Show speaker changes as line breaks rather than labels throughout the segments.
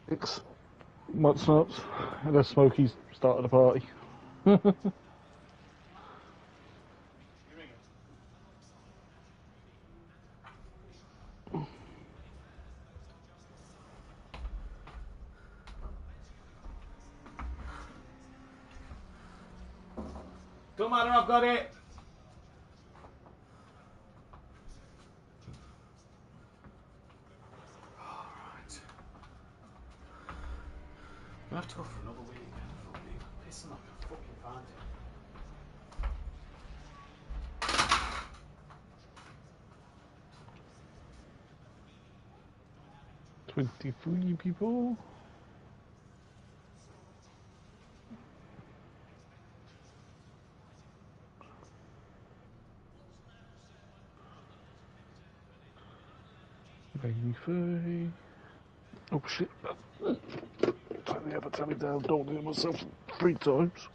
Six. What's nuts? Unless Smokey's started the party.
Don't matter, I've got it. Alright. I have to go for another week again. I'll be pissing off a fucking party.
23 people. Maybe 30. Oh shit. Turn the other telly down, don't hear myself 3 times.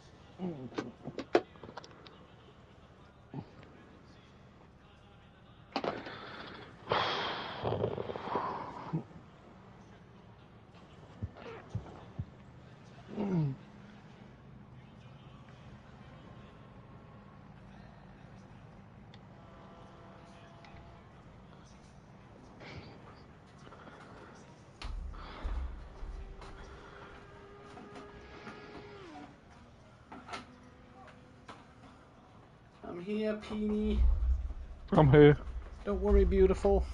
I'm here, Peony.
I'm here.
Don't worry, beautiful.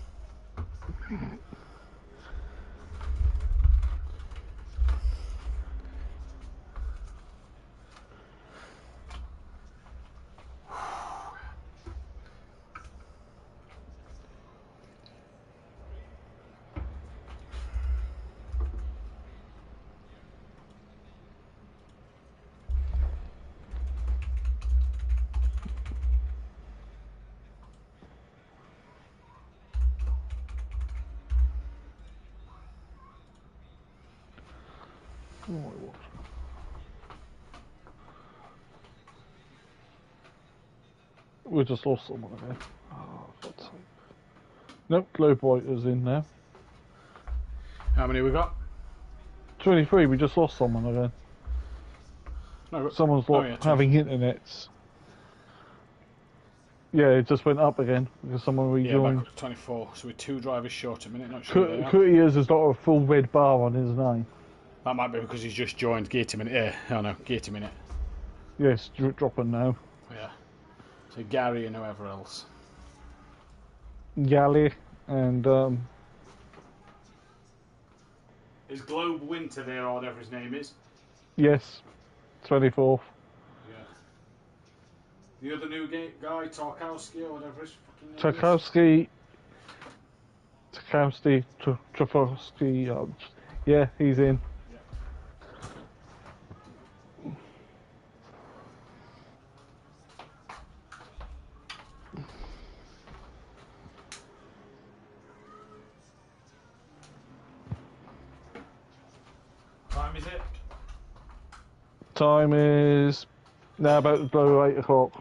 Oh, what? We just lost someone again. Oh, God's sake. Nope, Glowbiter is in now.
How many we got?
23, we just lost someone again.
No,
Someone's having internets. Yeah, it just went up again because someone rejoined.
Yeah, back up to 24. So we're 2 drivers short a minute. Not sure they are.
Courtiers has got a full red bar on his name.
That might be because he's just joined. Gate a minute. Yeah, oh no, gate a minute.
Yes, dropping now.
Yeah. So Gary and whoever else.
Galley and
Is Globe Winter there or whatever his name is?
yes, 24th.
Yeah. The other new guy, Tarkowski or whatever his fucking name
Tarkowski, yeah, he's in.
Time is it?
Time is now about to blow 8 o'clock.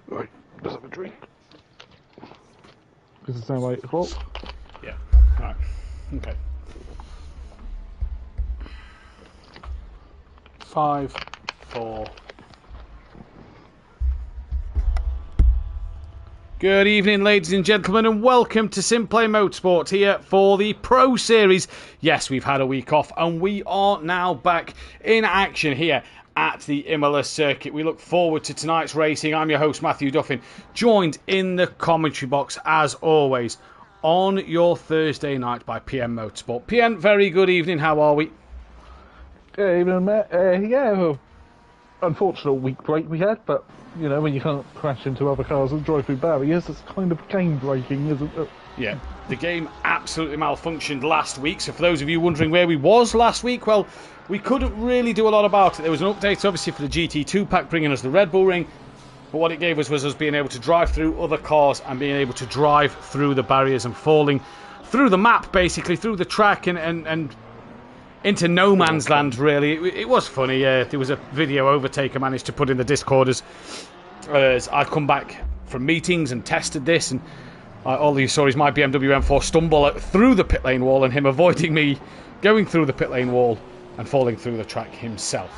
Right, let's have a drink. Because it's now 8 o'clock.
Yeah. Alright. Okay. 5, 4. Good evening, ladies and gentlemen, and welcome to Simplay Motorsport here for the Pro Series. Yes, we've had a week off, and we are now back in action here at the Imola circuit. We look forward to tonight's racing. I'm your host, Matthew Duffin, joined in the commentary box, as always, on your Thursday night by PM Motorsport. PM, very good evening. How are we?
Good evening, Matt. Well, unfortunate week break we had, but, you know, when you can't crash into other cars and drive through barriers, it's kind of game breaking, isn't it?
Yeah, the game absolutely malfunctioned last week. So for those of you wondering where we was last week, well, we couldn't really do a lot about it. There was an update, obviously, for the GT2 pack, bringing us the Red Bull Ring. But what it gave us was us being able to drive through other cars and being able to drive through the barriers and falling through the map, basically, through the track and into no man's land, really. It was funny. There was a video overtake I managed to put in the Discord as I'd come back from meetings and tested this, and all you saw is my BMW M4 stumble through the pit lane wall and him avoiding me going through the pit lane wall and falling through the track himself.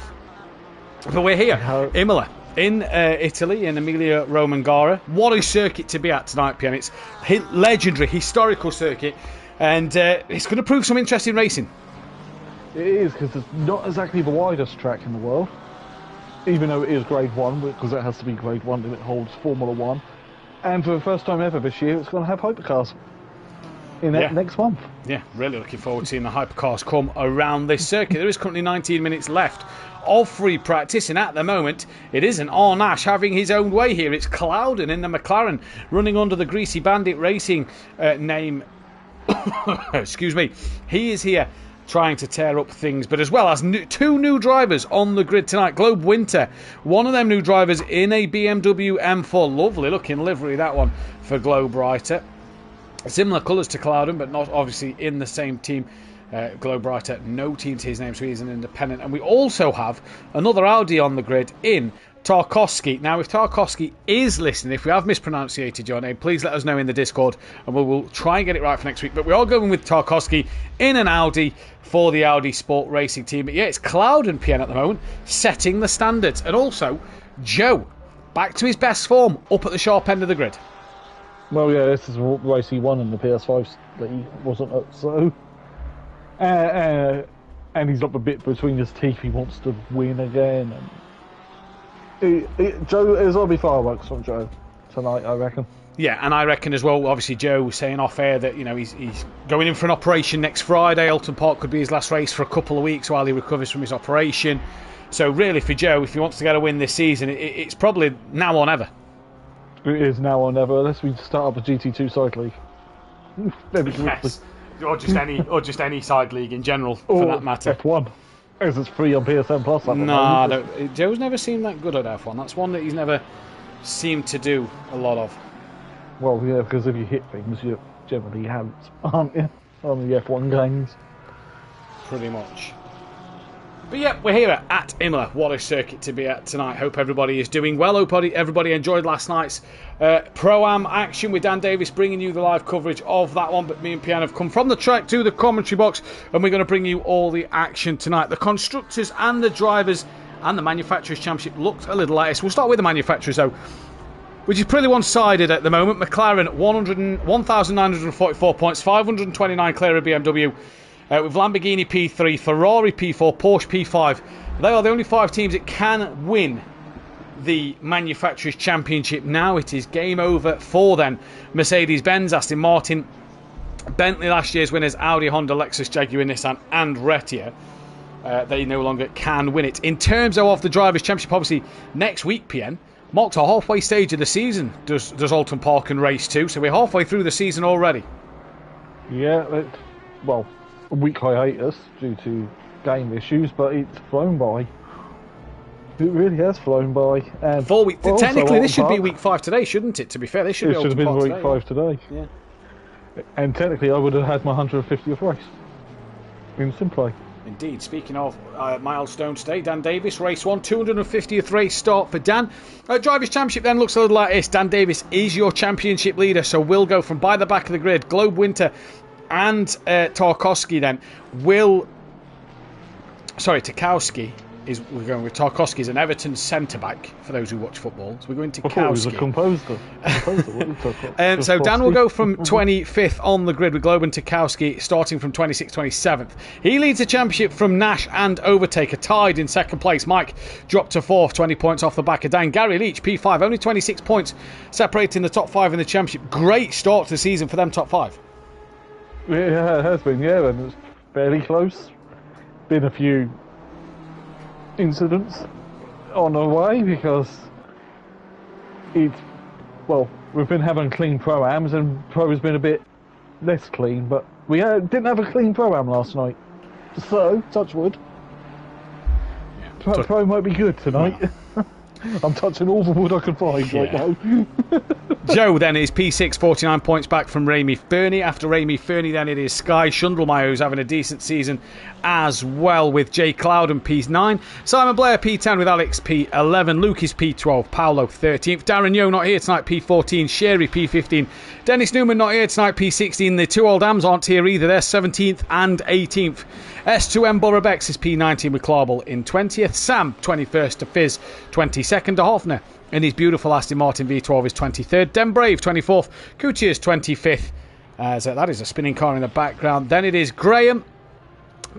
But we're here, Imola, in Italy, in Emilia-Romagna. What a circuit to be at tonight, PM. It's a legendary, historical circuit, and it's going to prove some interesting racing.
It is, because it's not exactly the widest track in the world, even though it is Grade 1, because it has to be Grade 1 and it holds Formula 1. And for the first time ever this year, it's going to have hypercars in next month. Yeah, really looking forward to seeing the hypercars come around this circuit. There is currently 19 minutes left of free practice, and at the moment, it isn't Arnash having his own way here. It's Clouden in the McLaren, running under the Greasy Bandit Racing name. Excuse me. He is here trying to tear up things, but as well as two new drivers on the grid tonight. Globe Winter, one of them new drivers in a BMW M4, lovely looking livery, that one for Globe Writer. Similar colours to Clouden, but not obviously in the same team. Globe Writer, no team to his name, so he's an independent. And we also have another Audi on the grid in Tarkovsky. Now, if Tarkovsky is listening, if we have mispronounced your name, please let us know in the Discord and we will try and get it right for next week. But we are going with Tarkovsky in an Audi for the Audi Sport Racing team. But yeah, it's Cloud and PN at the moment, setting the standards. And also, Joe, back to his best form, up at the sharp end of the grid. Well, yeah, this is the race he won in the PS5 that he wasn't at, so... and he's got the bit between his teeth, he wants to win again, and... Joe, there's going to be fireworks from Joe tonight, I reckon. Yeah, and I reckon as well, obviously Joe was saying off air that, you know, he's going in for an operation next Friday. Alton Park could be his last race for a couple of weeks while he recovers from his operation. So really for Joe, if he wants to get a win this season, it's probably now or never. It is now or never, unless we start up a GT2 side league.
Yes. Or just any side league in general, for that matter.
F1. As it's free on PSN Plus.
Nah, Joe's never seemed that good at F1. That's one that he's never seemed to do a lot of.
Well, yeah, because if you hit things, you generally have, aren't you, on the F1 games?
Pretty much. But yeah, we're here at Imola. What a circuit to be at tonight. Hope everybody is doing well. Hope everybody enjoyed last night's Pro-Am action with Dan Davis bringing you the live coverage of that one. But me and Pian have come from the track to the commentary box and we're going to bring you all the action tonight. The constructors and the drivers and the manufacturers championship looked a little like this. We'll start with the manufacturers though, which is pretty one-sided at the moment. McLaren, 1,944 points, 529 clear of BMW. With Lamborghini P3, Ferrari P4, Porsche P5. They are the only 5 teams that can win the Manufacturers' Championship now. It is game over for them. Mercedes-Benz, Aston Martin, Bentley last year's winners, Audi, Honda, Lexus, Jaguar, Nissan and Retia. They no longer can win it. In terms of the Drivers' Championship, obviously next week, PN, marks our halfway stage of the season, does Alton Park and Race 2. So we're halfway through the season already. Yeah,
well... a week hiatus due to game issues, but it's flown by. It really has flown by. And
4 weeks. Technically, this should be week 5 today, shouldn't it? To be fair, this should
have been week 5 today.
Yeah.
And technically, I would have had my 150th race in Simplay.
Indeed. Speaking of milestone today, Dan Davis, race 1, 250th race start for Dan. Drivers' Championship then looks a little like this. Dan Davis is your championship leader, so we'll go from by the back of the grid. Globe Winter and Tarkovsky then will... Sorry, Tarkowski is we're going with Tarkowski as an Everton centre-back, for those who watch football. So we're going to
I thought it was a
Kowski.
composer. What are you talking about?
So Dan will go from 25th on the grid with Globan Tarkowski, starting from 26th, 27th. He leads the championship from Nash and Overtaker, tied in second place. Mike dropped to 4th, 20 points off the back of Dan. Gary Leach, P5, only 26 points, separating the top 5 in the championship. Great start to the season for them top 5.
Yeah, it has been, yeah, and it's fairly close. Been a few incidents on the way because we've been having clean pro-ams and pro has been a bit less clean, but we didn't have a clean pro-am last night. So, touch wood. Yeah, pro might be good tonight. Wow. I'm touching all the wood I can find right now.
Joe then is P6, 49 points back from Rami Fernie. After Rami Fernie then it is Sky Shundlemeyer, who's having a decent season as well, with Jay Clouden P9. Simon Blair P10 with Alex P11. Luke is P12. Paolo 13th. Darren Yo not here tonight, P14. Sherry P15. Dennis Newman not here tonight, P16. The two old Ams aren't here either. They're 17th and 18th. S2M Borobex is P19 with Clarbel in 20th. Sam 21st to Fizz 22nd to Hoffner. And his beautiful Aston Martin V12 is 23rd. Den Brave 24th. Kuchi is 25th. So that is a spinning car in the background. Then it is Graham,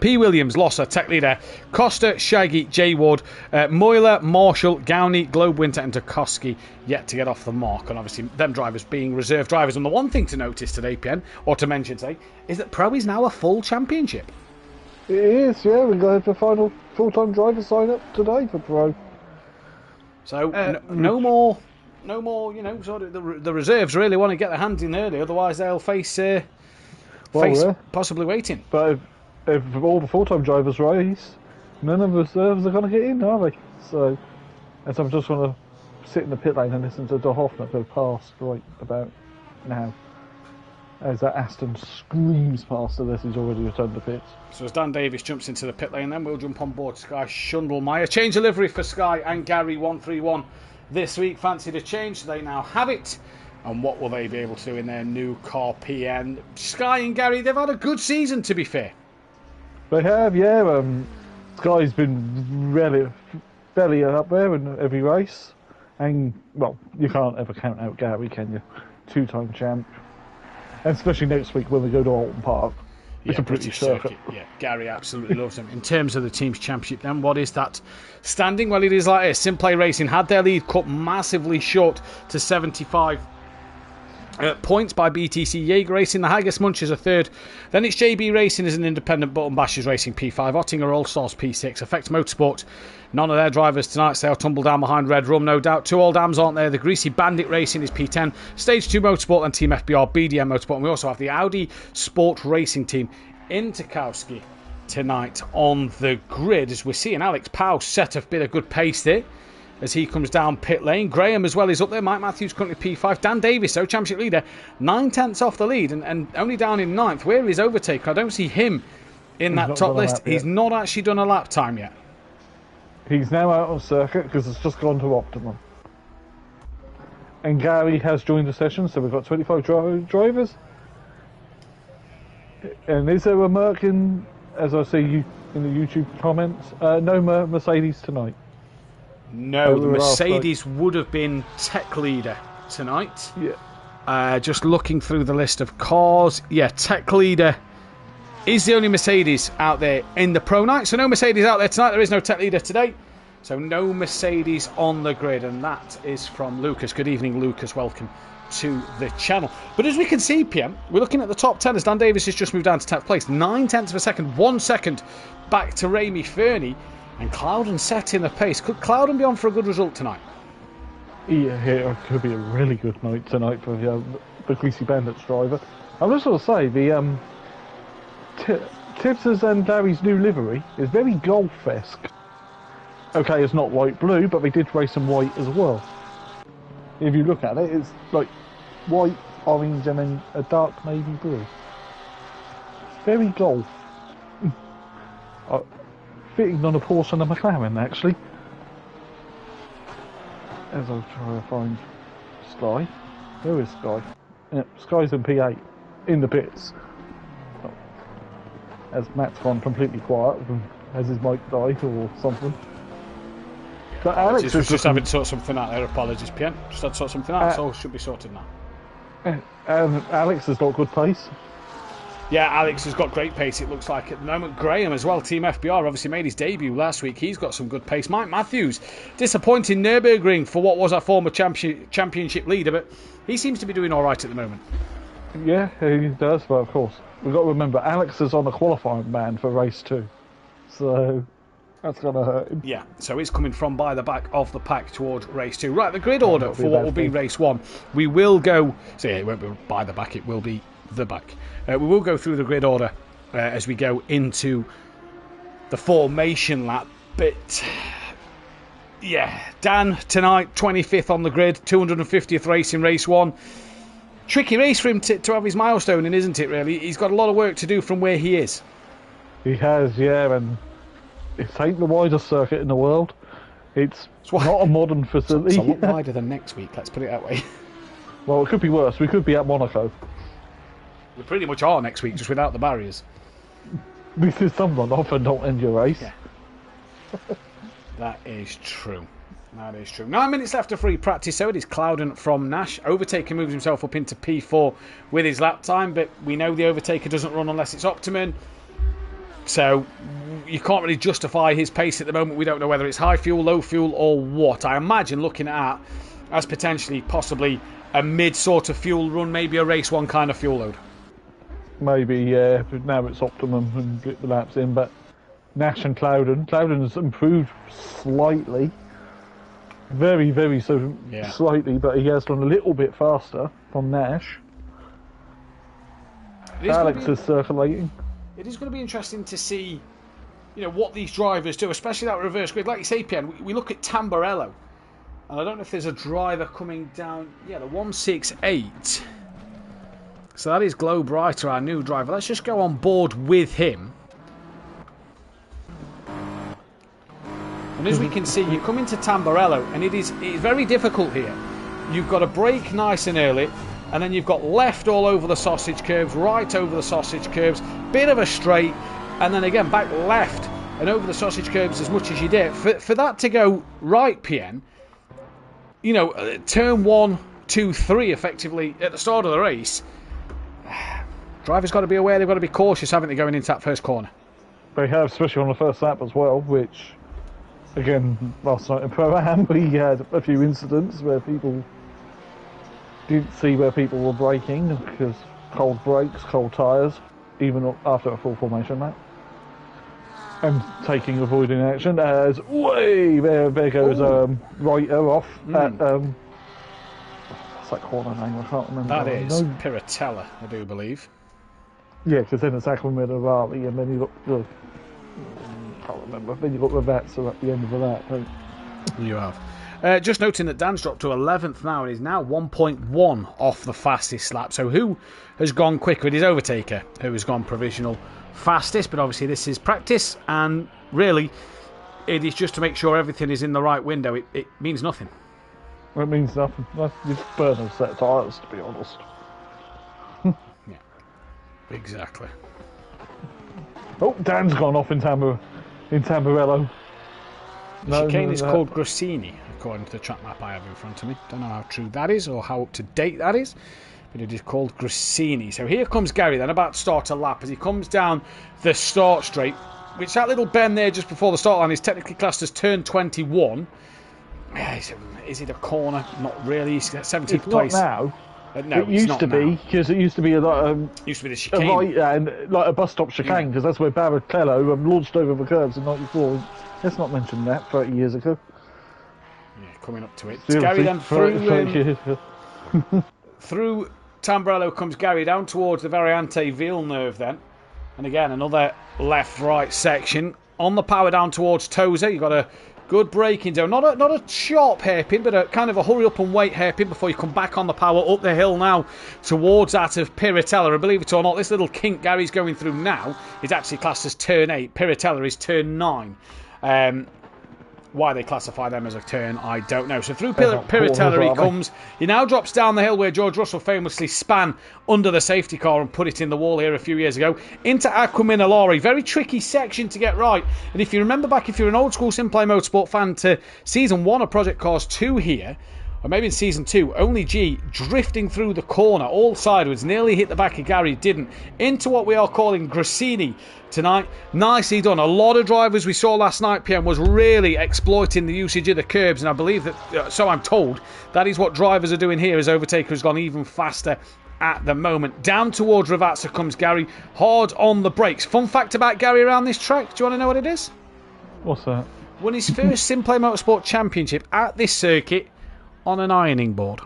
P. Williams, Losser, Tech Leader, Costa, Shaggy, J. Ward, Moyler, Marshall, Gowney, Globe Winter and Tarkowski yet to get off the mark. And obviously them drivers being reserve drivers. And the one thing to notice today, PN, or to mention today, is that Pro is now a full championship.
It is, yeah. We're going for final full-time driver sign-up today for Pro.
So no more, sort of the reserves really want to get their hands in early, otherwise they'll face possibly waiting.
But if all the full-time drivers race, none of the reserves are going to get in, are they? So, as I'm just going to sit in the pit lane and listen to De Hoffner go past right about now. As that Aston screams past us, he's already returned the pits.
So as Dan Davis jumps into the pit lane, then we'll jump on board Sky Shundlemeyer. Change of livery for Sky and Gary 131 this week. Fancy the change, so they now have it. And what will they be able to do in their new car, PN? Sky and Gary, they've had a good season, to be fair.
They have, yeah. Sky's been fairly up there in every race. And, well, you can't ever count out Gary, can you? Two-time champ. And especially next week when we go to Alton Park. It's a British circuit. Yeah,
Gary absolutely loves them. In terms of the team's championship then, what is that standing? Well, it is like this. Simplay Racing had their lead cut massively short to 75 points by BTC Jaeger Racing. The Haggis Munchers are third. Then it's JB Racing as an independent. Button Bashers Racing P5. Ottinger All Stars P6. Effect Motorsport. None of their drivers tonight, so they'll tumble down behind Red Rum, no doubt. Two old Ams aren't there. The Greasy Bandit Racing is P10. Stage 2 Motorsport and Team FBR BDM Motorsport. And we also have the Audi Sport Racing Team in Tarkowski tonight on the grid, as we're seeing Alex Powell set a bit of good pace there as he comes down pit lane. Graham as well is up there. Mike Matthews currently P5. Dan Davis, so championship leader, 9/10 off the lead and only down in 9th. Where is Overtaker? I don't see him in that top list. He's not actually done a lap time yet.
He's now out of circuit because it's just gone to optimum. And Gary has joined the session, so we've got 25 drivers. And is there a Merc in, as I see you in the YouTube comments? No Mercedes tonight.
No, the Mercedes would have been Tech Leader tonight.
Yeah.
Just looking through the list of cars. Yeah, Tech Leader is the only Mercedes out there in the Pro Night. So no Mercedes out there tonight. There is no Tech Leader today. So no Mercedes on the grid. And that is from Lucas. Good evening, Lucas. Welcome to the channel. But as we can see, PM, we're looking at the top 10 as Dan Davis has just moved down to 10th place. 9/10 of a second. 1 second back to Rami Fernie. And Clouden setting the pace. Could Clouden be on for a good result tonight?
Yeah, it could be a really good night tonight for the Greasy Bandits driver. I'm just going to say, the Tibbs's and Gary's new livery is very golf-esque. Okay, it's not light blue, but they did race some white as well. If you look at it, it's like white, orange, and then a dark navy blue. Very golf. Fitting on a Porsche and a McLaren, actually. As I try to find Sky. Where is Sky? Yeah, Sky's in P8, in the pits. As Matt's gone completely quiet, has his mic died or something. But Alex is
just having to sort something out there. Apologies, Pian. Just had to sort something out, so it should be sorted now.
Alex has got good pace.
Yeah, Alex has got great pace, it looks like at the moment. Graham as well, Team FBR, obviously made his debut last week. He's got some good pace. Mike Matthews, disappointing Nürburgring for what was our former championship leader, but he seems to be doing all right at the moment.
Yeah, he does, but of course, we've got to remember, Alex is on the qualifying ban for race 2. So that's going to hurt him.
Yeah, so he's coming from by the back of the pack towards race 2. Right, the grid order for what will be race 1. We will go, so yeah, it won't be by the back, it will be the back. We will go through the grid order as we go into the formation lap. But yeah, Dan tonight, 25th on the grid, 250th race in race 1. Tricky race for him to have his milestone in, isn't it, really? He's got a lot of work to do from where he is.
He has, yeah, and it's ain't the widest circuit in the world. It's not a modern facility.
It's a lot wider than next week, let's put it that way.
Well, it could be worse. We could be at Monaco.
We pretty much are next week, just without the barriers.
This is someone often don't end your race.
Yeah. That is true. That is true. 9 minutes left of free practice, so it is Clouden from Nash. Overtaker moves himself up into P4 with his lap time, but we know the Overtaker doesn't run unless it's Optimum. So you can't really justify his pace at the moment. We don't know whether it's high fuel, low fuel, or what. I imagine looking at as potentially, possibly a mid sort of fuel run, maybe a race 1 kind of fuel load.
Maybe, yeah, but now it's Optimum and get the laps in, but Nash and Clouden has improved slightly. Very, very slightly, but he has gone a little bit faster from Nash. Alex is circulating.
It is going to be interesting to see, what these drivers do, especially that reverse grid. Like you say, Pian, we look at Tamburello, and I don't know if there's a driver coming down. Yeah, the 168. So that is Globe Brighter, our new driver. Let's just go on board with him. And as we can see, you come into Tamburello, and it's very difficult here. You've got to brake nice and early, and then you've got left all over the sausage curves, right over the sausage curves, bit of a straight, and then again back left and over the sausage curves as much as you did. For that to go right, PN, turn 1, 2, 3 effectively at the start of the race, drivers got to be aware, they've got to be cautious, haven't they, going into that first corner?
They have, especially on the first lap as well, which, again, last night in Pro-Am, we had a few incidents where people didn't see where people were braking because cold brakes, cold tyres, even after a full formation lap. And avoiding action as, there goes Reiter off at, what's that corner name? I can't remember.
That is Piratella, I do believe.
Yeah, because then it's Aquamirali, and then you got the, can't remember, then you got Ravazza at the end of the lap.
You have. Just noting that Dan's dropped to 11th now, and is now 1.1 off the fastest lap. So who has gone quicker? It is Overtaker who has gone provisional fastest, but obviously this is practice, and really it is just to make sure everything is in the right window. It means nothing.
It means nothing. It's burn a set of tyres, to be honest.
Yeah, exactly.
Oh, Dan's gone off in Tamburello.
The chicane is called Grassini, according to the track map I have in front of me. Don't know how true that is or how up to date that is, but it is called Grassini. So here comes Gary then, about to start a lap as he comes down the start straight, which that little bend there just before the start line is technically classed as turn 21. Is it a corner? Not really. He's at 17th place.
Not now.
No,
it used to be, because it used to be a lot.
Used to be the chicane.
And like a bus stop chicane, because that's where Barrichello launched over the curbs in '94. Let's not mention that 30 years ago.
Yeah, coming up to it. Gary then through Tamburello comes Gary down towards the Variante Villeneuve then. And again, another left-right section. On the power down towards Tozer, you've got a good braking zone. Not a sharp hairpin, but a kind of a hurry up and wait hairpin before you come back on the power up the hill now towards that of Piratella. And believe it or not, this little kink Gary's going through now is actually classed as turn 8. Piratella is turn 9. Why they classify them as a turn, I don't know. So through
They're not
Piratella
corners,
he
are they?
comes. He now drops down the hill where George Russell famously span under the safety car and put it in the wall here a few years ago. Into Aquaminalari. Very tricky section to get right. And if you remember back, if you're an old school Simplay Motorsport fan, to Season 1 of Project Cars 2 here, or maybe in Season 2, only G drifting through the corner, all sideways, nearly hit the back of Gary, didn't. Into what we are calling Grassini tonight. Nicely done. A lot of drivers we saw last night, PM, was really exploiting the usage of the curbs, and I believe that, so I'm told, that is what drivers are doing here, as Overtaker has gone even faster at the moment. Down towards Ravazza comes Gary, hard on the brakes. Fun fact about Gary around this track, do you want to know what it is?
What's that?
Won his first Simplay Motorsport Championship at this circuit on an ironing board.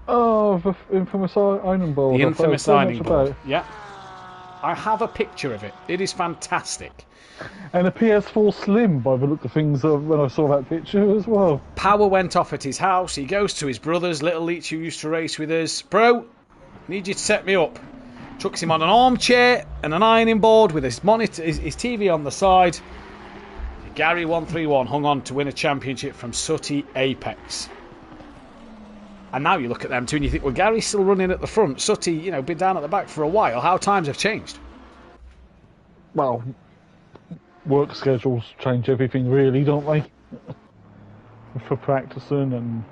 Oh, the infamous ironing board.
The infamous ironing board.
About.
Yeah. I have a picture of it. It is fantastic.
And a PS4 Slim, by the look of things, when I saw that picture as well.
Power went off at his house. He goes to his brothers, Little Leach, who used to race with us. Bro, need you to set me up. Chucks him on an armchair and an ironing board with his monitor, his TV on the side. Gary 131 hung on to win a championship from Sooty Apex. And now you look at them two and you think, well, Gary's still running at the front. Sooty, been down at the back for a while. How times have changed.
Well, work schedules change everything, really, don't they? For practicing and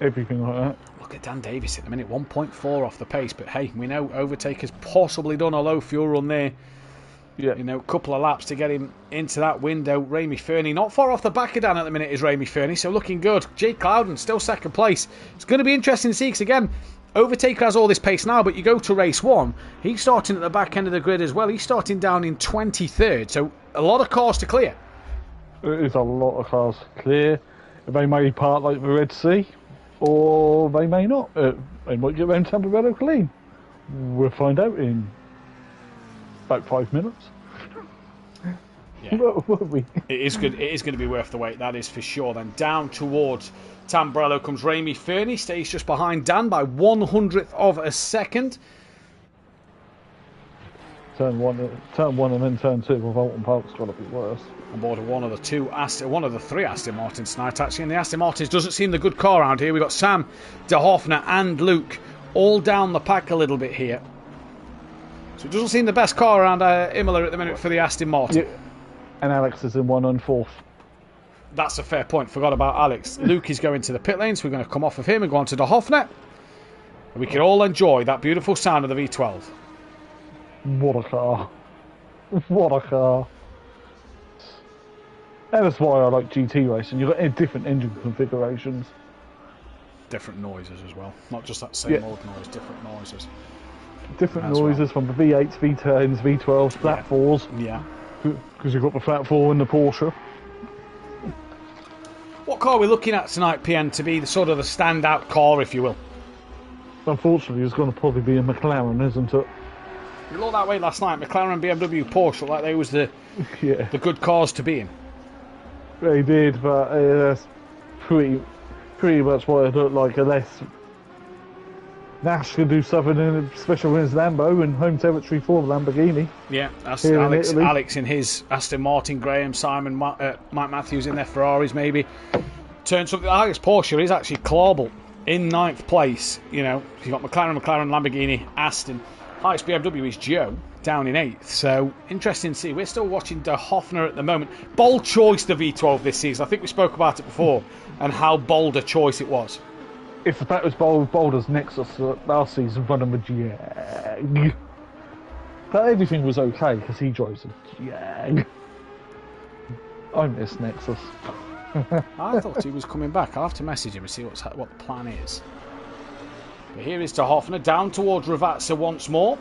everything like that.
Look at Dan Davis at the minute, 1.4 off the pace. But hey, we know Overtaker's possibly done a low fuel run there.
Yeah.
A couple of laps to get him into that window. Ramey Fernie, not far off the back of Dan at the minute is Ramey Fernie, so looking good. Jake Clouden, still second place. It's going to be interesting to see, because again, Overtaker has all this pace now, but you go to race 1, he's starting at the back end of the grid as well. He's starting down in 23rd, so a lot of cars to clear.
It is a lot of cars to clear. They may part like the Red Sea, or they may not. They might get around Tamburello clean. We'll find out in about 5 minutes.
Yeah.
Won't we?
It is good. It is going to be worth the wait, that is for sure. Then down towards Tamburello comes Ramey Fernie, stays just behind Dan by 100th of a second.
Turn one and then turn 2 with Alton Park's got to be worse.
On board of one of the 3 Aston Martins tonight, actually, and the Aston Martins doesn't seem the good car around here. We've got Sam De Hoffner and Luke all down the pack a little bit here. So it doesn't seem the best car around Imola at the minute for the Aston Martin.
Yeah. And Alex is in 1 and 4th.
That's a fair point. Forgot about Alex. Luke is going to the pit lane, so we're going to come off of him and go on to De Hoffner. And we can all enjoy that beautiful sound of the V12.
What a car. What a car. And that's why I like GT racing. You've got different engine configurations.
Different noises as well. Not just that same old noise, different noises.
Different noises from the V8s, V10s, V12s, flat 4s.
Yeah.
Because you've got the flat 4 and the Porsche.
What car are we looking at tonight, PN, to be the sort of the standout car, if you will?
Unfortunately, it's going to probably be a McLaren, isn't it?
We looked that way last night. McLaren, BMW, Porsche looked like they was the good cars to be in.
They did, but that's pretty much what it looked like, unless Nash can do something in special in his Lambo and home territory for the Lamborghini.
Yeah, that's Alex in his Aston Martin, Graham, Simon, Mike Matthews in their Ferraris maybe. Turn something. Alex Porsche is actually Clawball in 9th place. You've got McLaren, Lamborghini, Aston. Highest BMW is Joe down in 8th. So interesting to see. We're still watching De Hoffner at the moment. Bold choice, the V12 this season. I think we spoke about it before and how bold a choice it was.
If the fact was bold as Nexus last season running with Jag. But everything was okay because he drives a Jag. I miss Nexus.
I thought he was coming back. I'll have to message him and see what the plan is. But here is De Hoffner down towards Ravazza once more.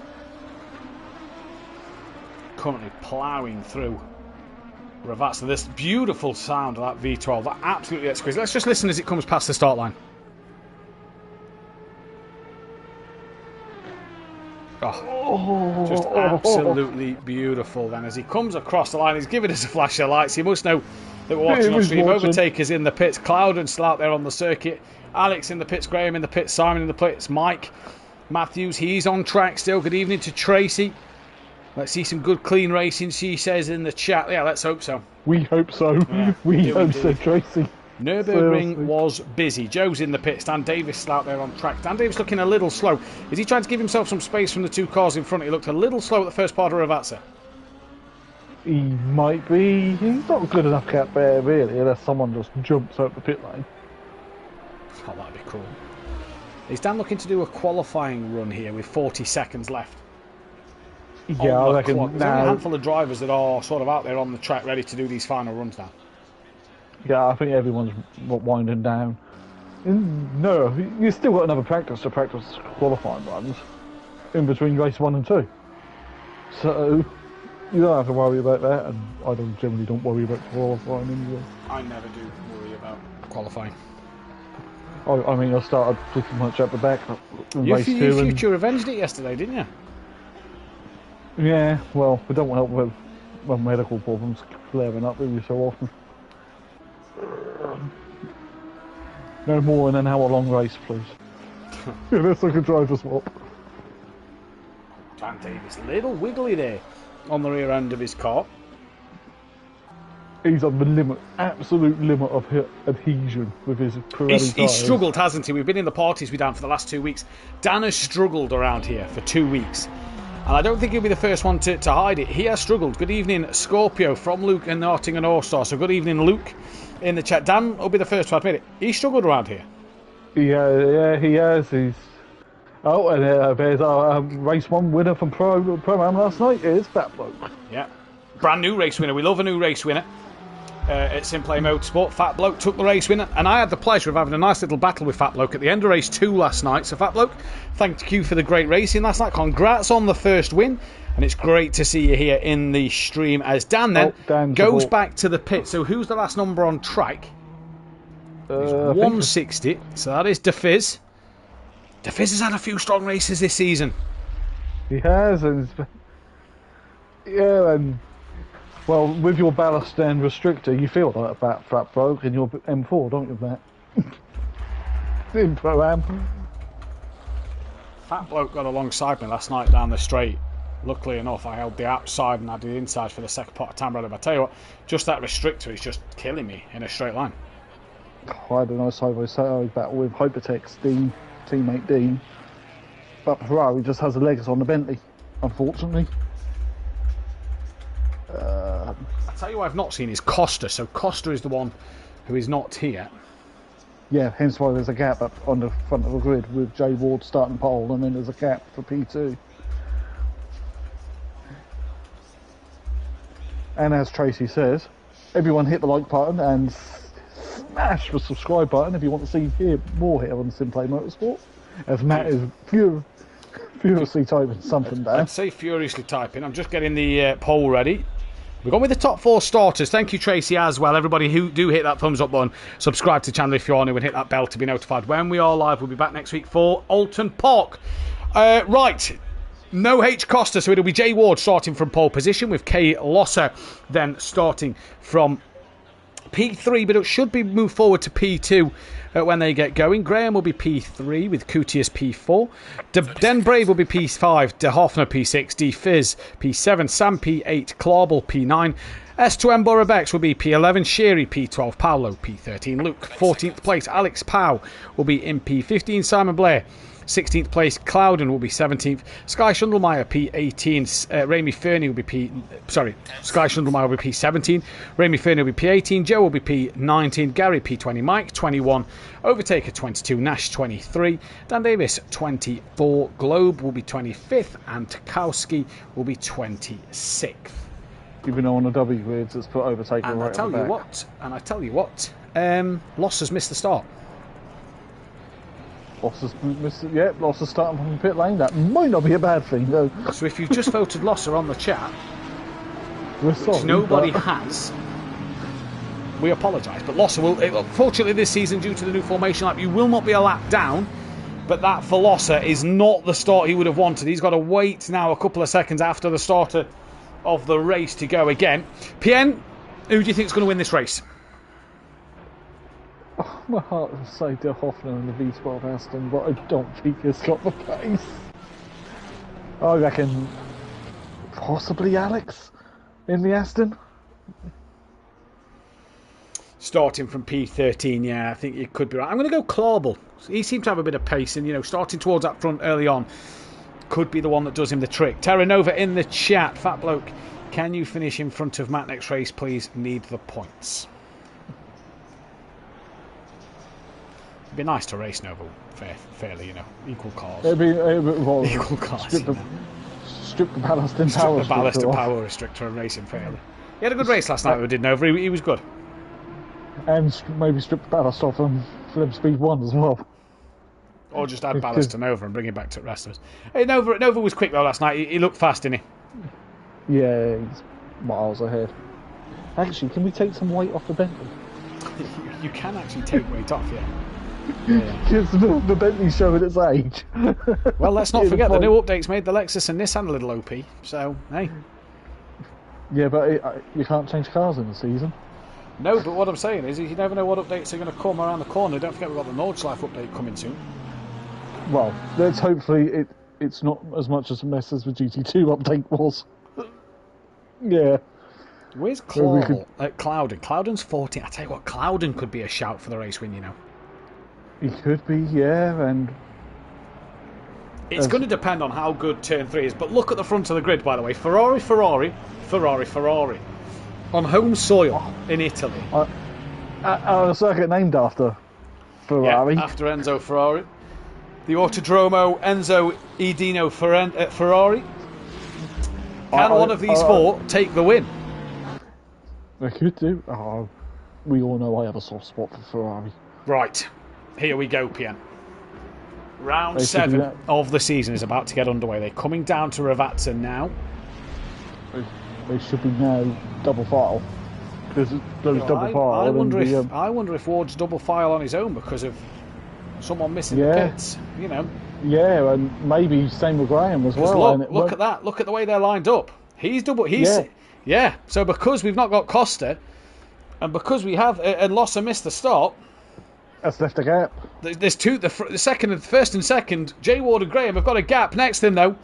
Currently ploughing through Ravazza. This beautiful sound of that V12. That absolutely exquisite. Let's just listen as it comes past the start line. Just absolutely beautiful then. As he comes across the line, he's giving us a flash of lights. He must know that we're watching on stream. Overtaker's in the pits. Clouden still out there on the circuit. Alex in the pits. Graham in the pits. Simon in the pits. Mike Matthews, he's on track still. Good evening to Tracy. Let's see some good clean racing, she says in the chat. Yeah, let's hope so.
We hope so.
Yeah,
we hope so, Tracy.
Nürburgring was busy. Joe's in the pits. Dan Davis still out there on track. Dan Davis looking a little slow. Is he trying to give himself some space from the two cars in front? He looked a little slow at the first part of Ravazza.
He might be. He's not good enough out there, really, unless someone just jumps out the pit lane.
Oh, that'd be cool. Is Dan looking to do a qualifying run here with 40 seconds left?
Yeah, I reckon
There's only a handful of drivers that are sort of out there on the track ready to do these final runs now.
Yeah, I think everyone's winding down. No, you've still got another practice to practice qualifying runs in between race 1 and 2. So you don't have to worry about that, and I generally don't worry about qualifying anyway.
I never do worry about qualifying.
I mean, I started pretty much at the back in
You
race 2.
Future avenged it yesterday, didn't you?
Yeah, well, we don't help with medical problems flaring up with you so often. No more than an hour-long race, please. Unless I can drive a swap.
Dan Davis, little wiggly there on the rear end of his car.
He's on the limit, absolute limit of adhesion with his Pirelli
He's struggled, hasn't he? We've been in the parties with Dan for the last 2 weeks. Dan has struggled around here for 2 weeks. And I don't think he'll be the first one to hide it. He has struggled. Good evening, Scorpio, from Luke and Nottingham All-Star. So good evening, Luke, in the chat. Dan will be the first to admit it. He struggled around here.
Yeah, he has. He's... Oh, and there's our race 1 winner from Pro-Am last night. It's Fat Bloke.
Yeah. Brand new race winner. We love a new race winner. At Simplay Motorsport, Fat Bloke took the race winner, and I had the pleasure of having a nice little battle with Fat Bloke at the end of race 2 last night. So Fat Bloke, thank you for the great racing last night. Congrats on the first win, and it's great to see you here in the stream as Dan then goes back to the pit. So who's the last number on track? It's 160, so that is DeFizz. DeFizz has had a few strong races this season.
He has, and yeah, and well, with your ballast and restrictor, you feel like a fat bloke in your M4, don't you, Matt? In Pro-Am.
Fat Bloke got alongside me last night down the straight. Luckily enough, I held the outside and I did the inside for the second part of Tamburello. But I tell you what, just that restrictor is just killing me in a straight line.
I had a nice side-by-side battle with Hypertex Dean, teammate Dean. But Ferrari just has the legs on the Bentley, unfortunately.
I tell you what I've not seen is Costa. So Costa is the one who is not here.
Yeah, hence why there's a gap up on the front of the grid with Jay Ward starting pole, and then there's a gap for P2. And as Tracy says, everyone hit the like button and smash the subscribe button if you want to see more here on Simplay Motorsport. As Matt is furiously typing something down.
I'd say furiously typing. I'm just getting the poll ready. We're going with the top 4 starters. Thank you, Tracy, as well. Everybody who do hit that thumbs up button, subscribe to the channel if you're new, and hit that bell to be notified when we are live. We'll be back next week for Alton Park. Right. No H Costa, so it'll be Jay Ward starting from pole position with Kay Losser then starting from P3, but it should be moved forward to P2 when they get going. Graham will be P3 with Cutius P4. Den Brave will be P5, De Hoffner P6, D Fizz P7, Sam P8, Clarbel P9. S2M Borobex will be P11, Sherry P12, Paolo P13, Luke 14th place, Alex Pow will be in P15, Simon Blair 16th place, Clouden will be 17th, Sky Schundelmeyer P18, Ramy Fernie will be Sky Schundelmeyer will be P17, Ramy Fernie will be P18, Joe will be P19, Gary P20, Mike 21, Overtaker 22, Nash 23, Dan Davis 24, Globe will be 25th, and Tukowski will be 26th.
Even though on the W grids it's put Overtaker
and
right
I tell you what, Loss has missed the start.
Loss is starting from the pit lane. That might not be a bad thing, though.
So if you've just voted Losser on the chat,
We're sorry,
which nobody has, we apologise. But Losser will, fortunately this season, due to the new formation lap, you will not be a lap down. But that for Losser is not the start he would have wanted. He's got to wait now a couple of seconds after the start of the race to go again. PN, who do you think is going to win this race?
My heart will say De Hoffner and the V12 Aston, but I don't think it's got the pace. I reckon possibly Alex in the Aston.
Starting from P13, yeah, I think it could be right. I'm going to go Clauble. He seemed to have a bit of pace, and starting towards that front early on could be the one that does him the trick. Terra Nova in the chat. Fat bloke, can you finish in front of Matt next race, please? Need the points. It'd be nice to race Nova fairly, equal cars.
It'd be well,
equal cars.
Strip the ballast and power.
Strip the ballast and power restrictor and racing fairly. He had a good race last night. We did Nova. He was good.
And maybe strip the ballast off and flip speed 1 as well.
Or just add ballast to Nova and bring it back to the rest of us. Hey, Nova was quick though last night. He looked fast, didn't
he? Yeah, he's miles ahead. Actually, can we take some weight off the Bentley?
You can actually take weight off, yeah.
Because the Bentley's showing its age.
Well, let's not forget the new updates made the Lexus and Nissan a little OP. So, hey.
Yeah, but you can't change cars in the season.
No, but what I'm saying is you never know what updates are going to come around the corner. Don't forget we've got the Nordschleife update coming soon.
Well, let's hopefully it's not as much as a mess as the GT2 update was. Yeah.
Where's Cloudon? Cloudon's 14. I tell you what, Cloudon could be a shout for the race win,
He could be, yeah, and...
It's going to depend on how good Turn 3 is, but look at the front of the grid, by the way. Ferrari. On home soil in Italy.
A circuit named after Ferrari.
Yeah, after Enzo Ferrari. The Autodromo Enzo Edino Ferrari. Can one of these four take the win?
They could do. We all know I have a soft spot for Ferrari.
Right. Here we go, PN. Round 7 of the season is about to get underway. They're coming down to Ravazza now.
They should be now double file. Because those double file.
I wonder if Ward's double file on his own because of someone missing the pits.
Yeah, and maybe same with Graham as well.
Look at that. Look at the way they're lined up. He's double. Yeah. So because we've not got Costa, and because we have and Lossa missed the start.
That's left a gap.
There's two. The first and second. Jay Ward and Graham have got a gap next to them though.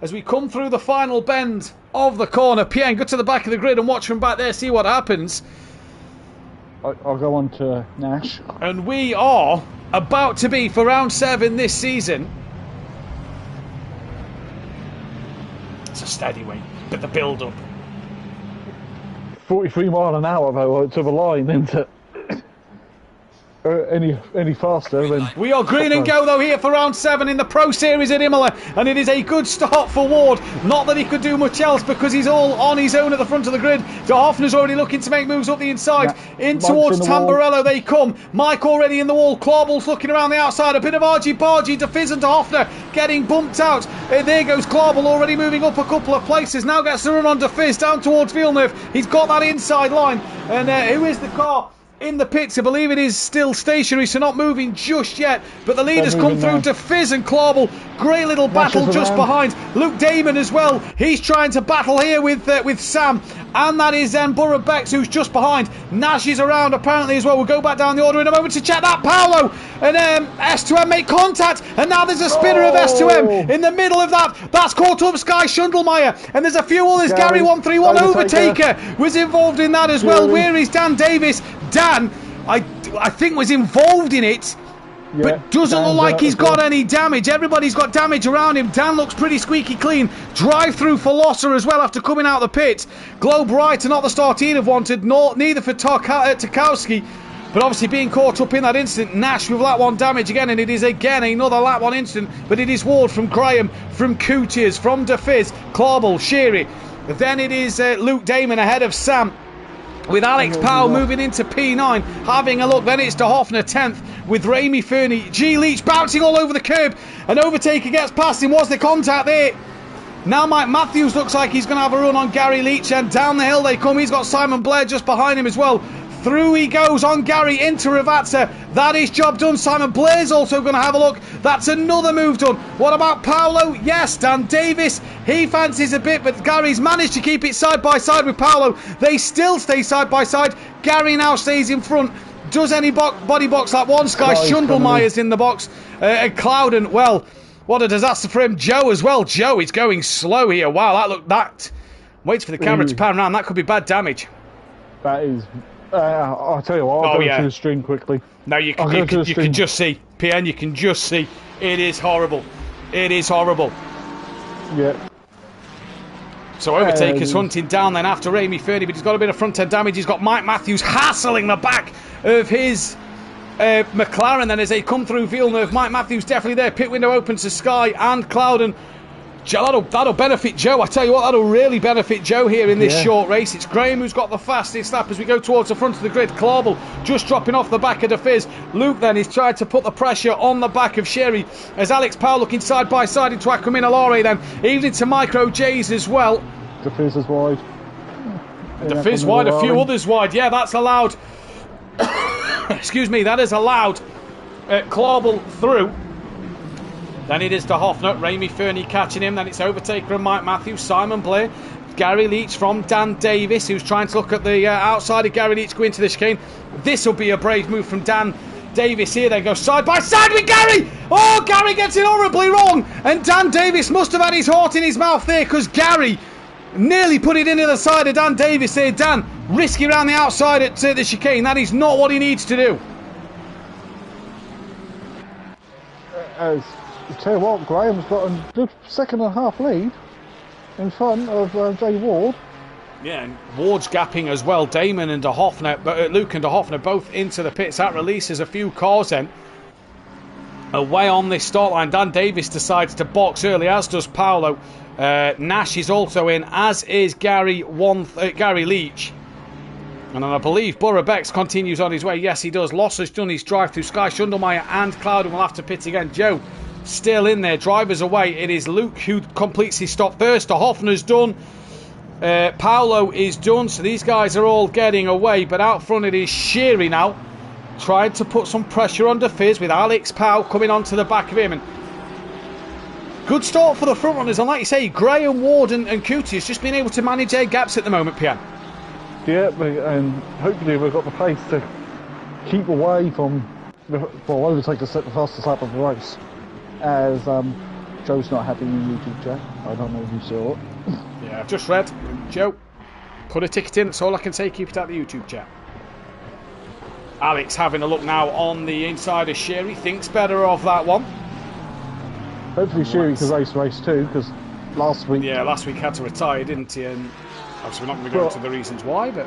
As we come through the final bend of the corner, Pierre, go to the back of the grid and watch from back there, see what happens.
I'll go on to Nash.
And we are about to be, for round 7 this season. It's a steady win, but the build-up.
43 mile an hour though to the line, isn't it? Any faster than...
We are green and go though here for round 7 in the Pro Series at Imola, and it is a good start for Ward. Not that he could do much else because he's all on his own at the front of the grid. De Hoffner's already looking to make moves up the inside. In towards Tamburello they come. Mike already in the wall. Clawball's looking around the outside. A bit of argy-bargy to Fizz and De Hoffner getting bumped out. There goes Clawball already moving up a couple of places. Now gets the run on De Fizz down towards Villeneuve. He's got that inside line. And who is the car? In the pits, I believe it is still stationary, so not moving just yet. But the leaders come through to Fizz and Clawball. Great little battle just behind. Luke Damon as well. He's trying to battle here with Sam. And that is Burra Bex, who's just behind. Nash is around apparently as well. We'll go back down the order in a moment to check that. Paolo and S2M make contact. And now there's a spinner of S2M in the middle of that. That's caught up Sky Schundelmeyer. And there's a few others. Gary 131 Overtaker was involved in that as well. Where is Dan Davis? Dan, I think, was involved in it, but doesn't look like he's got any damage. Everybody's got damage around him. Dan looks pretty squeaky clean. Drive through for Losser as well after coming out of the pit. Globe Wright, not the start he'd have wanted, neither for Tarkowski. But obviously being caught up in that incident, Nash with lap 1 damage again, and it is again another lap 1 incident, but it is Ward from Graham, from Coutiers, from De Fizz, Clawball, Sheary. Then it is Luke Damon ahead of Sam, with Alex Powell moving into P9, having a look. Then it's De Hoffner 10th with Ramy Fernie. G Leach bouncing all over the curb. An overtaker gets past him. Was the contact there? Now Mike Matthews looks like he's going to have a run on Gary Leach, and down the hill they come. He's got Simon Blair just behind him as well. Through he goes on Gary into Ravazza. That is job done. Simon Blair's also going to have a look. That's another move done. What about Paolo? Yes, Dan Davis. He fancies a bit, but Gary's managed to keep it side by side with Paolo. They still stay side by side. Gary now stays in front. Does any body box like one? Sky Schundelmeyer's in the box. And Cloudon, well, what a disaster for him. Joe as well. Joe is going slow here. Wow, that Waits for the camera to pan around. That could be bad damage.
That is... I'll tell you what, I'll go to the stream quickly.
No, you can just see. PN, you can just see. It is horrible. It is horrible.
Yeah.
So Overtaker's hunting down then after Amy Fernie, but he's got a bit of front end damage. He's got Mike Matthews hassling the back of his McLaren then as they come through Villeneuve. Mike Matthews definitely there. Pit window opens to Sky and Cloud, and that'll benefit Joe. I tell you what, that'll really benefit Joe here in this short race. It's Graham who's got the fastest lap as we go towards the front of the grid. Clauble just dropping off the back of the Fizz. Luke then is trying to put the pressure on the back of Sherry as Alex Powell looking side by side into Aquamin Alare then. Even into Micro J's as well.
The Fizz is wide.
The Fizz wide, a few others wide. Yeah, that's allowed. Excuse me, that is allowed Clauble through. Then it is to Hoffner, Ramy Fernie catching him. Then it's Overtaker and Mike Matthews, Simon Blair, Gary Leach from Dan Davis, who's trying to look at the outside of Gary Leach going into the chicane. This will be a brave move from Dan Davis here. They go side by side with Gary. Oh, Gary gets it horribly wrong. And Dan Davis must have had his heart in his mouth there, because Gary nearly put it into the side of Dan Davis there. Dan, risky around the outside at the chicane. That is not what he needs to do.
I tell you what, Graham's got a good second and a half lead in front of Jay Ward.
Yeah, and Ward's gapping as well. Damon and De Hoffner, Luke and De Hoffner both into the pits. That releases a few cars then. Away on this start line, Dan Davis decides to box early, as does Paolo. Nash is also in, as is Gary Leach. And then I believe Borough Bex continues on his way. Yes, he does. Loss has done his drive through. Sky Schundelmeyer and Clouden will have to pit again. Joe still in there. Drivers away. It is Luke who completes his stop first. De Hoffner's done. Paolo is done. So these guys are all getting away. But out front it is Sheary now, trying to put some pressure on De Fizz with Alex Powell coming onto the back of him. And good start for the front runners. And like you say, Graham, Ward and Cootie has just been able to manage their gaps at the moment, Pian.
Yeah, and hopefully we've got the pace to keep away from... Well, Overtaker set the fastest lap of the race. As Joe's not happy in YouTube chat. I don't know if you saw it.
Yeah, I've just read. Joe, put a ticket in. That's all I can say. Keep it out the YouTube chat. Alex having a look now on the inside of Sherry. Thinks better of that one.
Hopefully Sherry can race too, because last week...
Yeah, last week had to retire, didn't he? And obviously we're not going to go into the reasons why, but...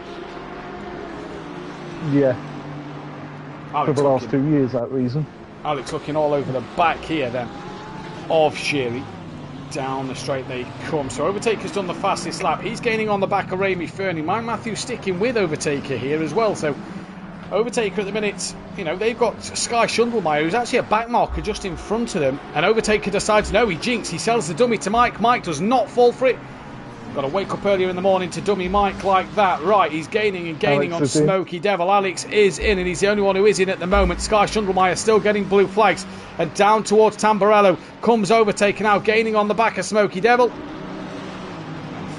Yeah.
Alex
for the last 2 years, that reason.
Alex looking all over the back here then of Sherry. Down the straight they come. So Overtaker's done the fastest lap. He's gaining on the back of Ramy Fernie. Mike Matthews sticking with Overtaker here as well. So Overtaker at the minute, you know, they've got Sky Schundelmeyer, who's actually a back marker just in front of them. And Overtaker decides, no, he jinks. He sells the dummy to Mike. Mike does not fall for it. Got to wake up earlier in the morning to dummy Mike like that. Right, he's gaining and gaining on Smoky Devil. Alex is in, and he's the only one who is in at the moment. Sky Schundelmeyer still getting blue flags. And down towards Tamburello comes Overtaker now, gaining on the back of Smoky Devil.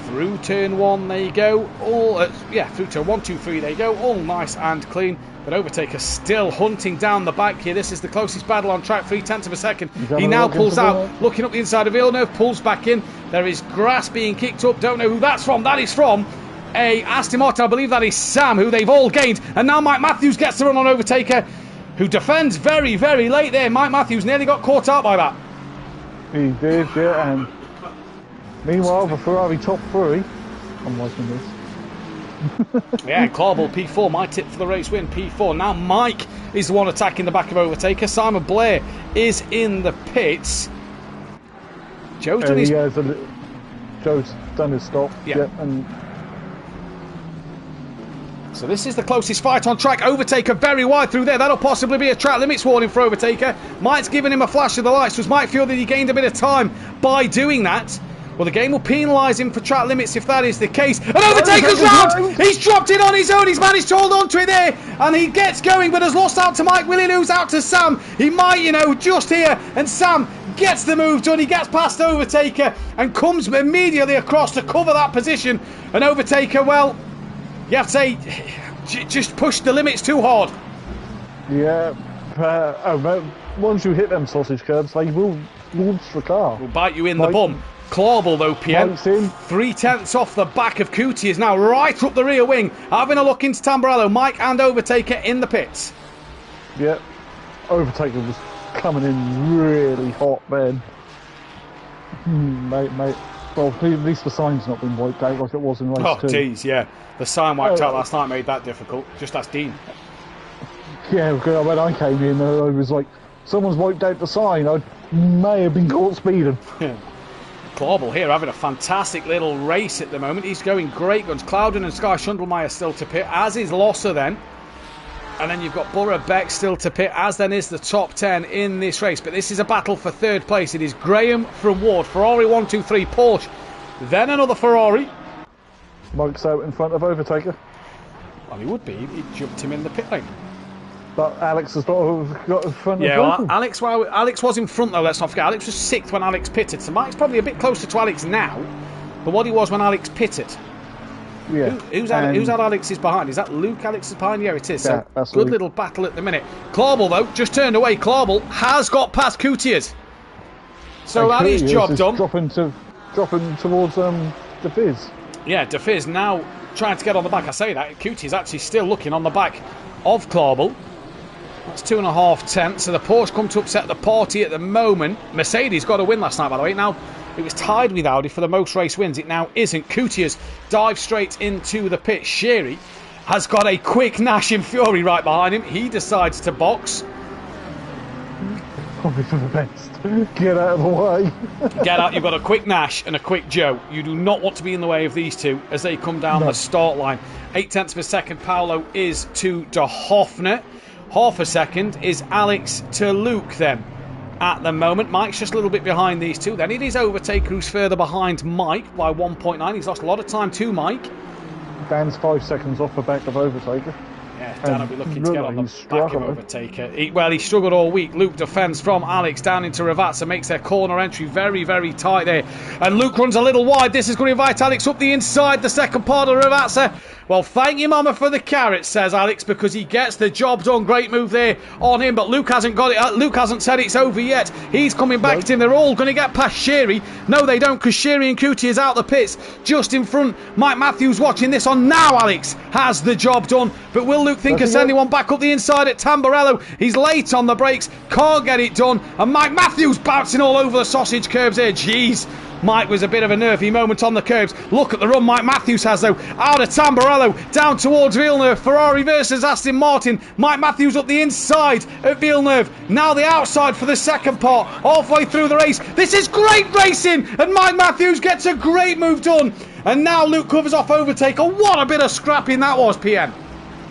Through turn one, there you go. Through turn 1, 2, 3, there you go. All nice and clean. But Overtaker still hunting down the back here. This is the closest battle on track, 0.3 of a second. He now pulls out, looking up the inside of Villeneuve, pulls back in. There is grass being kicked up. Don't know who that's from. That is from a Aston Martin. I believe that is Sam, who they've all gained. And now Mike Matthews gets the run on Overtaker, who defends very, very late there. Mike Matthews nearly got caught out by that.
He did, yeah. And meanwhile, the Ferrari top three, I'm liking this.
Yeah, Clauble P4, my tip for the race win, P4. Now Mike is the one attacking the back of Overtaker. Simon Blair is in the pits. Joe's done his...
Joe's done his stop.
Yeah.
And
so this is the closest fight on track. Overtaker very wide through there. That'll possibly be a track limits warning for Overtaker. Mike's giving him a flash of the lights. Does Mike feel that he gained a bit of time by doing that? Well, the game will penalise him for track limits if that is the case. And Overtaker's round! He's dropped it on his own. He's managed to hold on to it there. And he gets going, but has lost out to Mike. Will he lose out to Sam? He might, just here. And Sam gets the move done. He gets past Overtaker and comes immediately across to cover that position. And Overtaker, well, you have to say, just pushed the limits too hard.
Yeah. Once you hit them sausage curbs, they will launch the car.
Will bite you in the bum. Clawball though, PM.
Mike's in.
3/10 off the back of Cootie is now right up the rear wing. Having a look into Tamburello. Mike and Overtaker in the pits.
Yep. Overtaker was coming in really hot then. Mate. Well, at least the sign's not been wiped out like it was in race 2.
Oh, jeez, yeah. The sign wiped out last night made that difficult. Just ask Dean.
Yeah, when I came in, I was like, someone's wiped out the sign. I may have been caught speeding.
Clawball here having a fantastic little race at the moment. He's going great guns. Clouden and Sky Shundlemeyer still to pit, as is Losser then. And then you've got Borough Beck still to pit, as then is the top 10 in this race. But this is a battle for third place. It is Graham from Ward, Ferrari 1, 2, 3, Porsche, then another Ferrari.
Mike's out in front of Overtaker.
Well, he would be. He jumped him in the pit lane.
But Alex has got in front
Yeah,
of
well, Alex was in front though, let's not forget. Alex was 6th when Alex pitted, so Mike's probably a bit closer to Alex now than what he was when Alex pitted.
Yeah.
Who's had Alex's behind? Is that Luke Alex's behind? Yeah, it is.
Yeah,
So good
Luke.
little battle at the minute. Clawball though, just turned away. Clawball has got past Coutiers. So that is job done.
Dropping towards the Fizz.
Yeah, DeFizz now trying to get on the back. I say that. Coutier's actually still looking on the back of Clawball. That's 2.5 so the Porsche come to upset the party at the moment. Mercedes got a win last night, by the way. Now, it was tied with Audi for the most race wins. It now isn't. Coutiers dive straight into the pit. Sherry has got a quick Nash in Fury right behind him. He decides to box.
Probably for the best. Get out of the way.
Get out. You've got a quick Nash and a quick Joe. You do not want to be in the way of these two as they come down the start line. 0.8 of a second, Paolo is to De Hoffner. Half a second is Alex to Luke then. At the moment, Mike's just a little bit behind these two. Then it is Overtaker who's further behind Mike by 1.9. He's lost a lot of time to Mike.
Dan's 5 seconds off the back of Overtaker.
Yeah, Dan will be looking to get on the back of
struggling.
Overtaker. He struggled all week. Luke defends from Alex down into Ravazza, makes their corner entry very, very tight there. And Luke runs a little wide. This is going to invite Alex up the inside, the second part of Ravazza. Well, thank you, Mama, for the carrot, says Alex, because he gets the job done. Great move there on him, but Luke hasn't got it. Luke hasn't said it's over yet. He's coming back to him. They're all going to get past Sherry. No, they don't, because Sherry and Cootie is out the pits. Just in front, Mike Matthews watching this on. Now Alex has the job done, but will Luke think of sending one back up the inside at Tamburello? He's late on the brakes, can't get it done, and Mike Matthews bouncing all over the sausage curbs here. Jeez. Mike was a bit of a nervy moment on the curbs. Look at the run Mike Matthews has though. Out of Tamburello, down towards Villeneuve. Ferrari versus Aston Martin. Mike Matthews up the inside at Villeneuve. Now the outside for the second part. Halfway through the race. This is great racing, and Mike Matthews gets a great move done. And now Luke covers off Overtaker. What a bit of scrapping that was, PM.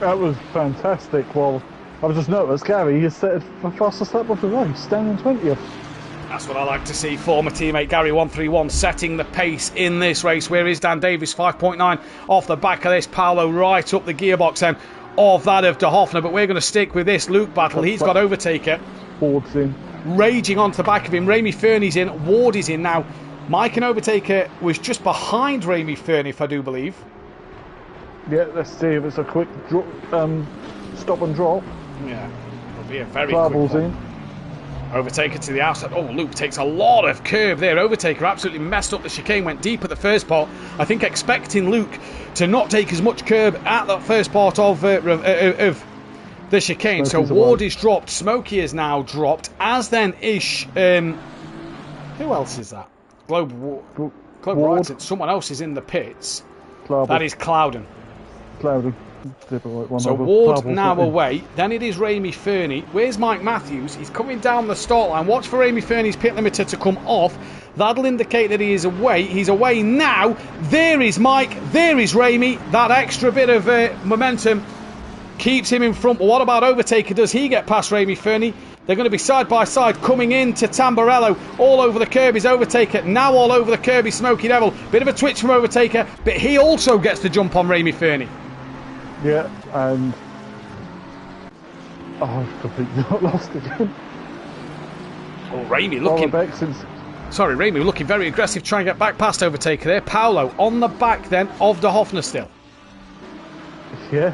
That was fantastic. Well, I was just nervous. Gary, you set the fastest lap of the race, down in 20th.
That's what I like to see. Former teammate Gary 131 setting the pace in this race. Where is Dan Davis? 5.9 off the back of this. Paolo right up the gearbox then of that of De Hoffner. But we're going to stick with this Luke battle. He's got Overtaker.
Ward's in.
Raging onto the back of him. Ramy Fernie's in. Ward is in now. Mike and Overtaker was just behind Ramy Fernie, if I do believe.
Yeah, let's see if it's a quick stop and drop.
Yeah, it'll be a very quick one.
in.
Overtaker to the outside. Oh, Luke takes a lot of curve there. Overtaker absolutely messed up the chicane, went deep at the first part. I think expecting Luke to not take as much curve at that first part of the chicane. So Ward is dropped. Smokey is now dropped. As then is... who else is that? Globe Ward. Someone else is in the pits. That is Clouden. So Ward now away. Then it is Ramy Fernie. Where's Mike Matthews? He's coming down the start line. Watch for Ramy Fernie's pit limiter to come off. That'll indicate that he is away. He's away now. There is Mike. There is Ramy. That extra bit of momentum keeps him in front. But what about Overtaker? Does he get past Ramy Fernie? They're going to be side by side coming into Tamburello. All over the curb is Overtaker. Now all over the curb is Smokey Devil. Bit of a twitch from Overtaker, but he also gets the jump on Ramy Fernie.
Yeah, and... Oh, I've completely got lost again.
Oh, Ramy looking... Sorry, Ramy looking very aggressive, trying to get back past Overtaker there. Paolo on the back then of De Hoffner still.
Yeah.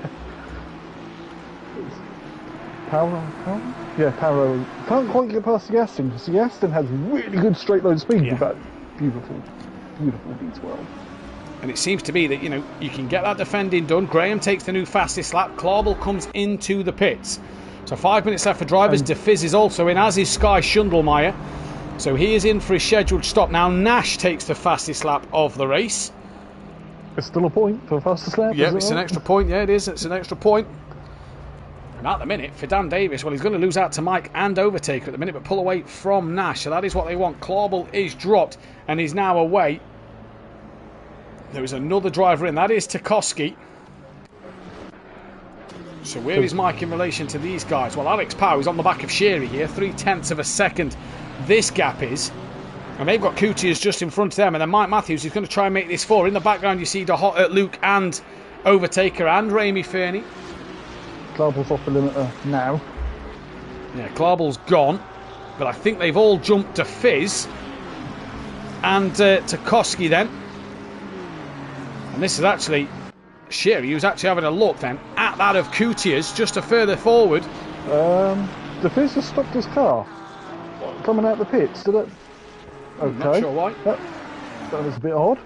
Paolo? Yeah, Paolo. Can't quite get past the Aston, because the Aston has really good straight line speed.
Yeah.
But beautiful, beautiful V12.
And it seems to be that, you know, you can get that defending done. Graham takes the new fastest lap. Clarbel comes into the pits. So 5 minutes left for drivers. De Fizz is also in, as is Sky Schundelmeyer. So he is in for his scheduled stop. Now Nash takes the fastest lap of the race.
It's still a point for the fastest lap.
Yeah, it's an extra point. Yeah, it is. It's an extra point. And at the minute, for Dan Davis, well, he's going to lose out to Mike and Overtaker at the minute, but pull away from Nash. So that is what they want. Clarbel is dropped and is now away. There is another driver in. That is Tarkovsky. So where is Mike in relation to these guys? Well, Alex Pow is on the back of Sherry here. 0.3 of a second this gap is. And they've got Coutiers just in front of them. And then Mike Matthews is going to try and make this 4. In the background, you see Luke and Overtaker and Ramy Fernie.
Clarbel's off the limiter now.
Yeah, Clarbel's gone. But I think they've all jumped to Fizz. And Tarkovsky then. And this is actually Sherry, who's actually having a look then at that of Coutiers just a further forward.
De Fizz has stopped his car. Coming out the pits, did it? Okay.
I'm not sure why.
That was a bit odd.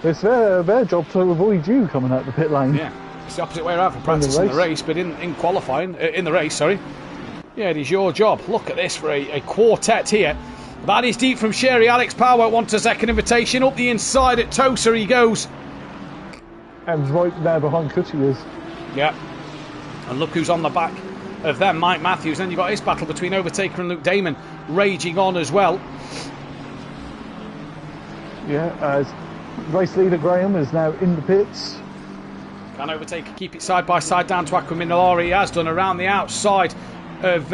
It's their job to avoid you coming out the pit lane.
Yeah, it's the opposite way around for practice in the race, but in qualifying, in the race, sorry. Yeah, it is your job. Look at this for a quartet here. That is deep from Sherry. Alex Power wants a second invitation. Up the inside at Tosa he goes.
And right there behind Coutiers.
Yeah. And look who's on the back of them, Mike Matthews. Then you've got this battle between Overtaker and Luke Damon raging on as well.
Yeah, as race leader Graham is now in the pits.
Can Overtaker keep it side by side down to Aquaminolari? He has done around the outside of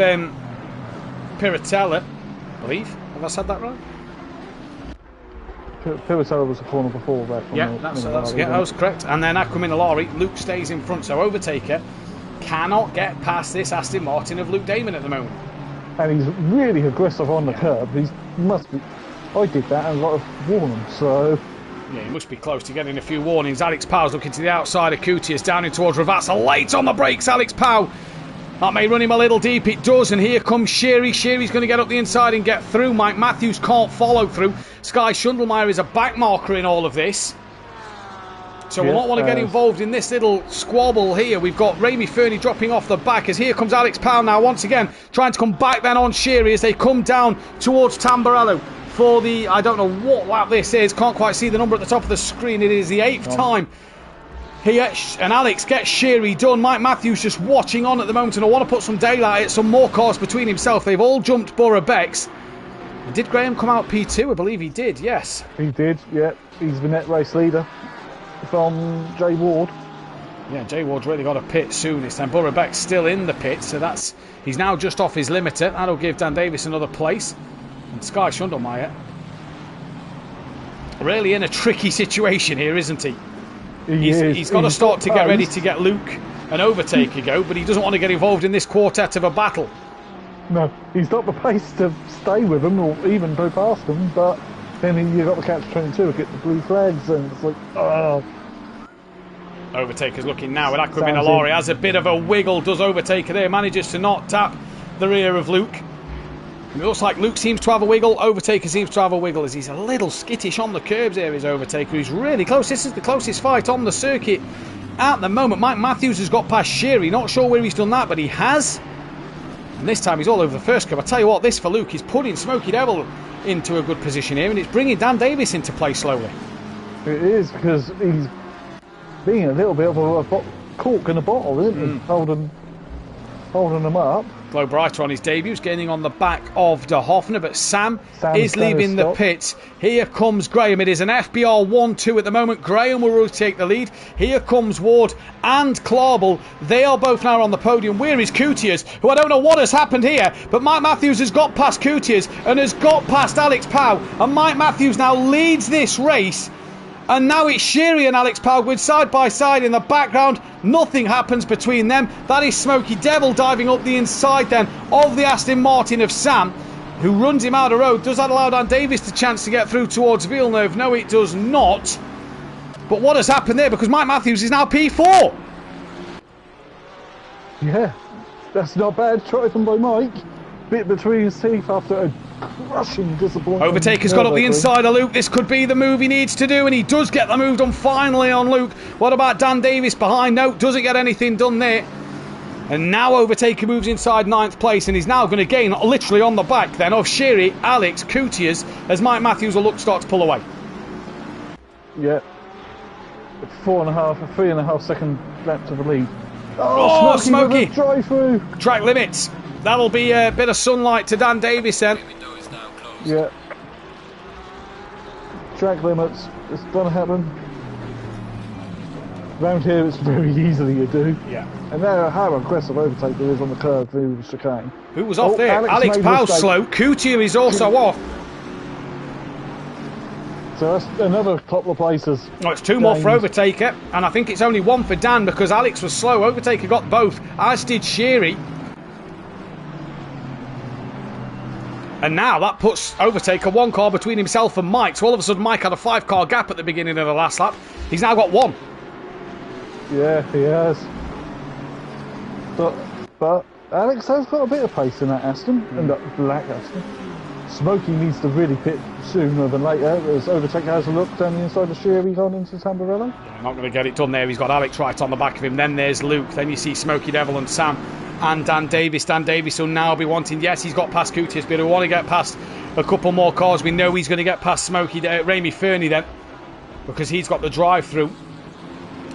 Piratella, I believe. Have I said that right?
Piratella was a corner before that.
Yeah, that was correct. And then Aquaminolari, Luke stays in front. So Overtaker cannot get past this Aston Martin of Luke Damon at the moment.
And he's really aggressive on the curb. He must be. I did that and got a warning, so.
Yeah, he must be close to getting a few warnings. Alex Powell's looking to the outside of Coutiers, down in towards Ravassa. Late on the brakes, Alex Powell. That may run him a little deep. It does, and here comes Sherry. Sherry's going to get up the inside and get through. Mike Matthews can't follow through. Sky Schundelmeyer is a back marker in all of this. So we'll not want to get involved in this little squabble here. We've got Ramy Fernie dropping off the back as here comes Alex Powell now once again trying to come back then on Sherry as they come down towards Tamburello for the, I don't know what lap this is, can't quite see the number at the top of the screen. It is the 8th time. And Alex gets Sherry done. Mike Matthews just watching on at the moment, and I want to put some daylight at some more cars between himself. They've all jumped Borough Becks. Did Graham come out P2? I believe he did, yes.
He did, yeah. He's the net race leader from Jay Ward.
Yeah, Jay Ward's really got a pit soon this time. Borough Beck's still in the pit, so he's now just off his limiter. That'll give Dan Davis another place. And Sky Schundelmeyer really in a tricky situation here, isn't he? He's got to start to get ready to get Luke and Overtaker go, but he doesn't want to get involved in this quartet of a battle.
No, he's not the pace to stay with them or even go past them, but then you've got the catch 22, get the blue flags, and it's like, oh.
Overtaker's looking now at Aquaminolari, has a bit of a wiggle, does Overtaker there, manages to not tap the rear of Luke. It looks like Luke seems to have a wiggle, Overtaker seems to have a wiggle as he's a little skittish on the curbs here, is Overtaker. He's really close. This is the closest fight on the circuit at the moment. Mike Matthews has got past Sherry, not sure where he's done that, but he has. And this time he's all over the first curb. I tell you what, this for Luke is putting Smokey Devil into a good position here, and it's bringing Dan Davis into play slowly.
It is, because he's being a little bit of a cork in a bottle, isn't he? Holding them up.
Glow Brighter on his debut, gaining on the back of De Hoffner, but Sam is leaving the pits. Here comes Graham. It is an FBR 1-2 at the moment. Graham will take the lead. Here comes Ward and Clarbel. They are both now on the podium. Where is Coutiers, who I don't know what has happened here, but Mike Matthews has got past Coutiers and has got past Alex Powell, and Mike Matthews now leads this race. And now it's Sherry and Alex Powell with side by side in the background. Nothing happens between them. That is Smokey Devil diving up the inside then of the Aston Martin of Sam, who runs him out of road. Does that allow Dan Davis the chance to get through towards Villeneuve? No, it does not. But what has happened there? Because Mike Matthews is now P4.
Yeah, that's not bad driving by Mike. bit between his teeth after a crushing disappointment.
Overtaker's got up the inside of Luke. This could be the move he needs to do, and he does get the move done finally on Luke. What about Dan Davis behind? No, doesn't get anything done there. And now Overtaker moves inside 9th place, and he's now going to gain literally on the back then of Sherry, Alex, Coutiers, as Mike Matthews will start to pull away.
Yeah. 3.5 second lap to the lead.
Oh, Smokey!
Drive through.
Track limits. That'll be a bit of sunlight to Dan Davis then.
Yeah. Track limits. It's going to happen. Round here, it's very easily to do.
Yeah.
And now how aggressive Overtaker is on the curve through the chicane.
Who was off there? Alex Powell's slow. Coutier is also off.
So that's another couple of places.
Oh, it's 2 more for Overtaker, and I think it's only 1 for Dan because Alex was slow. Overtaker got both, as did Sherry. And now that puts Overtaker 1 car between himself and Mike. So all of a sudden Mike had a 5-car gap at the beginning of the last lap. He's now got 1.
Yeah, he has. But Alex has got a bit of pace in that Aston, and that black Aston. Smokey needs to really pit sooner than later, as Overtaker has a look down the inside of Sherry gone into Tamburello.
Yeah, not going to get it done there. He's got Alex right on the back of him. Then there's Luke. Then you see Smokey Devil and Sam and Dan Davis. Dan Davis will now be wanting, yes, he's got past Coutiers, but he'll want to get past a couple more cars. We know he's going to get past Smokey, Ramey Fernie then, because he's got the drive-through.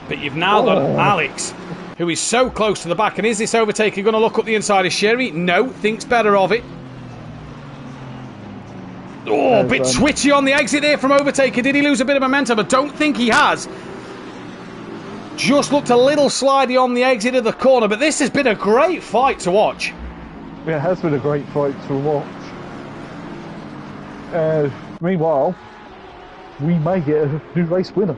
But you've now got Alex, who is so close to the back. And is this Overtaker going to look up the inside of Sherry? No, thinks better of it. Oh, a bit twitchy on the exit there from Overtaker. Did he lose a bit of momentum? I don't think he has. Just looked a little slidey on the exit of the corner. But this has been a great fight to watch.
Yeah, it has been a great fight to watch. Meanwhile, we may get a new race winner.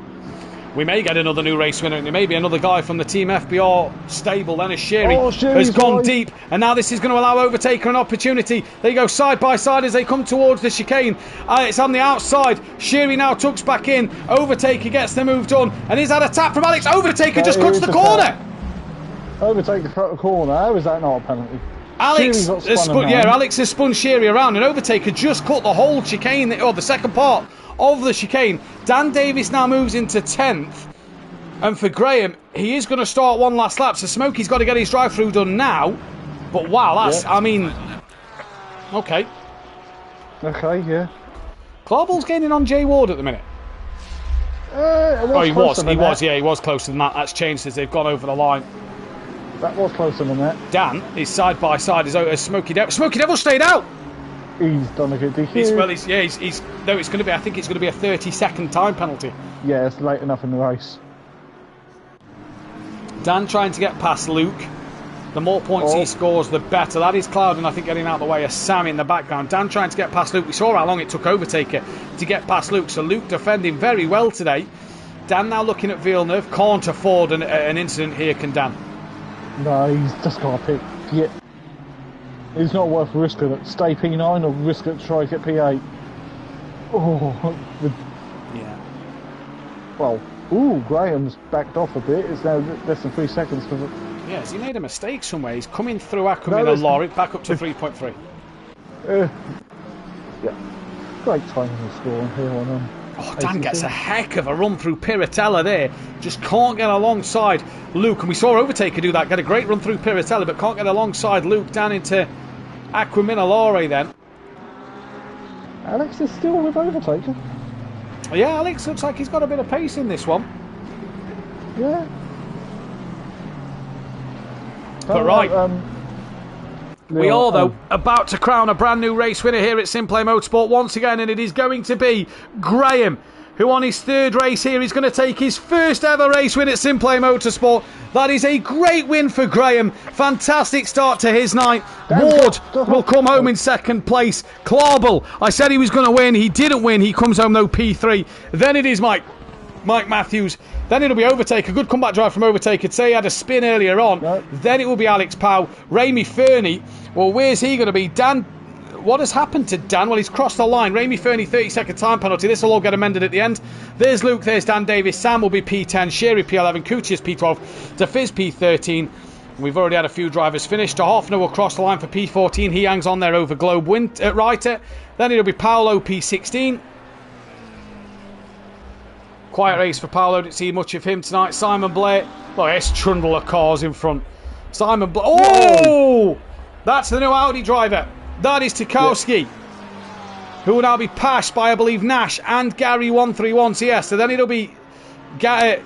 We may get another new race winner, and it may be another guy from the Team FBR stable. Then as Sherry has gone deep, and now this is going to allow Overtaker an opportunity. They go side by side as they come towards the chicane. It's on the outside. Sherry now tucks back in. Overtaker gets the move done, and is that a tap from Alex? Overtaker just cuts the corner.
Overtaker cut the corner. How is that not a penalty?
Alex has spun Sherry around, and Overtaker just cut the whole chicane, or the second part of the chicane. Dan Davis now moves into 10th, and for Graham, he is going to start one last lap, so Smokey's got to get his drive-through done now. But wow, that's, I mean, okay,
yeah.
Clarball's gaining on Jay Ward at the minute. He was closer than that. That's changed as they've gone over the line.
That was closer than that.
Dan is side by side as Smokey Devil. Smokey Devil stayed out.
He's done a good DQ.
I think it's going to be a 30-second time penalty.
Yeah, it's late enough in the race.
Dan trying to get past Luke. The more points he scores, the better. That is Clouden, I think, getting out of the way of Sam in the background. Dan trying to get past Luke. We saw how long it took Overtaker to get past Luke. So Luke defending very well today. Dan now looking at Villeneuve. Can't afford an incident here, can Dan? No,
he's just got to pick. Yeah. It's not worth risking it. Stay P9 or risk it to try to get P8.
Yeah.
Well, Graham's backed off a bit. It's now less than 3 seconds for the...
Yeah, has he made a mistake somewhere? He's coming through Ackerman and Laurie, back up to 3.3.
Yeah. Great timing to score here on him.
Dan gets a heck of a run through Piratella there. Just can't get alongside Luke. And we saw Overtaker do that. Get a great run through Piratella, but can't get alongside Luke. Down into Aquaminalore then.
Alex is still with Overtaker.
Yeah, Alex looks like he's got a bit of pace in this one.
Yeah.
But we are, though, about to crown a brand new race winner here at Simplay Motorsport once again, and it is going to be Graham, who on his 3rd race here is going to take his first ever race win at Simplay Motorsport. That is a great win for Graham. Fantastic start to his night. Ward will come home in 2nd place. Clarball, I said he was going to win. He didn't win. He comes home, though, P3. Then it is Mike Matthews. Then it'll be Overtaker. Good comeback drive from Overtaker. Say he had a spin earlier on. Yep. Then it will be Alex Powell. Ramey Fernie. Well, where's he going to be? Dan. What has happened to Dan? Well, he's crossed the line. Ramey Fernie, 30-second time penalty. This will all get amended at the end. There's Luke. There's Dan Davis. Sam will be P10. Sherry P11. Coutiers P12. DeFizz P13. We've already had a few drivers finish. De Hoffner will cross the line for P14. He hangs on there over Globe Reiter. Then it'll be Paolo P16. Quiet race for Paolo. Didn't see much of him tonight. Simon Blair. Look, there's trundle of cars in front. Simon Blair. Oh! That's the new Audi driver. That is Tarkowski. Yep. Who will now be passed by, I believe, Nash and Gary 131. So, yes, so then it'll be Gary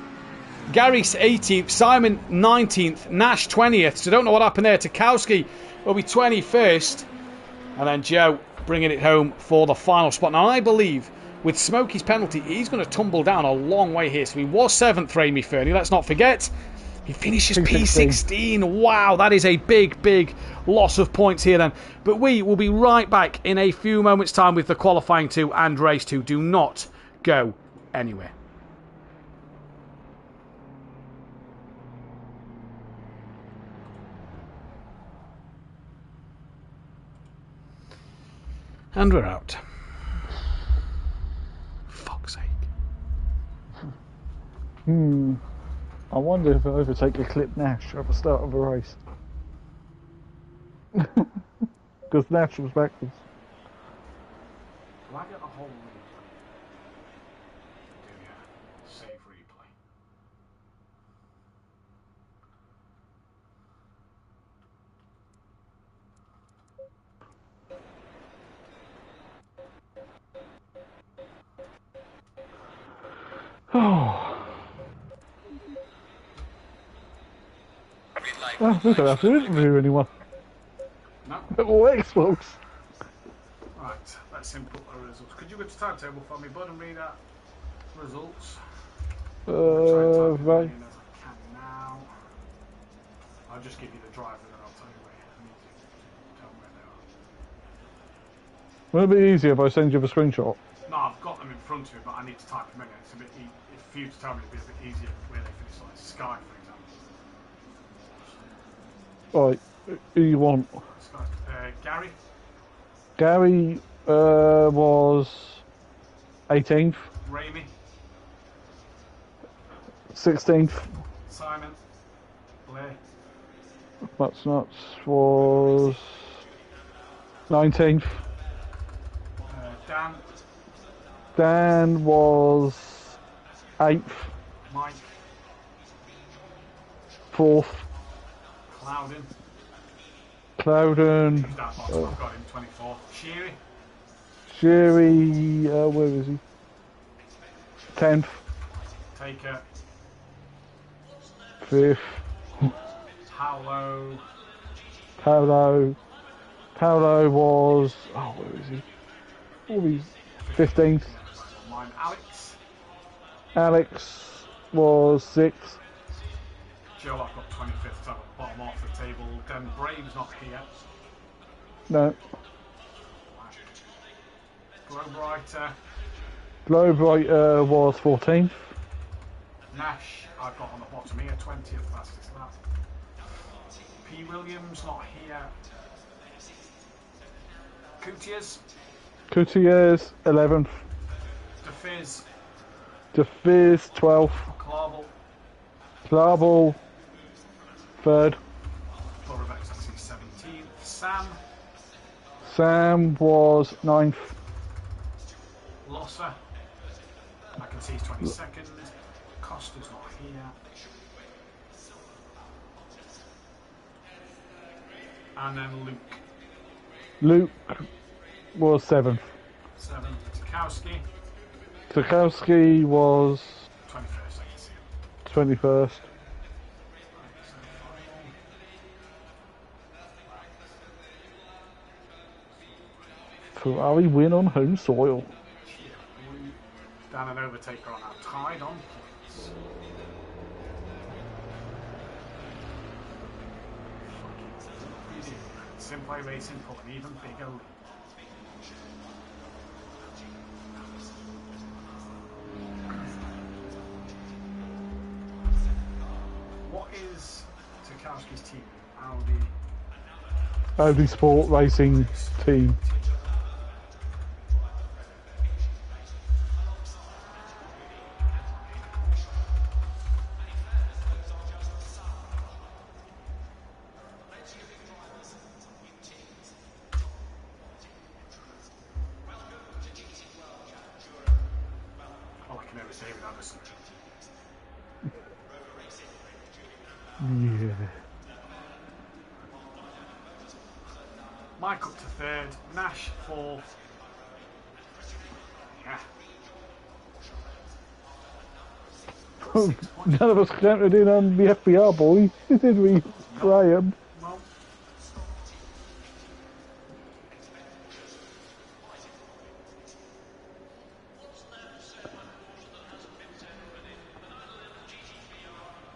18th, Simon 19th, Nash 20th. So, don't know what happened there. Tarkowski will be 21st. And then Joe bringing it home for the final spot. Now, I believe with Smokey's penalty, he's going to tumble down a long way here. So, he was 7th, Amy Fernie. Let's not forget. He finishes P16. Wow, that is a big, big loss of points here then. But we will be right back in a few moments' time with the qualifying 2 and race 2. Do not go anywhere. And we're out. Fuck's sake.
I wonder if I overtake a Clip Nash at the start of a race. Because Nash was backwards.
Will I get the whole replay? Do you? Save replay.
Oh. Oh, we don't have to interview anyone.
No.
All Xbox.
Right, let's input the results. Could you go to timetable for me, bud, and read out results?
Right.
Now. I'll just give you the driver, then I'll tell you where you need to tell me where they are.
Will it be easier if I send you the screenshot?
No, I've got them in front of me, but I need to type them in. It's a bit for you to tell me, it'd be a bit easier where they finish, like Sky, for example.
Right, who you want?
Gary?
Gary was 18th.
Ramey?
16th.
Simon? Blair?
Nuts was 19th.
Dan?
Dan was 8th.
Mike?
4th. Clouden.
I've got him 24.
Sherry, where is he? 10th.
Taker.
5th. Paolo was, where is he? Oh, he's 15th.
Mine, Alex.
Alex was 6th.
Joe, I've got 25th, so I'm bottom off the table. Then Brave's not here.
No.
Globe Writer.
Was 14th.
Nash, I've got on the bottom here, 20th fastest lap. P. Williams, not here.
Coutiers, 11th. DeFizz, 12th. Clarbel, 3rd.
17th.
Sam was 9th.
Losser, I can see he's 22nd. Costa's not here. And then
Luke was 7th.
7th.
Tarkowski was
21st, I can see.
21st. Ferrari win on home soil.
Dan and Overtaker are now tied on points. Simply Racing pull an even bigger lead. What is Tarkowski's team?
Audi Sport Racing team.
can never say without us.
Yeah.
Mike up to third, Nash fourth. Yeah.
None of us counted in on the FBR boy, did we, Brian?
Well,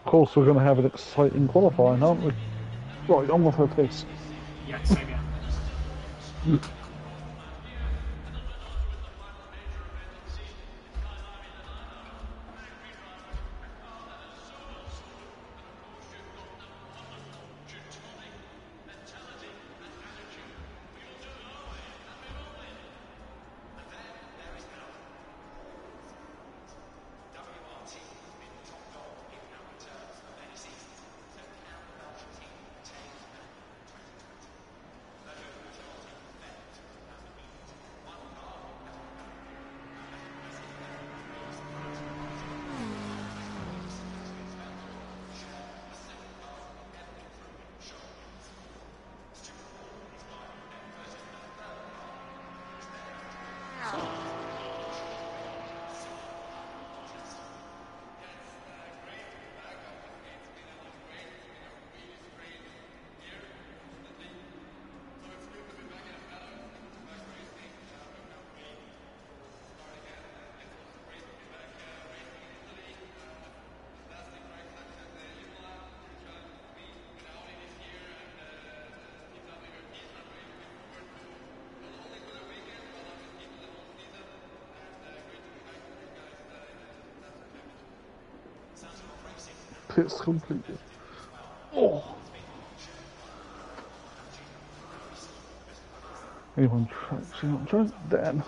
Of course, we're going to have an exciting qualifying, aren't we? Right, on with her piss.
yeah, same here.
Pits completed. Oh! Anyone traction not drunk then?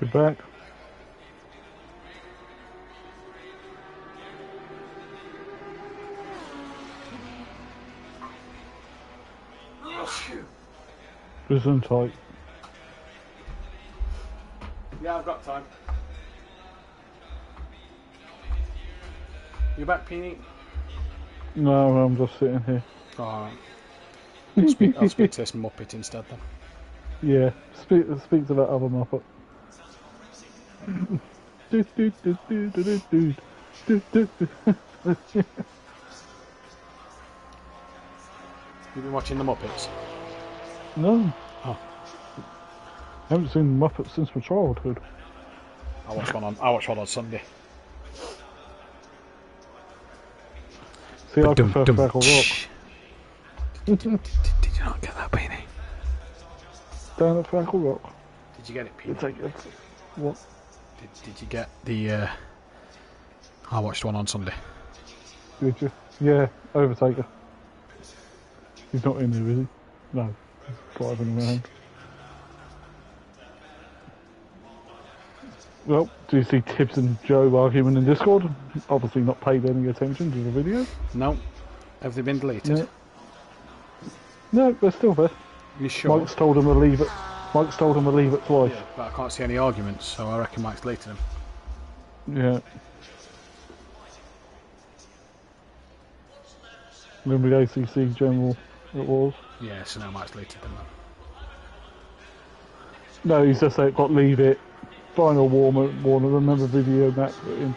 You're back. Prison tight.
Yeah, I've got time. You back, Peony?
No, I'm just sitting here.
Alright. I'll speak to this Muppet instead then.
Yeah, speak to that other Muppet.
You've been watching the Muppets?
No,
Oh.
I haven't seen Muppets since my childhood.
I watched one on Sunday.
See, I prefer Freckle Rock.
Did you not get that, Beanie?
Down at Freckle Rock.
Did you get it, Peter?
Take it. What?
Did you get the... I watched one on Sunday.
Did you? Yeah, Overtaker. He's not in there, is he? No. He's driving around. Well, do you see Tibbs and Joe arguing in Discord? Obviously not paid any attention to the video.
No. Have they been deleted?
Yeah. No, they're still there.
You sure?
Mike's told them to leave it. Mike's told them to leave it twice.
Yeah, but I can't see any arguments, so I reckon Mike's deleted them.
Yeah. Remember the ACC General it was?
Yeah, so now Mike's deleted them.
No, he's just said got leave it. Final warner, remember video Matt put in.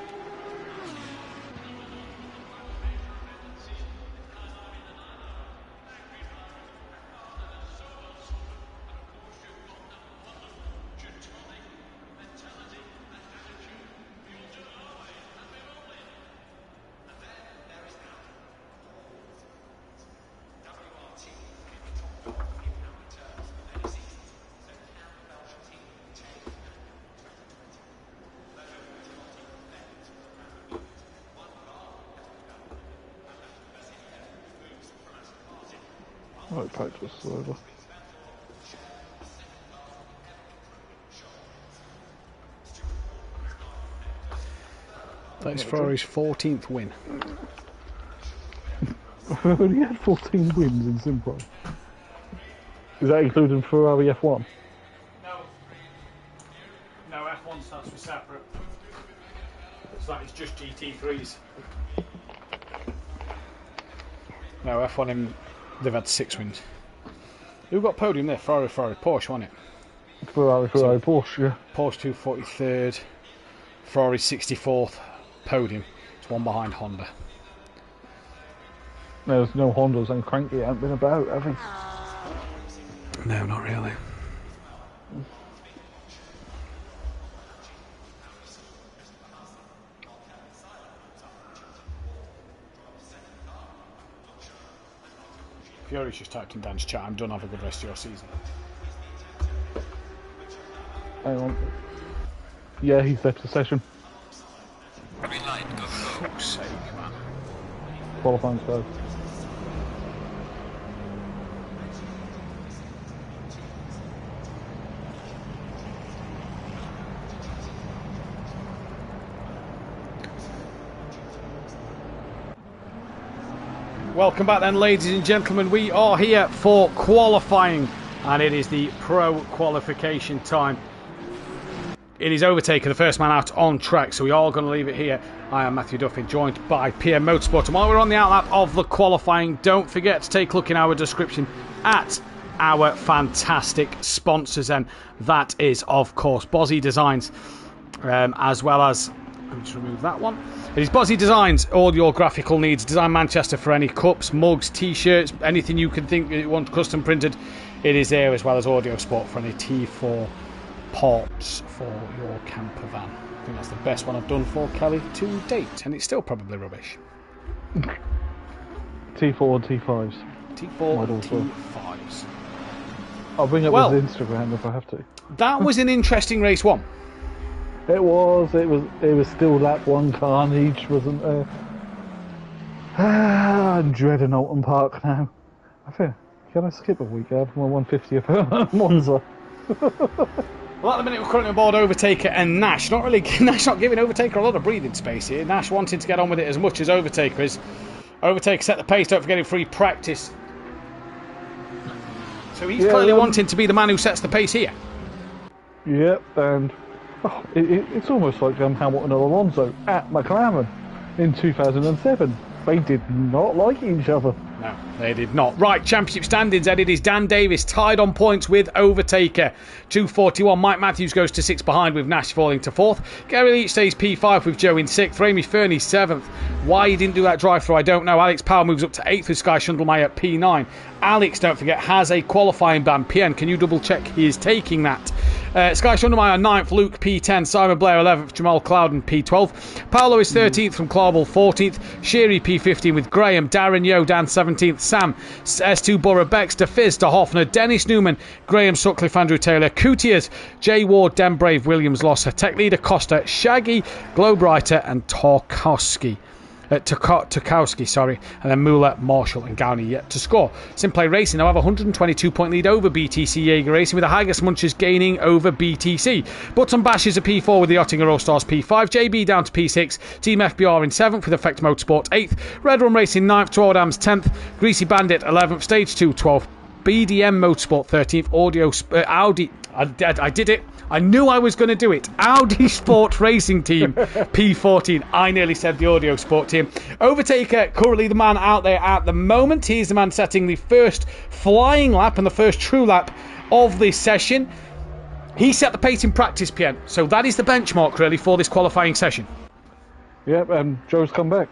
Right, practice over.
That is Ferrari's 14th win.
I've only had 14 wins in Simpro. Is that including Ferrari F1?
No. No, F1 starts with separate. So that is just GT3s. No, F1 they've had 6 wins. Who got podium there? Ferrari, Porsche, wasn't it?
Ferrari, Porsche, yeah.
Porsche 243rd, Ferrari 64th podium. It's one behind Honda.
There's no Hondas and Cranky haven't been about, have they?
No, not really. Fiori's just typed in Dan's chat. I'm done. Have a good rest of your season.
Hang on. Yeah, he's left the session.
Green light, go, go.
For fuck's sake, man.
Qualifying go.
Welcome back then, ladies and gentlemen. We are here for qualifying, and it is the pro qualification time. It is Overtaker, the first man out on track, so we are going to leave it here. I am Matthew Duffy, joined by PM Motorsport. And while we're on the outlap of the qualifying, don't forget to take a look in our description at our fantastic sponsors, and that is, of course, Bozzy Designs, as well as... Let me just remove that one. It is Bozzy Designs, all your graphical needs. Design Manchester for any cups, mugs, t-shirts, anything you can think you want custom printed. It is there, as well as Audio Sport for any T4 parts for your camper van. I think that's the best one I've done for Kelly to date, and it's still probably rubbish.
T4 and T5s.
T4 and T5s.
I'll bring up his Instagram if I have to.
That was an interesting race one.
It was still that one carnage, wasn't there? I'm dreading Alton Park now. I feel, can I skip a week after my 150th Monza?
Well, at the minute we're currently aboard Overtaker and Nash. Nash not giving Overtaker a lot of breathing space here. Nash wanting to get on with it as much as Overtaker is. Overtaker set the pace, don't forget, in free practice. So he's clearly wanting to be the man who sets the pace here.
Yep, and it's almost like Hamilton and Alonso at McLaren in 2007. They did not like each other.
No, they did not. Right, championship standings, Ed. It is Dan Davis tied on points with Overtaker. 241. Mike Matthews goes to 6 behind, with Nash falling to 4th. Gary Leach stays P5 with Joe in 6th. Amy Fernie 7th. Why he didn't do that drive-through, I don't know. Alex Powell moves up to 8th with Sky Schundelmeyer at P9. Alex, don't forget, has a qualifying ban. PN, can you double check he is taking that? Sky Shundermeyer 9th, Luke P10, Simon Blair 11th, Jamal Clouden P12. Paolo is 13th from Clawball 14th, Sherry P15 with Graham, Darren Yo Dan 17th, Sam S2 Borough Baxter, Fizz De Hoffner, Dennis Newman, Graham Sutcliffe, Andrew Taylor, Coutiers, Jay Ward, Den Brave, Williams Losser, Tech Leader Costa, Shaggy, Glowbrighter and Tarkowski. Tarkowski, sorry, and then Muller, Marshall and Gowney yet to score. Simplay Racing now have a 122 point lead over BTC Jaeger Racing, with the Highest Munchers gaining over BTC. Button Bash is a P4 with the Ottinger All Stars P5, JB down to P6, Team FBR in 7th with Effect Motorsport 8th, Red Run Racing 9th, Twardams 10th, Greasy Bandit 11th, Stage 2 12th, BDM Motorsport 13th, Audi, I did it. I knew I was going to do it. Audi Sport Racing Team, P14. I nearly said the Audio Sport Team. Overtaker, currently the man out there at the moment. He's the man setting the first flying lap and the first true lap of this session. He set the pace in practice, PN. So that is the benchmark, really, for this qualifying session.
Yep, and Joe's come back.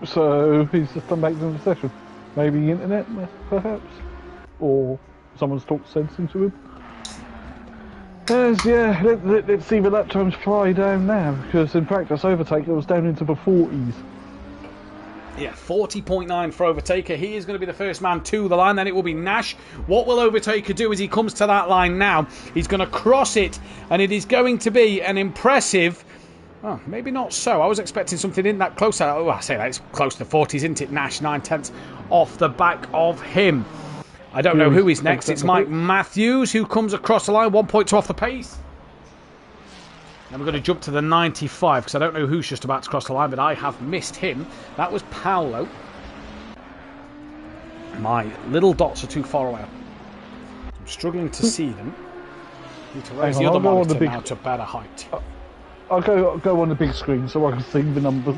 So he's just come back to the session. Maybe the internet, perhaps? Or someone's talked sense into him. Yeah, let's see the lap times fly down now, because in practice Overtaker was down into the 40s.
Yeah, 40.9 for Overtaker. He is going to be the first man to the line, then it will be Nash. What will Overtaker do as he comes to that line now? He's going to cross it, and it is going to be an impressive... Oh, maybe not so. I was expecting something in that close. Oh, I say that, it's close to the 40s, isn't it? Nash, 9/10 off the back of him. I don't know who is next. It's Mike Matthews who comes across the line, 1.2 off the pace. And we're going to jump to the 95 because I don't know who's just about to cross the line, but I have missed him. That was Paolo. My little dots are too far away. I'm struggling to see them. Need to raise the other monitor now to better height.
I'll go on the big screen so I can see the numbers.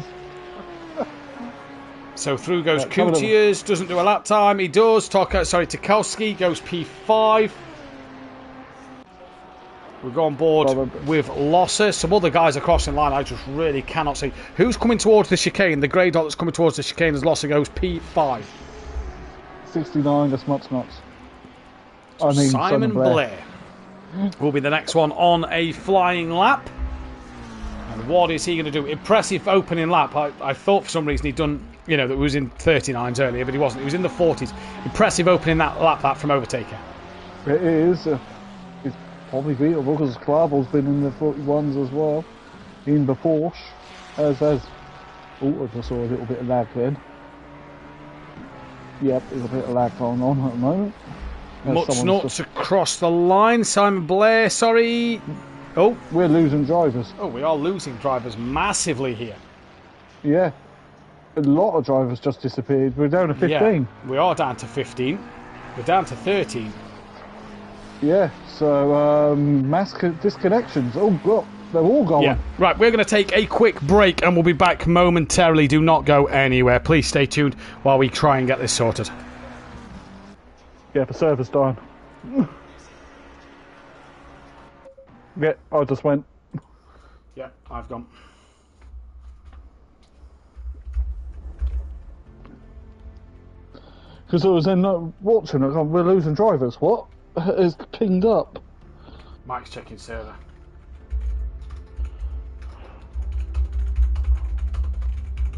So through goes Coutiers, doesn't do a lap time. He does. Tarkowski goes P5. We'll go on board with Losser. Some other guys are crossing line. I just really cannot see. Who's coming towards the chicane? The grey dot that's coming towards the chicane as Losser goes P5.
69, that's nuts.
So Simon Blair will be the next one on a flying lap. And what is he going to do? Impressive opening lap. I thought for some reason he'd done, that it was in 39s earlier, but he wasn't. He was in the 40s. Impressive opening that lap from Overtaker.
It is. It's probably beatable because Clawball's been in the 41s as well. In the Porsche. Oh, I just saw a little bit of lag then. Yep, there's a bit of lag going on at the moment.
Much nuts across the line. Simon Blair, sorry. Oh,
we're losing drivers.
Oh, we are losing drivers massively here.
Yeah. A lot of drivers just disappeared. We're down to 15.
Yeah, we are down to 15. We're down to 13.
Yeah, so mass disconnections. Oh, God, they're all gone.
Yeah. Right, we're going to take a quick break and we'll be back momentarily. Do not go anywhere. Please stay tuned while we try and get this sorted.
Yeah, the server's dying. Yeah, I just went.
Yeah, I've gone.
Because I was then watching it, we're losing drivers. What? It's pinged up.
Mike's checking server.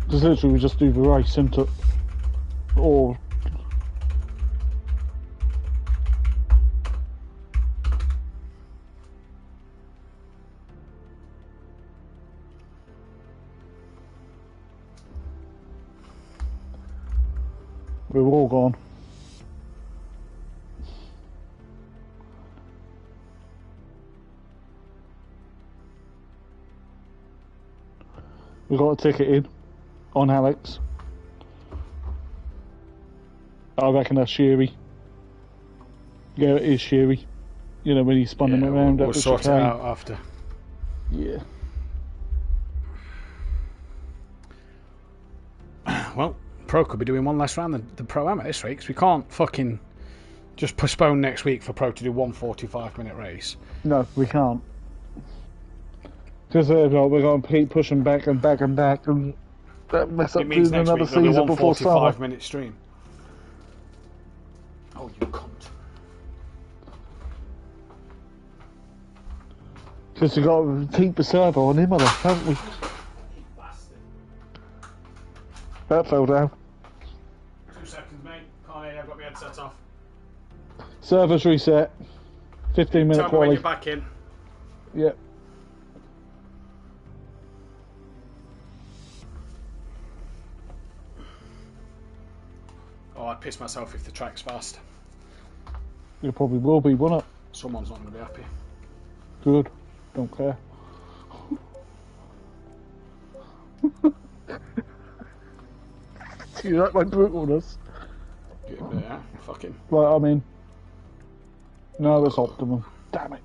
Just literally, we just do the race, isn't it? Or... We're all gone. We got a ticket in on Alex. I reckon that's Sherry. Yeah, it is Sherry. When he spun him around.
We'll sort it out after.
Yeah.
Well, Pro could be doing one less round than the Pro Am at this rate, because we can't fucking just postpone next week for Pro to do one 45-minute race.
No, we can't. Because we're going to keep pushing back and back and back, and that mess up doing another season before summer.
45-minute stream. Oh, you cunt.
Because we've got to keep the servo on him, haven't we?
Bastard.
That fell down.
2 seconds, mate. Can't hear you. I've got my headset off.
Server's reset. 15-minute
Tell me when
quality.
you're back in.
Yep.
Oh, I'd piss myself if the track's fast.
You probably will be, won't it?
Someone's not going to be happy.
Good. Don't care. You like my brutalness?
Yeah, fuck him.
Right, I mean... No, that's optimum. Damn it.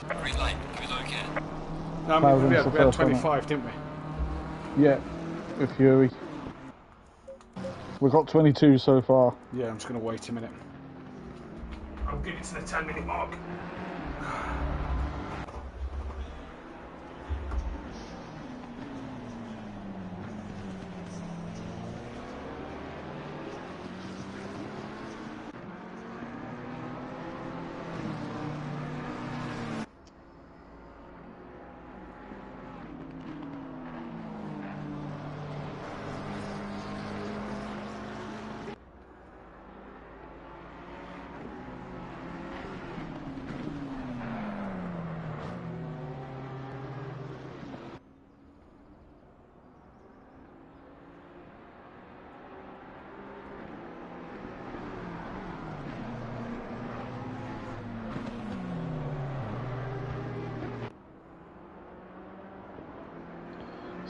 Green light, can we go again?
No, I mean, we had 25, didn't we?
Yeah, with Fury. We've got 22 so far.
Yeah, I'm just going to wait a minute. I'll give it to the 10-minute mark.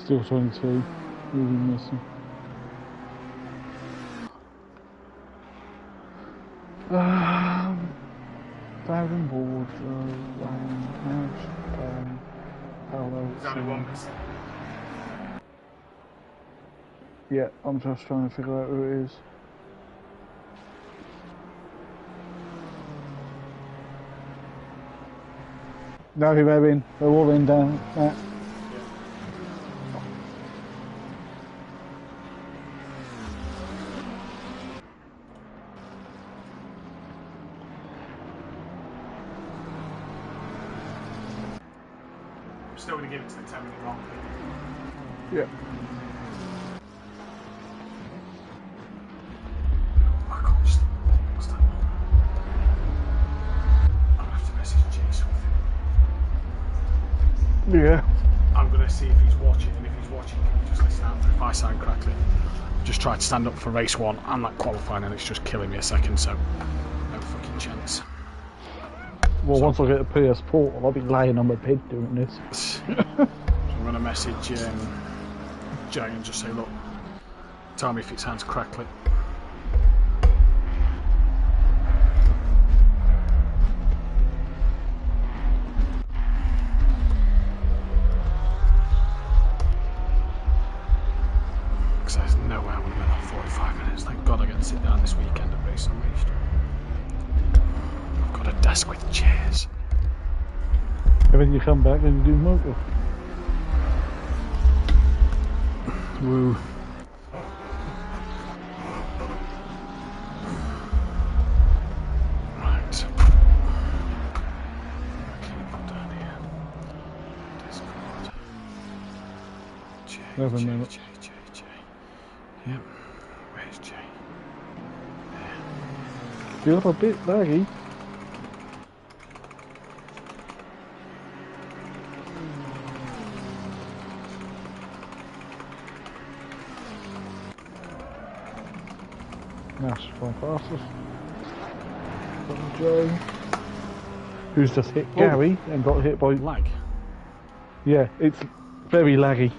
Still 22. Really missing. Bowden board, parallel.
There's only one missing.
Yeah, I'm just trying to figure out who it is. No, they're in. They're all in down.
Still going to give it to the 10-minute mark.
Yeah.
I can't just... What's that? I'm going to have to message Jay something.
Yeah.
I'm going to see if he's watching, and if he's watching, can you just listen out if I sound crackly. Just tried to stand up for race 1 and that qualifying, and it's just killing me a second, so no fucking chance.
Well, so, once I get a PS Portal, I'll be laying on my bed doing this.
So I'm going to message Jay and just say, look, tell me if it sounds crackly. Because there's no way I would have been on 45 minutes. Thank God I get to sit down this weekend and race unleashed. I've got a desk with chairs.
And then you come back and you do motor.
Woo. Right. Put down here. Discord.
Never mind.
Jay. Yep. Where's Jay?
There. You're a bit laggy. Nash from fastest. From Joe. Who's just hit Gary and got hit by...
Lag.
Yeah, it's very laggy.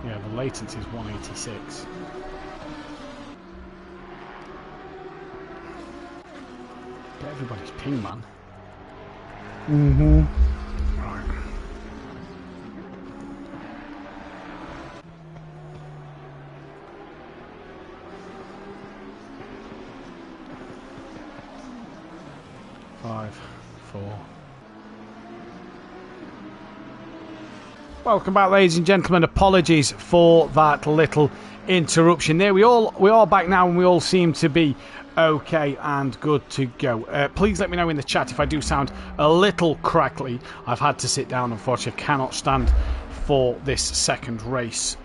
Yeah, the latency is 186. Get everybody's ping, man. Right. 4. Welcome back, ladies and gentlemen. Apologies for that little interruption there. We are back now, and we all seem to be okay and good to go. Please let me know in the chat if I do sound a little crackly. I've had to sit down, unfortunately. I cannot stand for this second race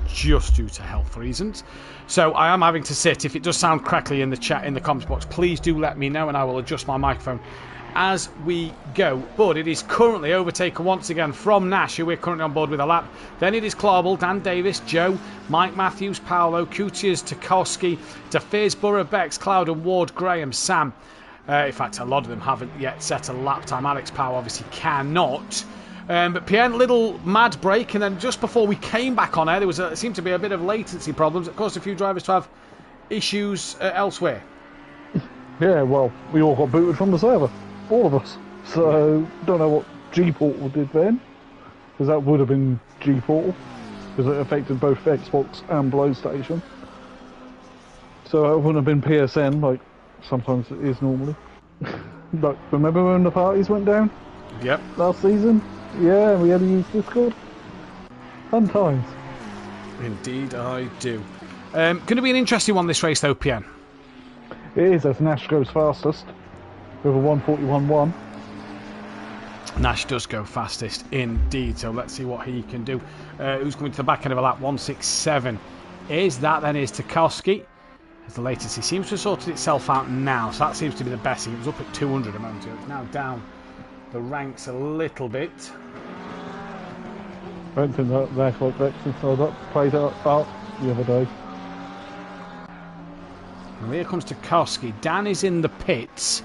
just due to health reasons. So I am having to sit. If it does sound crackly in the chat, in the comments box, please do let me know, and I will adjust my microphone as we go. But it is currently overtaken once again from Nash, who we're currently on board with a lap. Then it is Clarball, Dan Davis, Joe, Mike Matthews, Paolo, Kutias, Tarkowski, DeFiz, Burrow, Bex, Cloud and Ward, Graham, Sam. In fact, a lot of them haven't yet set a lap time. Alex Powell obviously cannot. But Pierre, little mad break, and then just before we came back on air, there seemed to be a bit of latency problems. It caused a few drivers to have issues elsewhere.
Yeah, well, we all got booted from the server. All of us. So, don't know what G-Portal did then, because that would have been G-Portal, because it affected both Xbox and PlayStation. So it wouldn't have been PSN, like sometimes it is normally. Like, remember when the parties went down?
Yep.
Last season? Yeah, we had to use Discord. Fun times.
Indeed I do. Going to be an interesting one this race though, PN.
It is, as Nash goes fastest. With a 141.1.
Nash does go fastest indeed, so let's see what he can do. Who's coming to the back end of a lap? 167. Is Tarkowski. As the latency seems to have sorted itself out now, so that seems to be the best. It was up at 200 a moment ago. It's now down the ranks a little bit.
I don't think that they're quite vexed since I played out the other day.
And here comes Tarkowski. Dan is in the pits.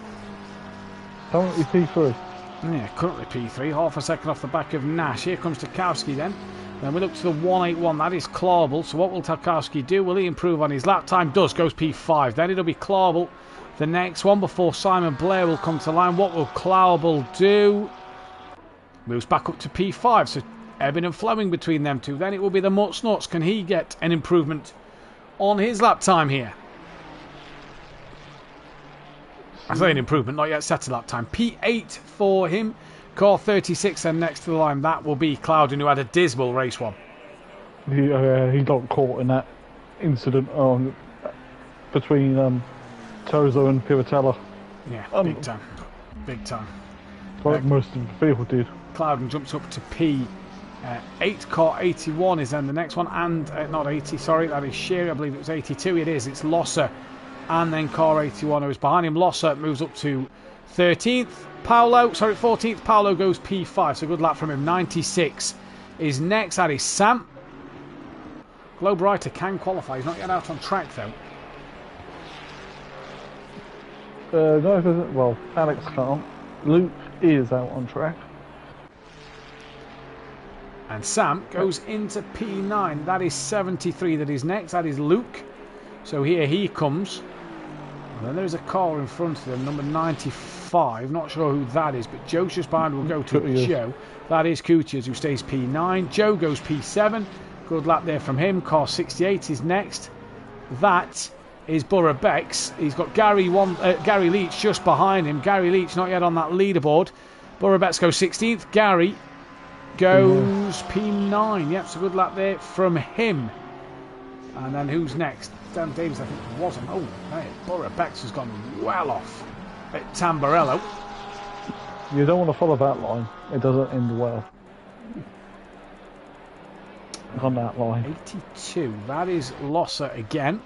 Currently P3.
Yeah, currently P3, half a second off the back of Nash. Here comes Tarkowski then. Then we look to the 181, that is Clarball. So what will Tarkowski do? Will he improve on his lap time? Does, goes P5. Then it'll be Clarball, the next one, before Simon Blair will come to line. What will Clarball do? Moves back up to P5, so Eben and Fleming between them two. Then it will be the Mutts Nuts. Can he get an improvement on his lap time here? I say an improvement, not yet set a lap time. P8 for him. Car 36 then next to the line. That will be Clouden, who had a dismal race one.
He got caught in that incident between Tozo and Piratella.
Yeah, big time. Big time.
Like most of the people did.
Clouden jumps up to P8. Car 81 is then the next one. And, not 80, sorry, that is Shearer. I believe it was 82. It is. It's Losser. And then car 81 who is behind him. Losser moves up to 13th. 14th. Paolo goes P5. So good lap from him. 96 is next. That is Sam. Globe Writer can qualify. He's not yet out on track though.
No, well, Alex can't. Luke is out on track.
And Sam goes into P9. That is 73 that is next. That is Luke. So here he comes. And then there's a car in front of them, number 95. Not sure who that is, but Joe just behind will go to Joe. That is Kutias, who stays P9. Joe goes P7. Good lap there from him. Car 68 is next. That is Burrow Bex. He's got Gary Leach just behind him. Gary Leach not yet on that leaderboard. Burrow Bex goes 16th. Gary goes P9. Yep, so good lap there from him. And then who's next? Dan Davis, I think, wasn't. Oh, hey, Burrow Bex has gone well off at Tamburello.
You don't want to follow that line. It doesn't end well. On that line.
82. That is Losser again.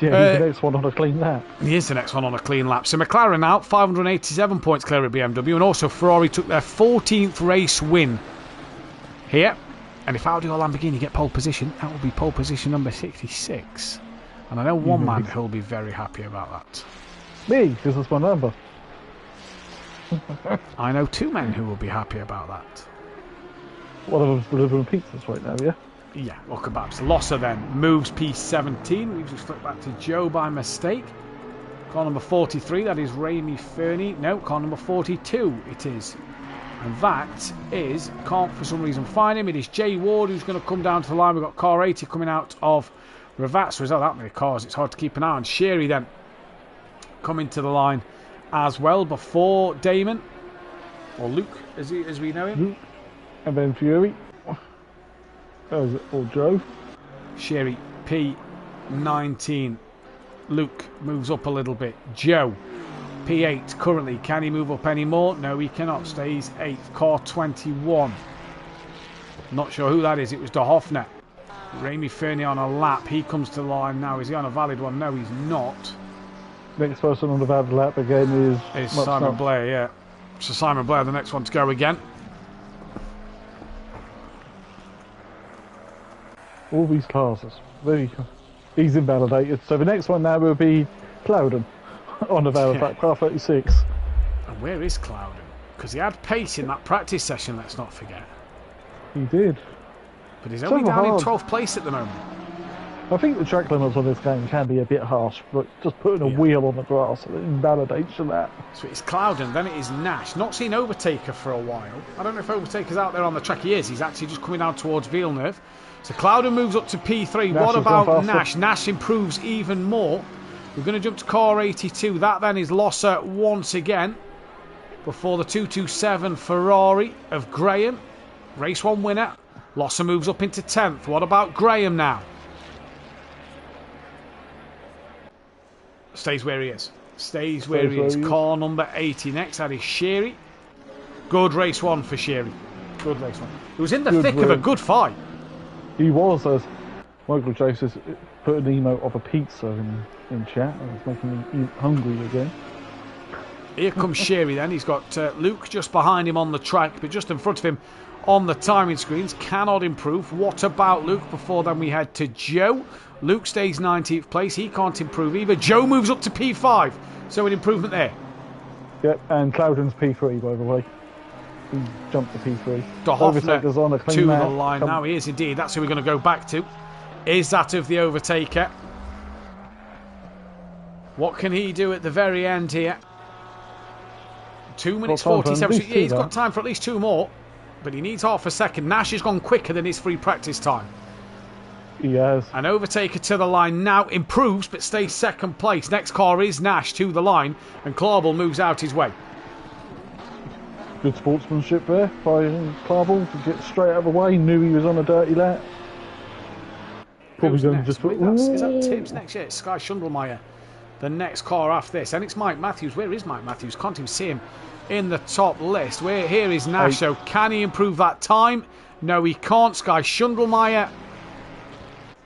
Yeah, he's the next one on a clean lap.
He is the next one on a clean lap. So McLaren out, 587 points clear at BMW. And also Ferrari took their 14th race win here. And if Audi or Lamborghini get pole position, that will be pole position number 66. And I know one man who'll be very happy about that.
Me, because that's my number.
I know two men who will be happy about that.
One of them's delivering pizzas right now, yeah?
Yeah, welcome back. So Losser then moves P17. We've just flipped back to Joe by mistake. Car number 43, that is Raimi Fernie. No, car number 42 it is. And that is, can't for some reason find him. It is Jay Ward who's going to come down to the line. We've got car 80 coming out of Ravazza. There's not that many cars. It's hard to keep an eye on. Sherry then coming to the line as well before Damon. Or Luke, as we know him.
Luke. And then Fury. Or Joe.
Sherry, P19. Luke moves up a little bit. Joe, P8 currently. Can he move up any more? No, he cannot. Stays 8th. Car 21. Not sure who that is. It was De Hoffner. Remy Fernie on a lap. He comes to the line now. Is he on a valid one? No, he's not.
Next person on the valid lap again
is Simon Blair, yeah. So Simon Blair, the next one to go again.
All these cars are he's invalidated. So the next one now will be Clouden on the valid lap, car 36.
And where is Clouden? Because he had pace in that practice session, let's not forget.
He did.
But he's only down in 12th place at the moment.
I think the track limits on this game can be a bit harsh, but just putting a wheel on the grass, it invalidates you that.
So it's Clouden, then it is Nash. Not seen Overtaker for a while. I don't know if Overtaker's out there on the track. He is. He's actually just coming down towards Villeneuve. So Clouden moves up to P3.
Nash
what about Nash? Nash improves even more. We're going to jump to car 82. That then is Losser once again. Before the 227 Ferrari of Graham. Race 1 winner. Losser moves up into 10th. What about Graham now? Stays where he is. Stays where he is. Car number 80 next. That is Sherry. Good race 1 for Sherry. Good race 1. He was in the thick of a good fight.
He was, as Michael Joseph put an emote of a pizza in chat. And it's making me hungry again.
Here comes Sherry then. He's got Luke just behind him on the track, but just in front of him on the timing screens. Cannot improve. What about Luke? Before then we head to Joe. Luke stays 19th place. He can't improve either. Joe moves up to P5. So an improvement there.
Yep, and Clouden's P3, by the way. He jumped to P3.
De Hoffner to the line now. He is indeed. That's who we're going to go back to. Is that of the Overtaker. What can he do at the very end here? 2 minutes 47. Yeah, he's got time for at least 2 more. But he needs half a second. Nash has gone quicker than his free practice time.
He has.
An Overtaker to the line now improves but stays 2nd place. Next car is Nash to the line and Clarbel moves out his way.
Good sportsmanship there by Clarbel to get straight out of the way. Knew he was on a dirty lap. Probably going to just put.
Is that Tibbs next? Yeah, it's Sky Schundelmeyer. The next car after this. And it's Mike Matthews. Where is Mike Matthews? Can't even see him in the top list. Here is Nash. So can he improve that time? No, he can't. Sky Schundelmeyer.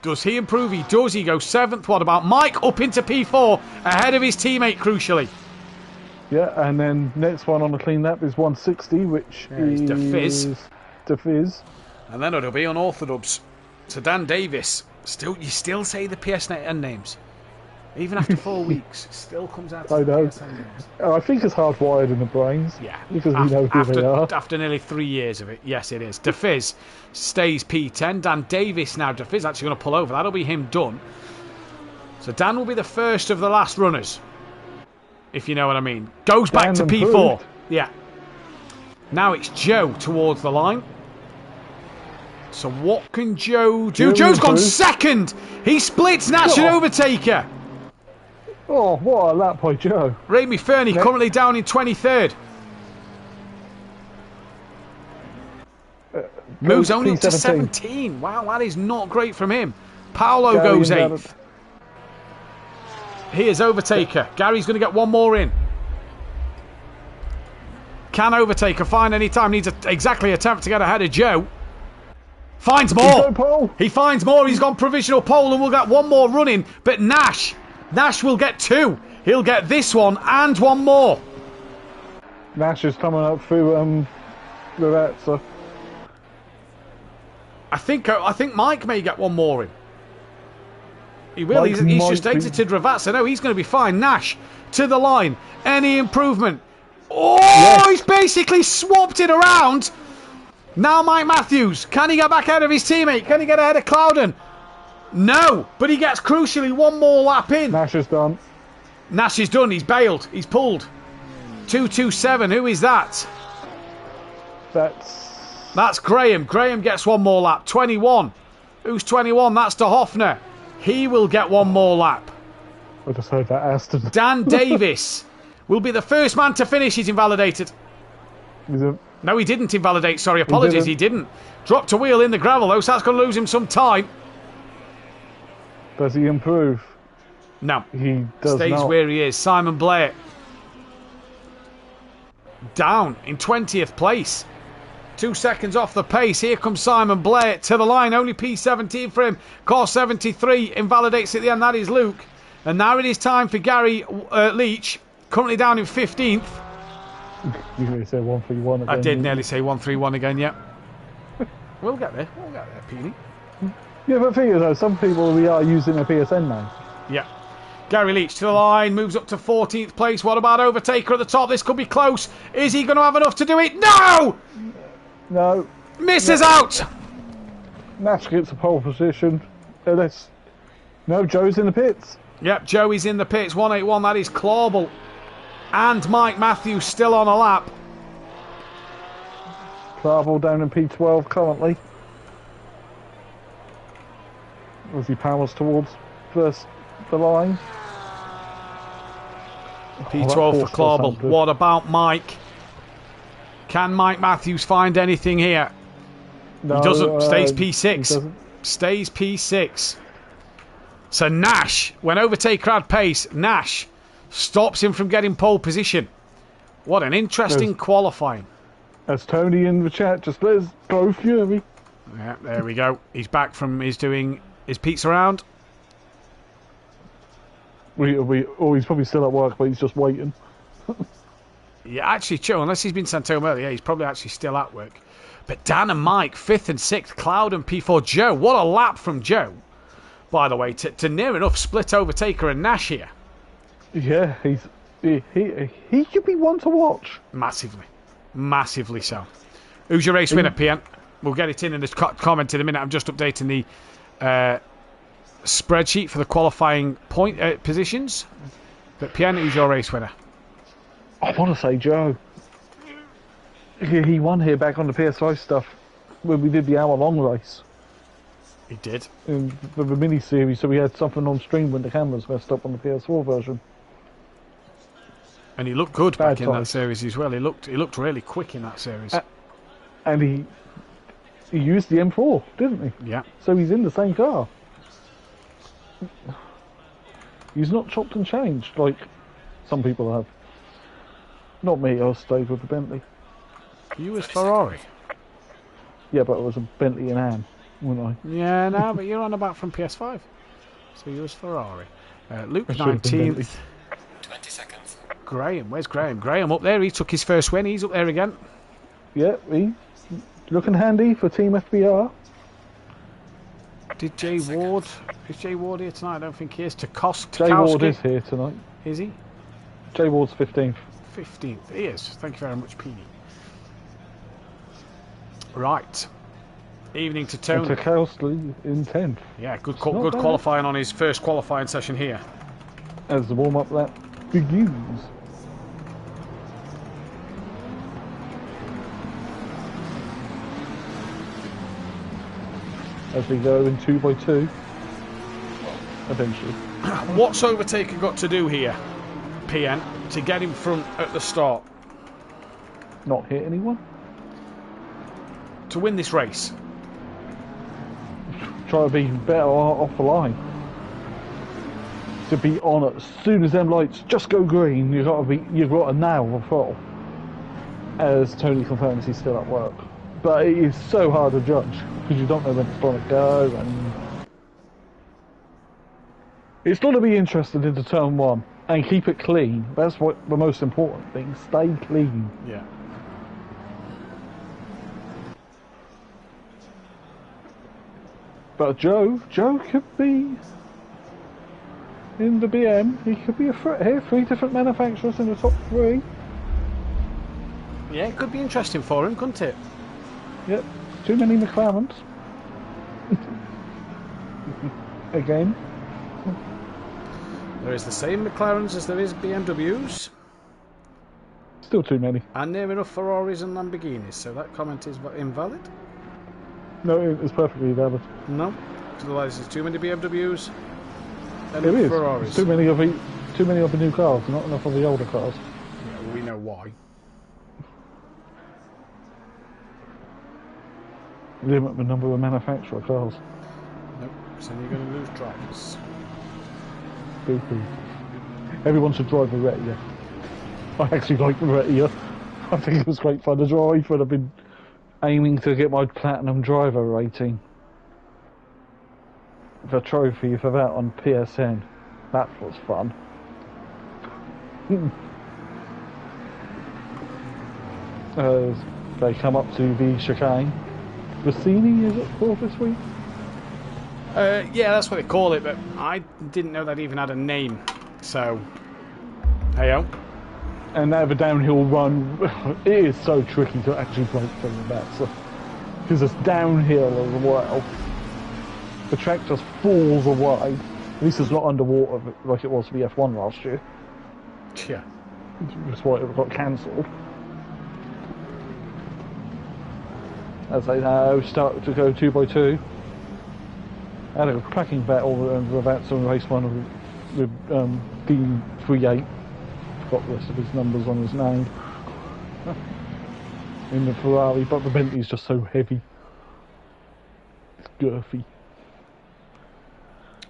Does he improve? He does. He goes 7th. What about Mike? Up into P4 ahead of his teammate, crucially.
Yeah, and then next one on the clean lap is 160, which is De Fizz.
And then it'll be unorthodox. So Dan Davis. You still say the PSN names. Even after 4 weeks, it still comes out to the PSN names.
I think it's hardwired in the brains.
Yeah.
Because we know who they are.
After nearly 3 years of it, yes, it is. De Fizz stays P10. Dan Davis now. De Fizz actually going to pull over. That'll be him done. So Dan will be the first of the last runners. If you know what I mean. Goes back to P4. Yeah. Now it's Joe towards the line. So what can Joe do? Joe's gone 2nd. He splits Nash and Overtaker.
Oh, what a lap by Joe.
Remy Fernie currently down in 23rd. Moves only up to 17. Wow, that is not great from him. Paolo goes 8th. Here's Overtaker. Gary's going to get one more in. Can Overtaker find any time? Needs exactly a attempt to get ahead of Joe. Finds more. He finds more. He's gone provisional pole and we'll get one more running. But Nash will get 2. He'll get this one and one more.
Nash is coming up through that, so.
I think Mike may get one more in. He will. He's just exited Ravazza. No, he's going to be fine. Nash to the line. Any improvement? Oh, yes. He's basically swapped it around. Now Mike Matthews. Can he get back ahead of his teammate? Can he get ahead of Clouden? No, but he gets crucially one more lap in.
Nash is done.
Nash is done. He's bailed. He's pulled. 227. Who is that? That's Graham. Graham gets one more lap. 21. Who's 21? That's De Hoffner. He will get one more lap.
I just heard that Aston.
Dan Davis will be the first man to finish. He's invalidated.
Is it?
No, he didn't invalidate. Sorry, apologies. He didn't. Dropped a wheel in the gravel, though, so that's going to lose him some time.
Does he improve?
No.
He does
Stays
not.
where he is. Simon Blair. Down in 20th place. 2 seconds off the pace. Here comes Simon Blair to the line. Only P17 for him. Core 73 invalidates at the end. That is Luke. And now it is time for Gary Leach. Currently down in 15th.
You nearly said 131 again.
I did nearly say 131 again, yeah. We'll get there, Peony.
Yeah, but thing is, though, some people we are using a PSN now.
Yeah. Gary Leach to the line, moves up to 14th place. What about Overtaker at the top? This could be close. Is he going to have enough to do it? No!
No.
Misses out!
Nash gets a pole position. No, Joe's in the pits.
Yep, Joey's in the pits. 181, that is Clawball. And Mike Matthews still on a lap.
Clarville down in P12 currently. As he powers towards first the line.
P12 for Clawball. What about Mike? Can Mike Matthews find anything here?
No,
he doesn't. Stays
He
P6.
doesn't.
Stays P6. So Nash, when Overtaker had pace, Nash stops him from getting pole position. What an interesting qualifying.
As Tony in the chat just says, go Fury.
Yeah, there we go. He's back from his doing his pizza round.
He's probably still at work, but he's just waiting.
Yeah, actually, true. Unless he's been sent home early, yeah, he's probably actually still at work. But Dan and Mike, 5th and 6th. Cloud and P4. Joe, what a lap from Joe, by the way, to near enough split Overtaker and Nash here.
Yeah, he could be one to watch.
Massively so. Who's your race winner, PN? We'll get it in the comment in a minute. I'm just updating the spreadsheet for the qualifying point positions. But PN, who's your race winner?
I want to say Joe. He won here back on the PS5 stuff when we did the hour-long race.
He did.
In the mini-series, so we had something on stream when the cameras messed up on the PS4 version.
And he looked good back in that series as well. He looked really quick in that series.
And he used the M4, didn't he?
Yeah.
So he's in the same car. He's not chopped and changed like some people have. Not me, I'll stay with the Bentley.
You was Ferrari.
Yeah, but it was a Bentley and Anne, wasn't I?
Yeah, no, but you're on about from PS5. So you was Ferrari. Luke,
I should've been
19th.
20 seconds.
Graham, where's Graham? Graham up there, he took his first win, he's up there again.
Yeah, he's looking handy for Team FBR.
Did Jay Ward, is Jay Ward here tonight? I don't think he is.
Jay Ward is here tonight.
Is he?
Jay Ward's 15th.
15th, he is. Thank you very much, Peony. Right. Evening to Tony.
And Tarkowski in 10th.
Yeah, good
bad.
qualifying on his first qualifying session here.
As the warm-up lap begins. As we go in 2x2. Eventually.
What's Overtaker got to do here, PN, to get in front at the start?
Not hit anyone.
To win this race?
Try to be better off the line. To be on it as soon as them lights just go green, you've got to nail the throttle. As Tony confirms, he's still at work. But it is so hard to judge because you don't know when it's going to go, and it's got to be interested into turn one and keep it clean. That's what the most important thing. Stay clean.
Yeah.
But Joe could be in the BM. He could be a threat here. 3 different manufacturers in the top 3.
Yeah, it could be interesting for him, couldn't it?
Yep. Too many McLarens. Again.
There is the same McLarens as there is BMWs.
Still too many.
And near enough Ferraris and Lamborghinis, so that comment is invalid?
No, it's perfectly valid.
No, because otherwise there's too many BMWs. than
There is.
Ferraris.
Too many of the new cars, not enough of the older cars.
Yeah, we know why.
Limit the number of manufacturer cars.
Nope, so you're going to lose drivers.
Boo-hoo. Everyone should drive the Retia. I actually like the Retia. I think it was great fun to drive, but I've been aiming to get my platinum driver rating. The trophy for that on PSN. That was fun. As they come up to the chicane. Rossini, is it for this week?
Yeah, that's what they call it, but I didn't know that even had a name. So, hey-o.
And they have a downhill run. It is so tricky to actually break through that, so because it's downhill as well. The track just falls away. At least it's not underwater like it was for the F1 last year.
Yeah.
That's why it got cancelled. As they now start to go 2x2. Had a cracking battle with that some race one with D38. Got the rest of his numbers on his name. In the Ferrari, but the Bentley's just so heavy. It's girthy.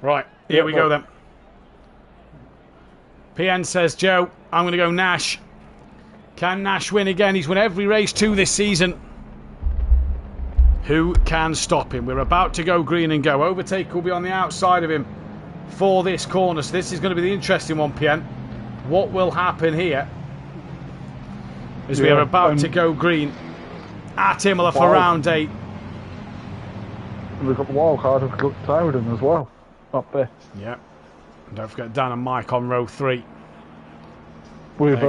Right, here we go then. PN says, Joe, I'm going to go Nash. Can Nash win again? He's won every race 2 this season. Who can stop him? We're about to go green and go. Overtake will be on the outside of him for this corner. So this is going to be the interesting one, PN. What will happen here? As we are about to go green at Imola for round 8.
And we've got the wild card of Clarendon as well, up there.
Yeah. And don't forget Dan and Mike on row 3.
With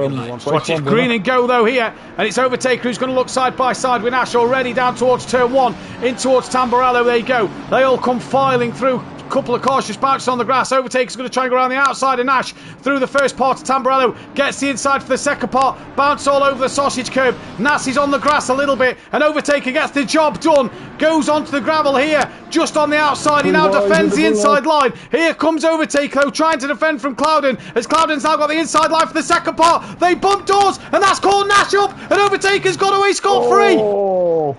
Watch it, green and go though here, and it's Overtaker who's going to look side by side with Nash already down towards turn 1, in towards Tamburello. There you go. They all come filing through. Couple of cautious bounces on the grass. Overtaker's going to try and go around the outside of Nash through the first part of Tamburello. Gets the inside for the second part. Bounce all over the sausage curb. Nash is on the grass a little bit, and Overtaker gets the job done. Goes onto the gravel here, just on the outside. He now defends the inside line. Here comes Overtaker though, trying to defend from Clouden, as Clouden's now got the inside line for the second part. They bump doors, and that's called Nash up, and Overtaker's got away scot-free. Oh,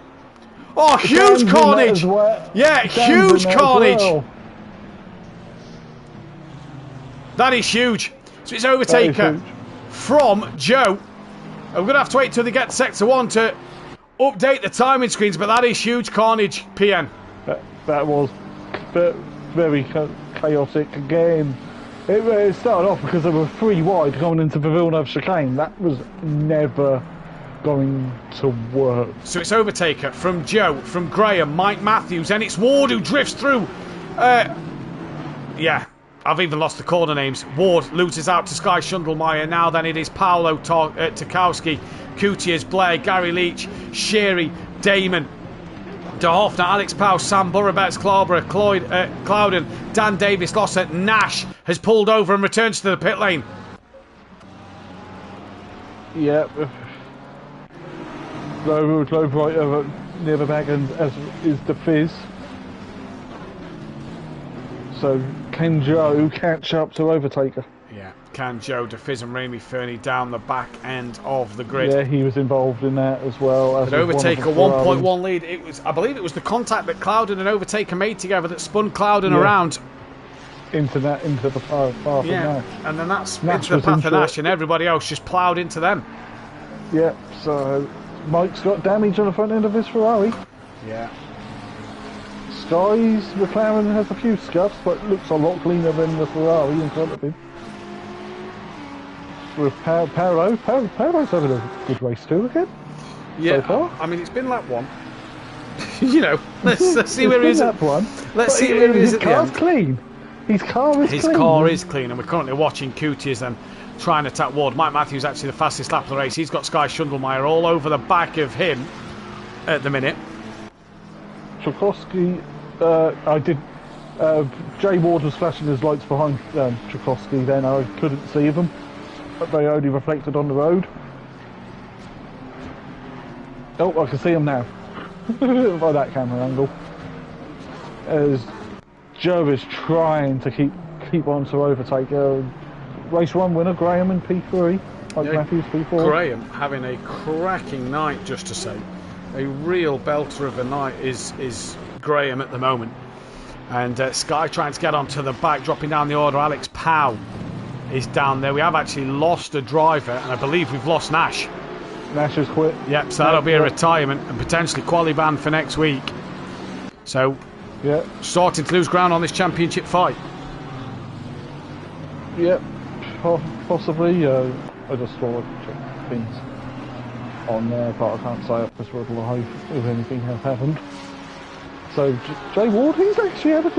huge carnage. Yeah, huge carnage. That is huge. So it's Overtaker from Joe. And we're going to have to wait till they get to Sector 1 to update the timing screens, but that is huge carnage, PN.
That was very chaotic again. It started off because there were 3 wide going into the Villeneuve chicane. That was never going to work.
So it's Overtaker from Joe, from Graham, Mike Matthews, and it's Ward who drifts through. Yeah. I've even lost the corner names. Ward loses out to Sky Schundelmeyer. Now then it is Paolo Tarkowski, Kutias, Blair, Gary Leach, Sherry, Damon, De Hoffner, Alex Powell, Sam Burrow-Betts, Clouden, Dan Davis, Losset, Nash has pulled over and returns to the pit lane.
Yeah. Low right over near the back end, as is the Fizz. So can Joe catch up to Overtaker?
Yeah, can Joe, DeFizz and Remy Fernie down the back end of the grid?
Yeah, he was involved in that as well.
But Overtaker 1.1 lead. It was, I believe, it was the contact that Clouden and Overtaker made together that spun Clouden around
into the path of Nash.
And then that's into the path of Nash, and everybody else just ploughed into them.
Yeah, so Mike's got damage on the front end of his Ferrari.
Yeah.
Sky's McLaren has a few scuffs, but looks a lot cleaner than the Ferrari in front of him. With Paro's having a good race too again.
Yeah,
so far.
I mean it's been lap 1. You know, let's see where he is. Let's see where he is at the end.
His car's clean. His car is clean,
and we're currently watching Kutias and trying to attack Ward. Mike Matthews actually the fastest lap of the race. He's got Sky Schundelmeyer all over the back of him at the minute.
Tchaikovsky, Jay Ward was flashing his lights behind Tchaikovsky then. I couldn't see them, but they only reflected on the road. Oh, I can see them now by that camera angle. As Joe is trying to keep keep on to overtake race 1 winner Graham in P3, like
Yeah,
Matthews P4.
Graham having a cracking night, just to say. A real belter of a night is Graham at the moment. And Sky trying to get onto the back, dropping down the order. Alex Powell is down there. We have actually lost a driver, and I believe we've lost Nash.
Nash has quit.
Yep, so that'll be a retirement and potentially quali ban for next week. So,
Yeah.
starting to lose ground on this championship fight.
Yep. Possibly. I just thought I'd check things on there, but I can't say up this word live if anything has happened. So Jay Ward, he's actually had a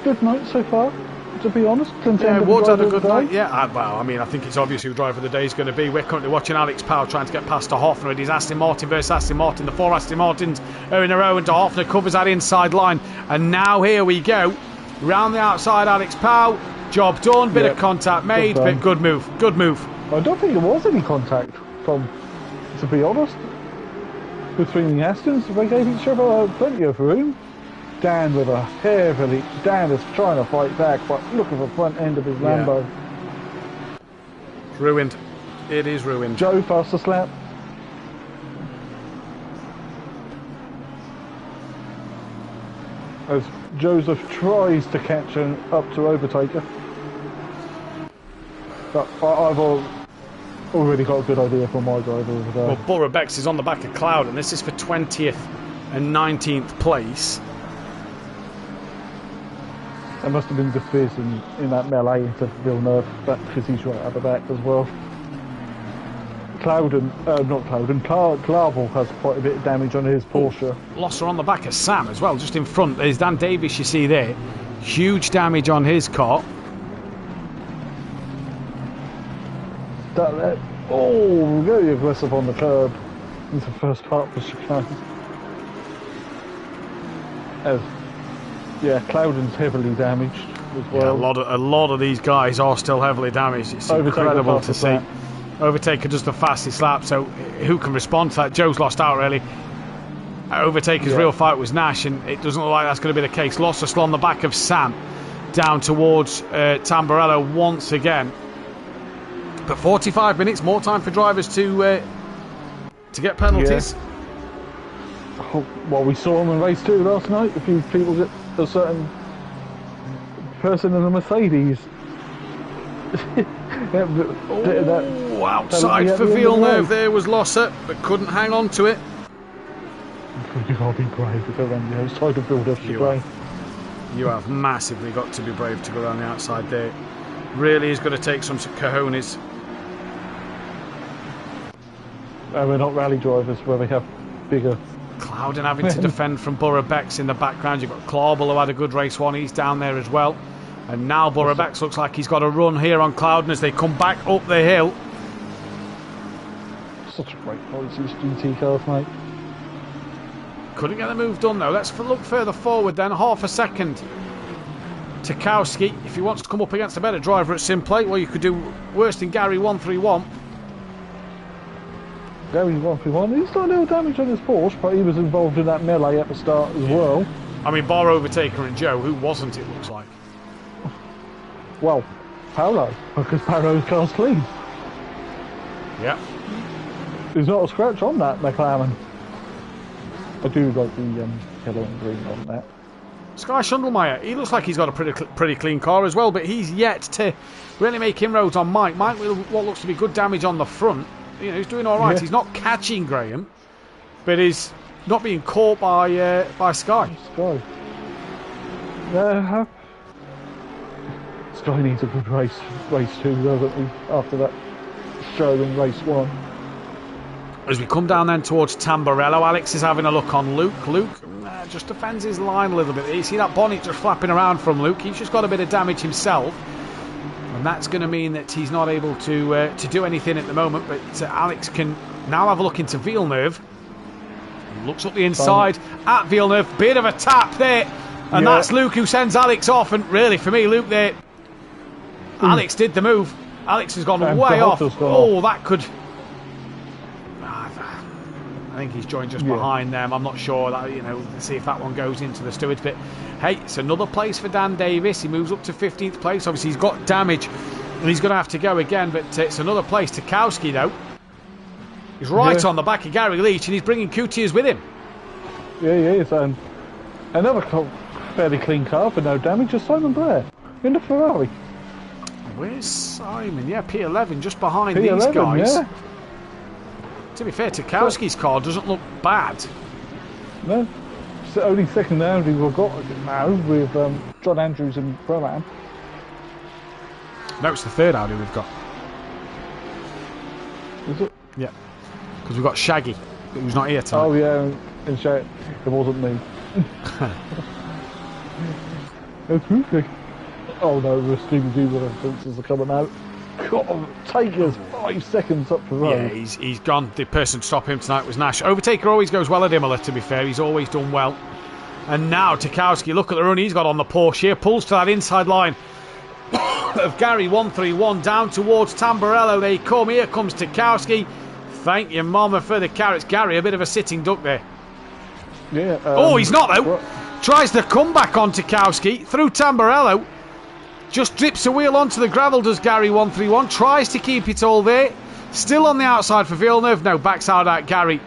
good night so far, to be honest.
Yeah, Ward's had a good night. Yeah, well, I mean, I think it's obvious who driver of the day is going to be. We're currently watching Alex Powell trying to get past De Hoffner. It is Aston Martin versus Aston Martin. The 4 Aston Martins are in a row, and De Hoffner covers that inside line. And now here we go. Round the outside, Alex Powell. Job done. Bit of contact made, but good move. Good move.
I don't think there was any contact from, to be honest, between the Astons. They gave each other plenty of room. Dan with a heavily... Dan is trying to fight back, but look at the front end of his Lambo.
It's ruined. It is ruined.
Joe past the slap. As Joseph tries to catch him up to overtaker. But I've already got a good idea for my driver over there.
Well, Borough Bex is on the back of Cloud, and this is for 20th and 19th place.
There must have been the fizz in that melee into Villeneuve, because he's right at the back as well. Clauval has quite a bit of damage on his Porsche.
Losser on the back of Sam as well, just in front. There's Dan Davis, you see there. Huge damage on his car.
Very aggressive on the curb. It's the first part for chicane. Yeah, Cloudon's heavily damaged as well.
Yeah, a lot of these guys are still heavily damaged. It's incredible to see. Overtaker does the fastest lap, so who can respond to that? Joe's lost out really. Overtaker's real fight was Nash, and it doesn't look like that's going to be the case. Lost still on the back of Sam, down towards Tamburello once again. But 45 minutes, more time for drivers to get penalties.
Yeah. Well, we saw him in race 2 last night. A few people get a certain person in a Mercedes.
Outside for Villeneuve there was Losser, but couldn't hang on to it.
You gotta be brave to go around the outside of Villeneuve.
You have massively got to be brave to go around the outside there. Really is going to take some cojones.
We're not rally drivers where they have bigger.
Clouden having to defend from Borough Bex in the background. You've got Clauble, who had a good race 1. He's down there as well. And now Borough Bex looks like he's got a run here on Clouden as they come back up the hill.
Such a great voice, these GT cars, mate.
Couldn't get the move done though. Let's look further forward then. Half a second. Tarkowski, if he wants to come up against a better driver at Simplate, well, you could do worse than Gary 131.
Gary 131, he's got a little damage on his Porsche, but he was involved in that melee at the start as well.
I mean, bar Overtaker and Joe, who wasn't, it looks like?
Well, Paolo, because Paolo's car's clean.
Yeah.
There's not a scratch on that McLaren. I do like the yellow and green on that.
Sky Schundelmeyer, he looks like he's got a pretty clean car as well, but he's yet to really make inroads on Mike. Mike with what looks to be good damage on the front. You know, he's doing all right. Yeah. He's not catching Graham, but he's not being caught by Sky.
Sky. Sky needs a good race 2, doesn't he? After that show in race 1.
As we come down then towards Tamburello, Alex is having a look on Luke. Luke just defends his line a little bit. You see that bonnet just flapping around from Luke. He's just got a bit of damage himself. And that's going to mean that he's not able to do anything at the moment. But Alex can now have a look into Villeneuve. Looks up the inside at Villeneuve. Bit of a tap there. And that's Luke who sends Alex off. And really, for me, Luke there, Alex did the move. Alex has gone way off. Oh, that could... think he's joined just behind them. I'm not sure that, let's see if that one goes into the stewards. But hey, it's another place for Dan Davis. He moves up to 15th place. Obviously, he's got damage and he's going to have to go again. But it's another place. Tarkowski, though, he's right on the back of Gary Leach and he's bringing Coutiers with him.
Yeah, he is. And another fairly clean car for no damage is Simon Blair in the Ferrari.
Where's Simon? Yeah, P11 just behind
P11,
these guys.
Yeah.
To be fair, Tarkowski's car doesn't look bad.
No, it's the only second Audi we've got now with John Andrews and Pro-Am.
No, it's the third Audi we've got.
Is it?
Yeah, because we've got Shaggy, who's not here tonight.
Oh yeah, and it wasn't me. Oh no, the Scooby-Doo references are coming out. God, take us 5 seconds up the road.
Yeah, he's gone. The person to stop him tonight was Nash. Overtaker always goes well at Imola, to be fair. He's always done well. And now Tarkowski, look at the run he's got on the Porsche here. Pulls to that inside line of Gary 131 down towards Tamburello. They come. Here comes Tarkowski. Thank you, mama, for the carrots. Gary, a bit of a sitting duck there.
Yeah.
Oh, he's not, though. Tries to come back on Tarkowski through Tamburello. Just drips a wheel onto the gravel, does Gary 131. Tries to keep it all there. Still on the outside for Villeneuve. No, backs out at Gary.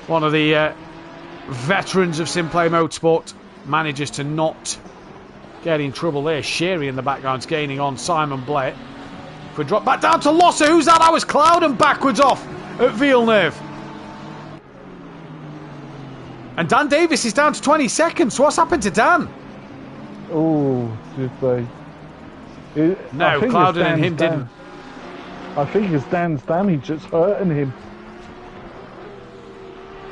One of the veterans of Simplay Motorsport. Manages to not get in trouble there. Sherry in the background's gaining on Simon Blair. If we drop back down to Losser, who's that? That was Clouden backwards off at Villeneuve. And Dan Davis is down to 20 seconds. What's happened to Dan?
Oh, did they?
No, Clouden and him didn't.
I think it's Dan's damage that's hurting him.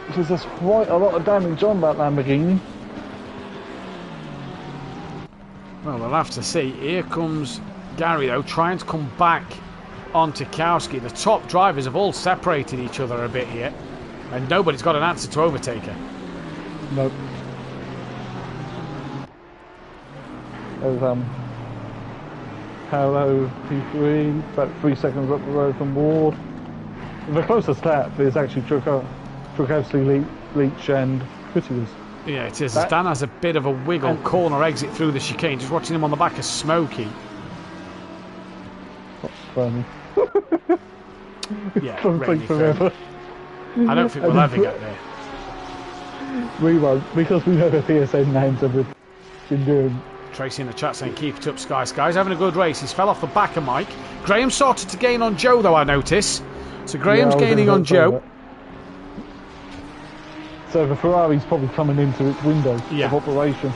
Because there's quite a lot of damage on that Lamborghini.
Well, we'll have to see. Here comes Gary, though, trying to come back on Tarkowski. The top drivers have all separated each other a bit here. And nobody's got an answer to Overtaker.
Nope. There's, Hello, P3, about 3 seconds up the road from Ward. The closest tap is actually Tarkowski, Leach and Coutiers.
Yeah, it is. Dan has a bit of a wiggle, corner exit through the chicane. Just watching him on the back of Smokey.
That's funny.
Yeah,
Something forever.
I don't think we'll ever get there.
We won't, because we know the PSN names have been doing.
Tracy in the chat saying, keep it up, Sky. Sky's having a good race. He's fell off the back of Mike. Graham started to gain on Joe, though, I notice. So Graham's gaining on Joe.
So the Ferrari's probably coming into its window of operation.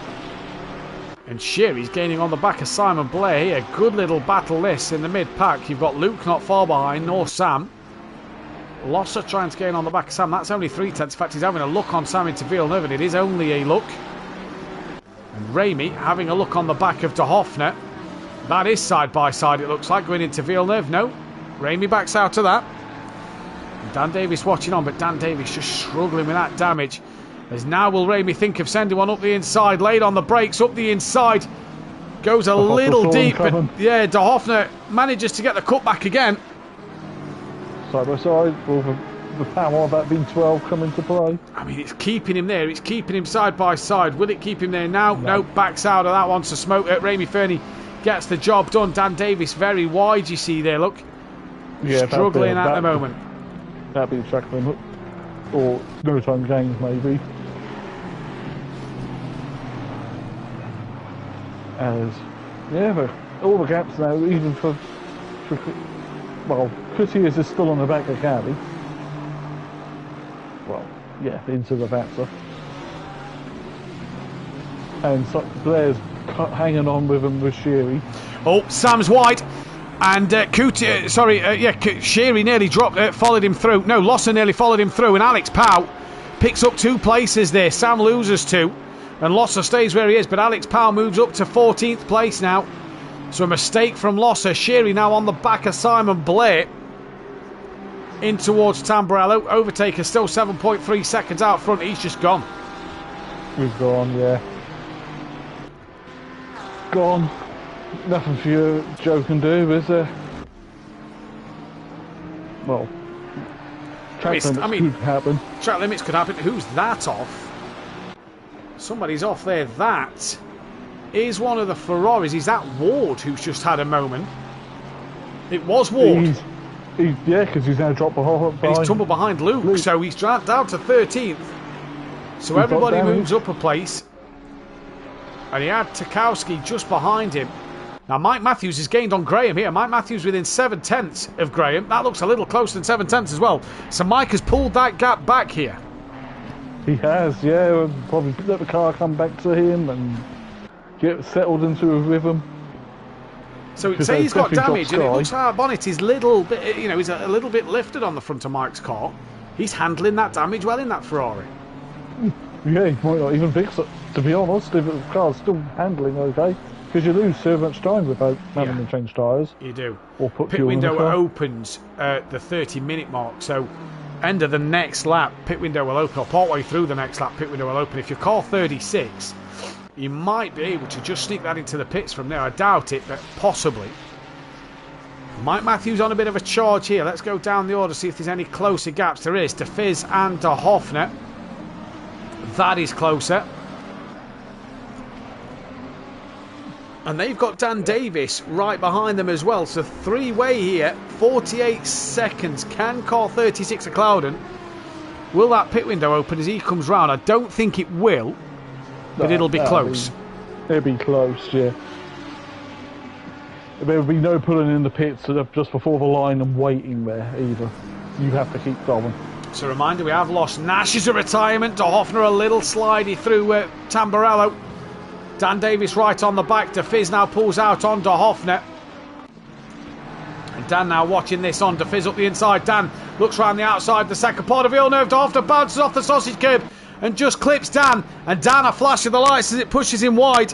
And Sherry's gaining on the back of Simon Blair here. Good little battle this in the mid-pack. You've got Luke not far behind, nor Sam. Losser trying to gain on the back of Sam. That's only 3/10. In fact, he's having a look on Sam into Villeneuve, and it is only a look. And Ramey having a look on the back of De Hoffner. That is side by side, it looks like, going into Villeneuve. No, Ramey backs out of that. And Dan Davis watching on, but Dan Davis just struggling with that damage. As now will Ramey think of sending one up the inside, laid on the brakes, up the inside. Goes a little deep, but yeah, De Hoffner manages to get the cut back again.
Side by side, will the power of that V12 come into play?
I mean, it's keeping him there. It's keeping him side by side. Will it keep him there now? No, backs out of that one. So Ramey Fernie gets the job done. Dan Davis very wide, you see there, look.
Yeah,
struggling at the moment.
That'd be a track limit. Or no time games, maybe. As, yeah, all the gaps now, even for well, Coutiers is still on the back of Caddy. Well, yeah, into the Vatsa. And so Blair's hanging on with him with Sherry.
Oh, Sam's wide. And Sherry nearly dropped, followed him through. No, Losser nearly followed him through. And Alex Powell picks up 2 places there. Sam loses 2. And Losser stays where he is. But Alex Powell moves up to 14th place now. So a mistake from Losser. Sherry now on the back of Simon Blair. In towards Tamburello. Overtaker still 7.3 seconds out front. He's just gone.
He's gone, yeah. Gone. Nothing for you Joe can do, is there? Well, Track limits could happen.
Track limits could happen. Who's that off? Somebody's off there. That is one of the Ferraris. Is that Ward who's just had a moment? It was Ward.
Yeah, because he's now dropped behind.
And he's tumbled behind Luke, so he's dropped down to 13th. So everybody moves up a place. And he had Tarkowski just behind him. Now Mike Matthews has gained on Graham here. Mike Matthews within 7/10 of Graham. That looks a little closer than 7/10 as well. So Mike has pulled that gap back here.
He has, yeah. Probably let the car come back to him and get settled into a rhythm.
So he'd say he's got damage, and it looks like our bonnet is little bit, you know, he's a little bit lifted on the front of Mike's car. He's handling that damage well in that Ferrari.
Yeah, he might not even fix it. To be honest, if the car's still handling okay, because you lose so much time without having to change tyres.
You do.
Or put
pit window opens at the 30-minute mark, so end of the next lap, pit window will open, or partway through the next lap, pit window will open. If you're car 36, you might be able to just sneak that into the pits from there. I doubt it, but possibly. Mike Matthews on a bit of a charge here. Let's go down the order, see if there's any closer gaps. There is. De Vries and De Hoffner. That is closer. And they've got Dan Davis right behind them as well. So three-way here, 48 seconds. Can car 36 at Clouden? Will that pit window open as he comes round? I don't think it will, but it'll be close.
It'll be close, yeah. There will be no pulling in the pits just before the line and waiting there either. You have to keep going.
So a reminder, we have lost Nash is a retirement. De Hoffner a little slidey through Tamburello. Dan Davis right on the back. De Vries now pulls out on De Hoffner. And Dan now watching this on. De Vries up the inside. Dan looks round the outside. The second part of Villeneuve. De Hoffner bounces off the sausage curb and just clips Dan. And Dan a flash of the lights as it pushes him wide.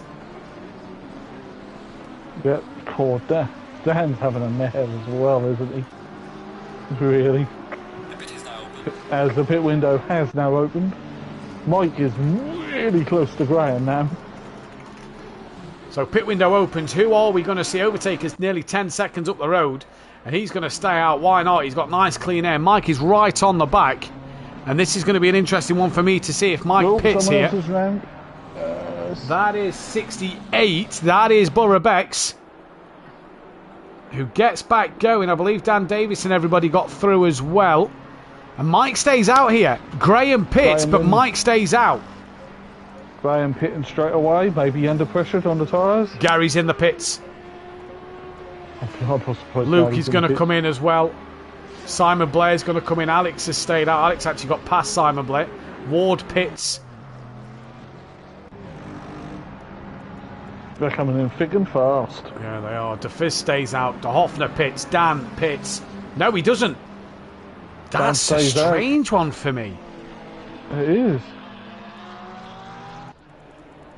Yep, caught that. Dan's having a mare as well, isn't he? Really?
The pit is now open.
As the pit window has now opened. Mike is really close to Graham now.
So pit window opens. Who are we going to see overtake us nearly 10 seconds up the road? And he's going to stay out. Why not? He's got nice clean air. Mike is right on the back. And this is going to be an interesting one for me to see if Mike pits here. That is 68. That is Borobex, who gets back going. I believe Dan Davis and everybody got through as well. And Mike stays out here. Graham pits, but Mike stays out.
Graham pitting straight away, maybe under pressure on the tyres.
Gary's in the pits. Luke is going to come in as well. Simon Blair's going to come in. Alex has stayed out. Alex actually got past Simon Blair. Ward pits.
They're coming in thick and fast.
Yeah, they are. De Vries stays out. De Hoffner pits. Dan pits. No, he doesn't. That's a strange one for me.
It is.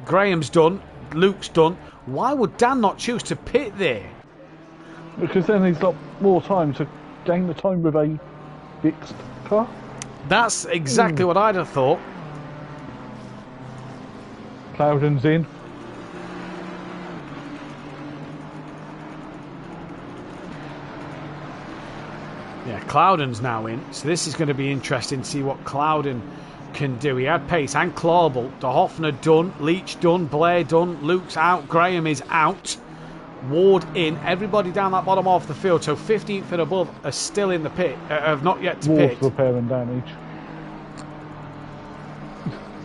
Graham's done. Luke's done. Why would Dan not choose to pit there?
Because then he's got more time to gain the time with a fixed car.
That's exactly what I'd have thought.
Cloudon's in.
Yeah, Cloudon's now in. So this is going to be interesting to see what Cloudon can do. He had pace and Clawball. De Hoffner done. Leach done. Blair done. Luke's out. Graham is out. Ward in. Everybody down that bottom half of the field. So 15th and above are still in the pit. Have not yet to
Ward's
pit.
repairing damage.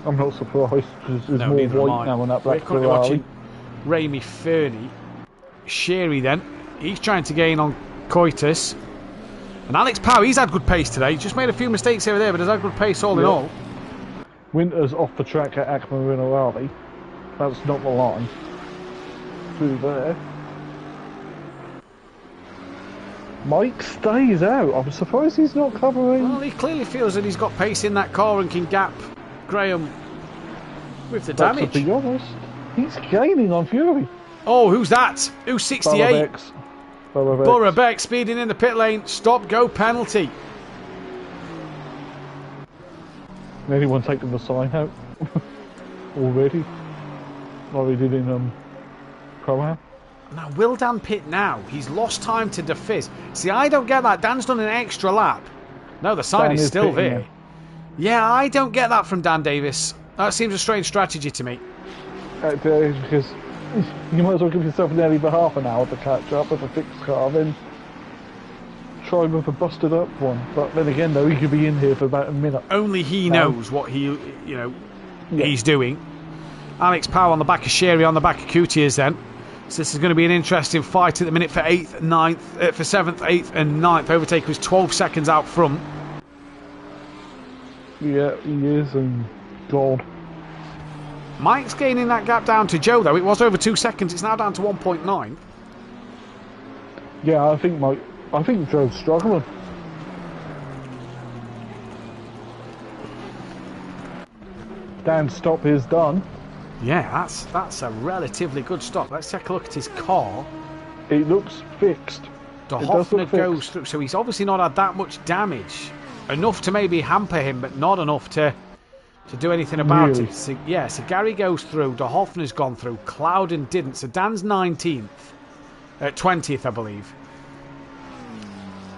I'm not surprised because there's more white now on that black Ferrari.
We're watching Ramy Fernie. Sherry then. He's trying to gain on Coitus. And Alex Power, he's had good pace today. Just made a few mistakes here and there, but has had good pace all in all.
Winter's off the track at Akmarina Rally. That's not the line. Through there. Mike stays out. I'm surprised he's not covering.
Well, he clearly feels that he's got pace in that car and can gap Graham with the damage.
To be honest, he's gaining on Fury.
Oh, who's that? Who's 68? Borobeck speeding in the pit lane. Stop, go penalty.
Anyone taking the sign out already? Like we did in Pro-Am?
Now, will Dan pit now? He's lost time to De Vries. See, I don't get that. Dan's done an extra lap. No, the sign
Dan
is
is
still
pitting
there.
him.
Yeah, I don't get that from Dan Davis. That seems a strange strategy to me.
Because you might as well give yourself nearly about half an hour to catch up with a fixed car, then try with a busted up one. But then again, though, he could be in here for about a minute.
Only he
No.
knows what
Yeah.
he's doing. Alex Powell on the back of Sherry on the back of Coutiers then. So this is going to be an interesting fight at the minute for 7th, 8th and 9th. Overtaker was 12 seconds out front.
Yeah, he is, and God.
Mike's gaining that gap down to Joe though. It was over 2 seconds. It's now down to 1.9.
Yeah, I think Joe's struggling. Dan's stop is done.
Yeah, that's a relatively good stop. Let's take a look at his car.
It looks fixed.
The
It does
Hoffner
look
goes
fixed.
through, so he's obviously not had that much damage. Enough to maybe hamper him, but not enough to do anything about
Really?
it. So, yeah, so Gary goes through, De Hoffner's gone through, Clouden didn't. So Dan's 19th, 20th, I believe.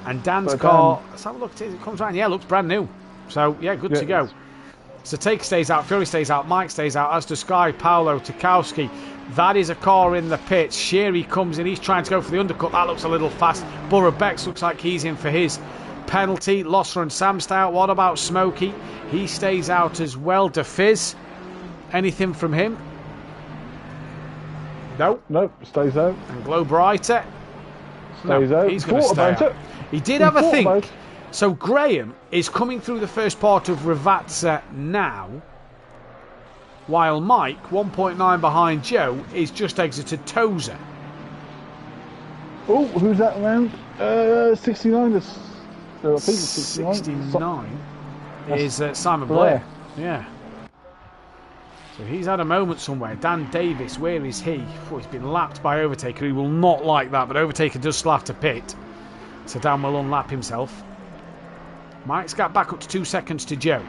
And Dan's
But
car, let's have a look at it. It comes round, yeah, it looks brand new. So, yeah, good to go.
it's-
So Take stays out, Fury stays out, Mike stays out, as does Sky, Paolo, Tarkowski. That is a car in the pits. Sherry comes in, he's trying to go for the undercut. That looks a little fast. Borough Bex looks like he's in for his penalty. Losser and Sam stay out. What about Smokey? He stays out as well. DeFizz, anything from him? No.
Nope, stays out.
And Glow Brighter?
Stays out.
He's going to
Thought
stay
about
out.
it.
He did have a
thought
think.
about it.
So Graham is coming through the first part of Ravazza now, while Mike, 1.9 behind Joe, is just exited Tozer.
Oh, who's that around? 69. I think it's 69.
69 is Simon
Blair.
Blair. Yeah. So he's had a moment somewhere. Dan Davis, where is he? Oh, he's been lapped by Overtaker. He will not like that, but Overtaker does still have to pit. So Dan will unlap himself. Mike's got back up to 2 seconds to Joe.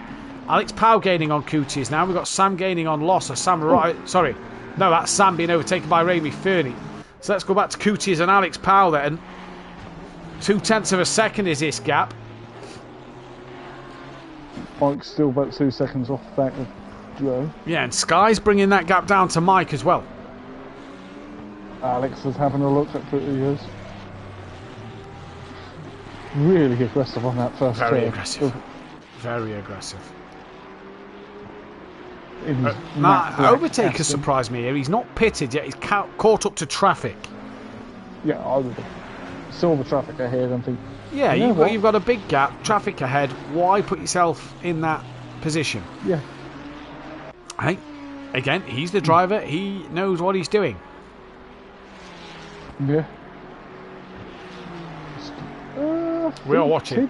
Alex Powell gaining on Coutiers now. We've got Sam gaining on Losser. Sam right. Sorry. No, that's Sam being overtaken by Raimi Fernie. So let's go back to Coutiers and Alex Powell then. 0.2 of a second is this gap.
Mike's still about 2 seconds off the back of Joe.
Yeah, and Sky's bringing that gap down to Mike as well.
Alex is having a look at what he is. Really aggressive on that first
Very
turn.
aggressive. Very aggressive.
In his
Now,
matte black
Overtaker
Aston.
surprised me here. He's not pitted yet. He's caught up to traffic.
Yeah, I would have. Saw the traffic ahead and think,
Yeah,
You know what?
you've got a big gap, traffic ahead. Why put yourself in that position?
yeah,
Hey, again, he's the driver. He knows what he's doing.
yeah.
We are watching.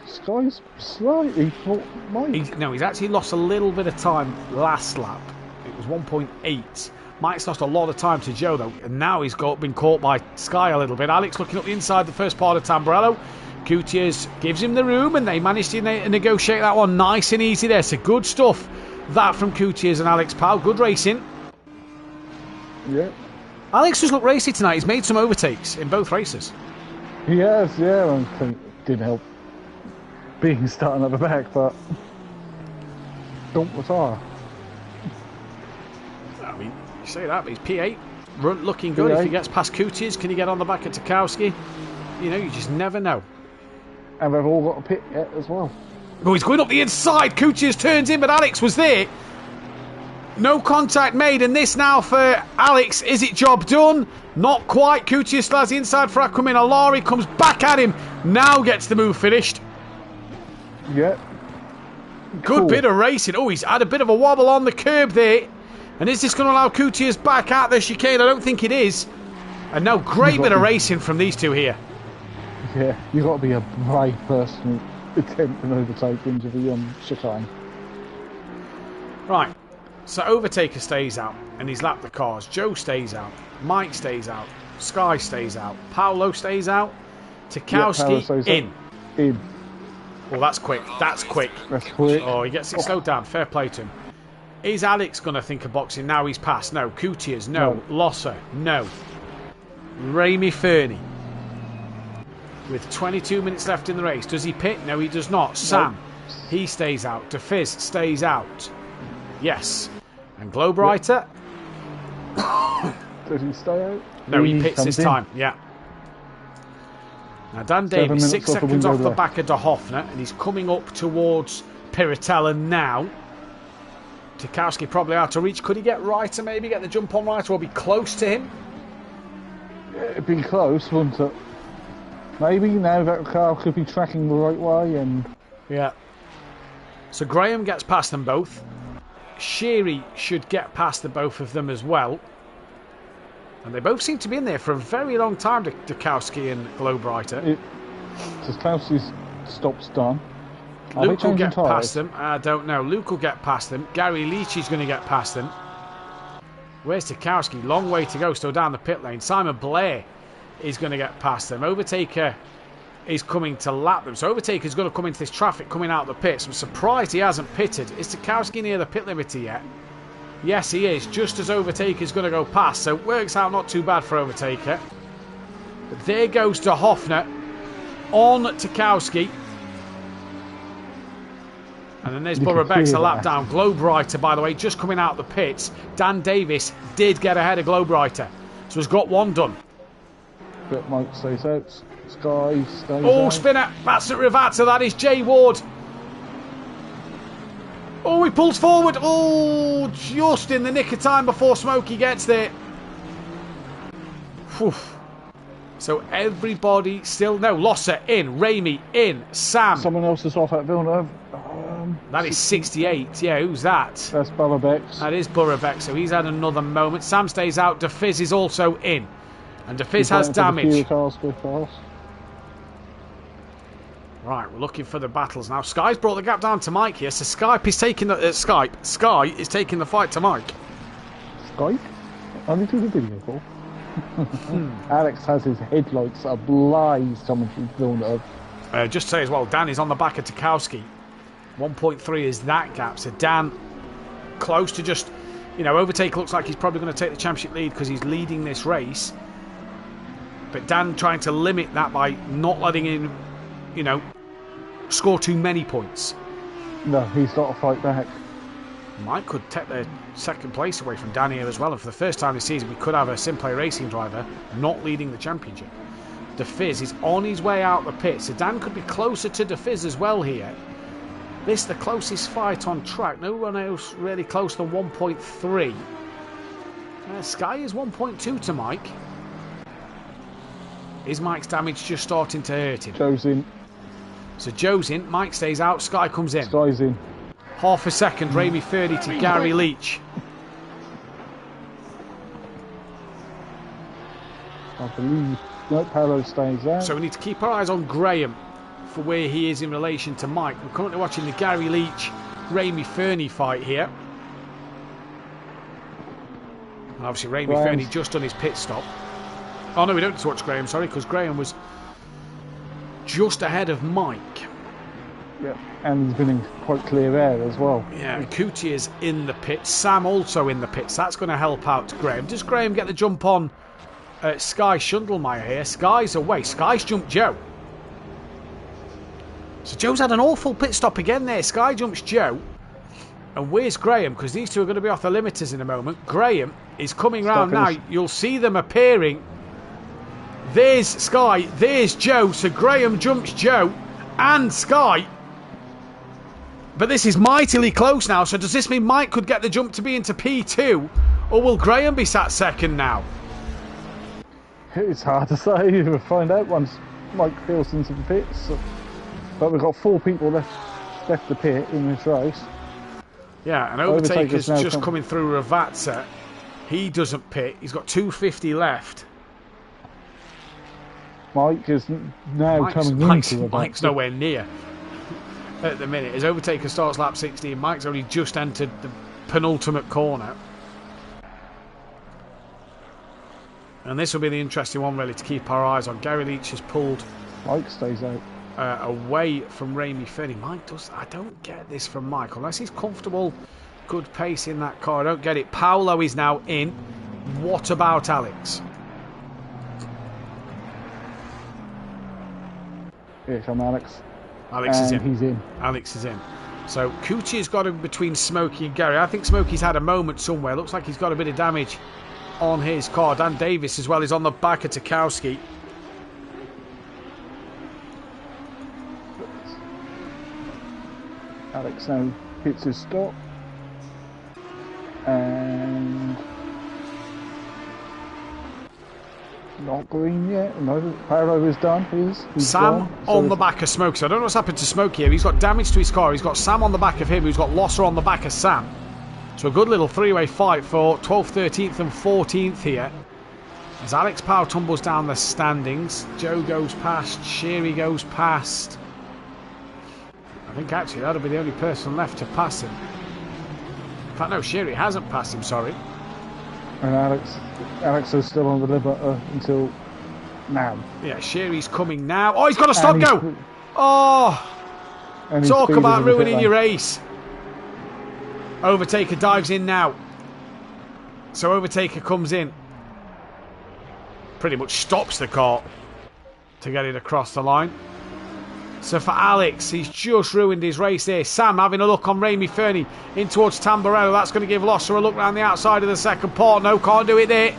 Sky's slightly for Mike.
He's actually lost a little bit of time last lap. It was 1.8. Mike's lost a lot of time to Joe though, and now he's been caught by Sky a little bit. Alex looking up the inside the first part of Tamburello. Coutiers gives him the room, and they managed to negotiate that one nice and easy there. So good stuff. That from Coutiers and Alex Powell. Good racing.
Yeah,
Alex has looked racy tonight. He's made some overtakes in both races.
he has. Yeah, I think it did help being starting at the back, but don't retire.
I mean, you say that, but he's P8. Run looking good. If he
P8.
gets past Coutiers, can he get on the back of Tarkowski? You know, you just never know.
And they've all got a pit yet as well.
Oh, he's going up the inside. Coutiers turns in, but Alex was there. No contact made, and this now for Alex. Is it job done? Not quite. Coutiers still has the inside for Aquaman. Alari comes back at him. Now gets the move finished.
Yeah.
Good
Cool.
bit of racing. Oh, he's had a bit of a wobble on the curb there. And is this going to allow Coutiers back at the chicane? I don't think it is. And now great bit of racing from these two here.
Yeah, you've got to be a brave person to attempt an overtake into the chicane.
Right. So Overtaker stays out and he's lapped the cars. Joe stays out. Mike stays out. Sky stays out. Paolo stays out.
Yeah, Paolo
Tarkowski
stays
in.
out. In.
Oh, that's quick. That's quick.
That's quick.
Oh, he gets it slowed down. Fair play to him. Is Alex going to think of boxing now he's passed? No. Coutiers? No.
No.
Losser? No. Raimi Fernie? with 22 minutes left in the race. Does he pit? No, he does not. Sam, he stays out. DeFizz stays out. Yes. And Glowbrighter?
Does he stay out?
No, he pits this time. Yeah. Now, Dan Davies, 6 seconds off the back of De Hoffner, and he's coming up towards Piratella now. Tarkowski probably out to reach. Could he get Reiter, maybe get the jump on Reiter, or be close to him?
Yeah, it'd be close, wouldn't it? Maybe now that car could be tracking the right way and...
Yeah. So Graham gets past them both. Sheary should get past the both of them as well. And they both seem to be in there for a very long time, Tarkowski and Glowbrighter.
Tarkowski's stop's done.
Luke will get past them. I don't know. Luke will get past them. Gary Leach is going to get past them. Where's Tarkowski? Long way to go, still down the pit lane. Simon Blair is going to get past them. Overtaker is coming to lap them. So Overtaker's going to come into this traffic coming out of the pits. I'm surprised he hasn't pitted. Is Tarkowski near the pit limiter yet? Yes, he is. Just as Overtaker's going to go past. So it works out not too bad for Overtaker. But there goes De Hoffner on Tarkowski. And then there's Borough Beck's a lap down. Glowbrighter, by the way, just coming out of the pits. Dan Davis did get ahead of Glowbrighter. So he's got one done.
But Mike stays out. Sky stays
out. Spinner. That's at Rivata. That is Jay Ward. Oh, he pulls forward. Oh, just in the nick of time before Smokey gets there. Whew. So everybody still... No, Losser in. Ramey in. Sam.
Someone else is off at Villeneuve.
That is 68. Yeah, who's that?
That's Borough Beck.
That is Borough Beck. So he's had another moment. Sam stays out. DeFizz is also in. And DeFizz has damage. Right, we're looking for the battles now. Sky's brought the gap down to Mike here. So Skype is taking the... Sky is taking the fight to Mike.
Skype? Only do the video call. Alex has his headlights ablaze coming through Villeneuve.
Just to say as well, Dan is on the back of Tarkowski. 1.3 is that gap. So Dan close to just, overtake. Looks like he's probably going to take the championship lead because he's leading this race. But Dan trying to limit that by not letting him, score too many points.
No, he's got to fight back.
Mike could take the second place away from Dan here as well. And for the first time this season, we could have a Simplay Racing driver not leading the championship. DeFizz is on his way out the pit. So Dan could be closer to DeFizz as well here. This the closest fight on track. No one else really close than 1.3. Sky is 1.2 to Mike. Is Mike's damage just starting to hurt him?
Joe's in.
So Joe's in. Mike stays out. Sky comes in.
Sky's in.
Half a second. Ramey 30 to Gary Leach.
I believe Paolo stays out.
So we need to keep our eyes on Graham for where he is in relation to Mike. We're currently watching the Gary Leach Ramey Fernie fight here. And obviously Ramey Fernie just done his pit stop. Oh no, we don't need to watch Graham, sorry, because Graham was just ahead of Mike.
Yeah, and he's been in quite clear air as well.
Yeah, Coutier's in the pits. Sam also in the pits. That's going to help out Graham. Does Graham get the jump on Sky Schundelmeyer here? Sky's away. Sky's jumped Joe. So Joe's had an awful pit stop again there. Sky jumps Joe. And where's Graham? Because these two are going to be off the limiters in a moment. Graham is coming round now. You'll see them appearing. There's Sky. There's Joe. So Graham jumps Joe and Sky. But this is mightily close now. So does this mean Mike could get the jump to be into P2? Or will Graham be sat second now?
It's hard to say. We'll find out once Mike feels into the pits. But we've got 4 people left the pit in this race.
Yeah, and Overtaker's just coming through Ravazza. He doesn't pit. He's got 250 left.
Mike is now coming into the
Mike's nowhere near at the minute. As Overtaker starts lap 16, Mike's only just entered the penultimate corner. And this will be the interesting one, really, to keep our eyes on. Gary Leach has pulled.
Mike stays out.
Away from Ramey Fernie. Mike does. I don't get this from Mike unless he's comfortable, good pace in that car. I don't get it. Paolo is now in. What about Alex?
Here come Alex.
Alex is in.
He's in.
Alex is in. So Coochie's got him between Smokey and Gary. I think Smokey's had a moment somewhere. Looks like he's got a bit of damage on his car. Dan Davis as well is on the back of Tarkowski.
Alex now hits his stop. And not green yet. No, Paro is done. He's
Sam
gone.
on the back of Smokey. So I don't know what's happened to Smokey here. He's got damage to his car. He's got Sam on the back of him, who's got Losser on the back of Sam. So a good little three-way fight for 12th, 13th and 14th here. As Alex Powell tumbles down the standings. Joe goes past. Sherry goes past. I think actually that'll be the only person left to pass him. In fact, no, Sherry hasn't passed him, sorry.
And Alex is still on the limiter until now.
Yeah, Sherry's coming now. Oh, he's got a stop go! Oh! Talk about ruining your race. Overtaker dives in now. So Overtaker comes in. Pretty much stops the car to get it across the line. So for Alex, he's just ruined his race there. Sam having a look on Ramy Fernie in towards Tamburello. That's going to give Losser a look round the outside of the second part. No, can't do it there.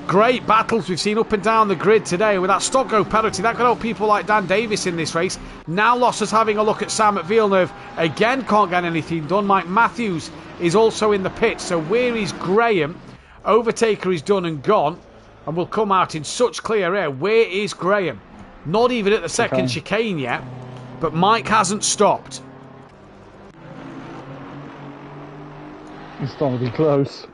Great battles we've seen up and down the grid today with that stop-go penalty. That could help people like Dan Davis in this race. Now Losser's having a look at Sam at Villeneuve. Again, can't get anything done. Mike Matthews is also in the pit. So where is Graham? Overtaker is done and gone and will come out in such clear air. Where is Graham? Not even at the second chicane yet, but Mike hasn't stopped.
He's starting to be close.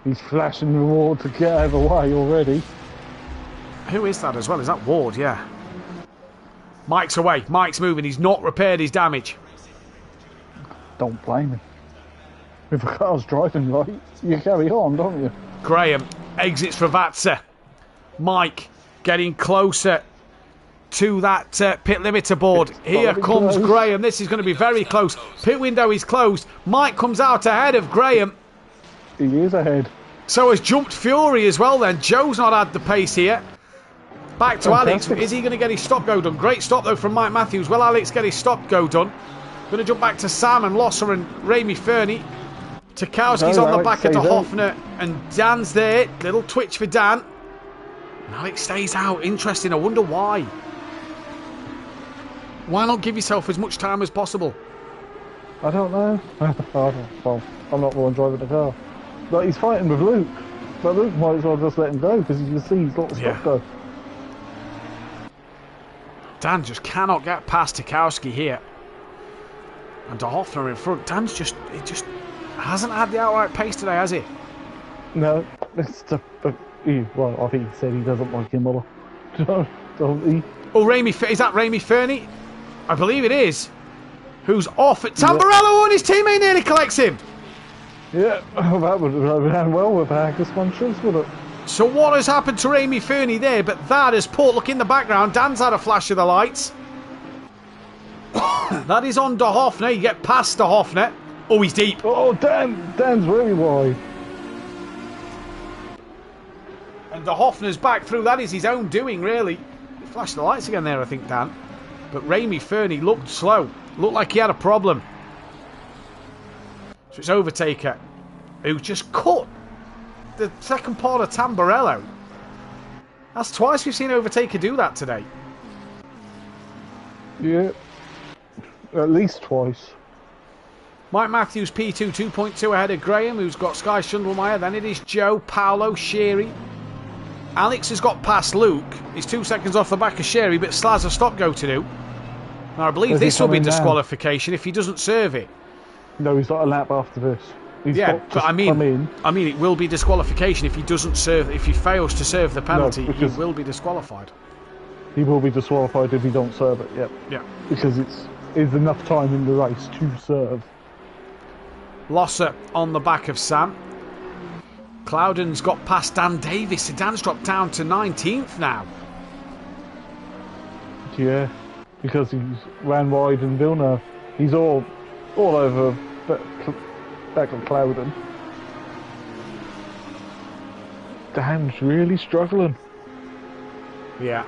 He's flashing the Ward to get out of the way already.
Who is that as well? Is that Ward? Yeah. Mike's away. Mike's moving. He's not repaired his damage.
Don't blame him. If a car's driving right, you carry on, don't you?
Graham exits for Vatsa. Mike getting closer to that pit limiter board. Here comes close. Graham. This is going to be very close. Pit window is closed. Mike comes out ahead of Graham.
He is ahead.
So has jumped Fury as well then. Joe's not had the pace here. Back to Alex. Is he going to get his stop go done? Great stop though from Mike Matthews. Will Alex get his stop go done? Going to jump back to Sam and Losser and Ramy Fernie. Tarkowski's on the back of Hoffner and Dan's there. Little twitch for Dan. And Alex stays out. Interesting. I wonder why. Why not give yourself as much time as possible?
I don't know. Well, I'm not the one driving the car. But he's fighting with Luke. But Luke might as well just let him go because you can see he's got the stop go.
Dan just cannot get past Tarkowski here. And De Hoffner in front. Dan's just hasn't had the outright pace today, has he?
No. It's well, I think he said he doesn't like him a lot. Don't he?
Oh, is that Ramy Fernie? I believe it is. Who's off at Tamburello and his teammate nearly collects him.
Yeah, that would have done well with our suspensions, would it?
So what has happened to Ramy Fernie there? But that has put, look in the background, Dan's had a flash of the lights. That is on De Hoffner. You get past De Hoffner. Oh, he's deep.
Oh, Dan's very wide.
And De Hoffner's back through. That is his own doing, really. He flashed the lights again there, I think, Dan. But Ramy Fernie looked slow. Looked like he had a problem. So it's Overtaker who just cut the second part of Tamburello. That's twice we've seen Overtaker do that today.
Yeah. At least twice.
Mike Matthews P2 2.2 ahead of Graham, who's got Sky Schundelmeyer. Then it is Joe, Paolo, Sherry. Alex has got past Luke. He's 2 seconds off the back of Sherry, but Slaz a stop go to do. Now I believe this will be disqualification if he doesn't serve it.
No, he's got a lap after this.
But I mean it will be disqualification if he doesn't serve. If he fails to serve the penalty, he will be disqualified.
He will be disqualified if he don't serve it. Yep.
Yeah.
Because it's enough time in the race to serve.
Losser on the back of Sam. Cloudon's got past Dan Davis. So Dan's dropped down to 19th now.
Yeah, because he's ran wide in Villeneuve. He's all over back of Cloudon. Dan's really struggling.
Yeah.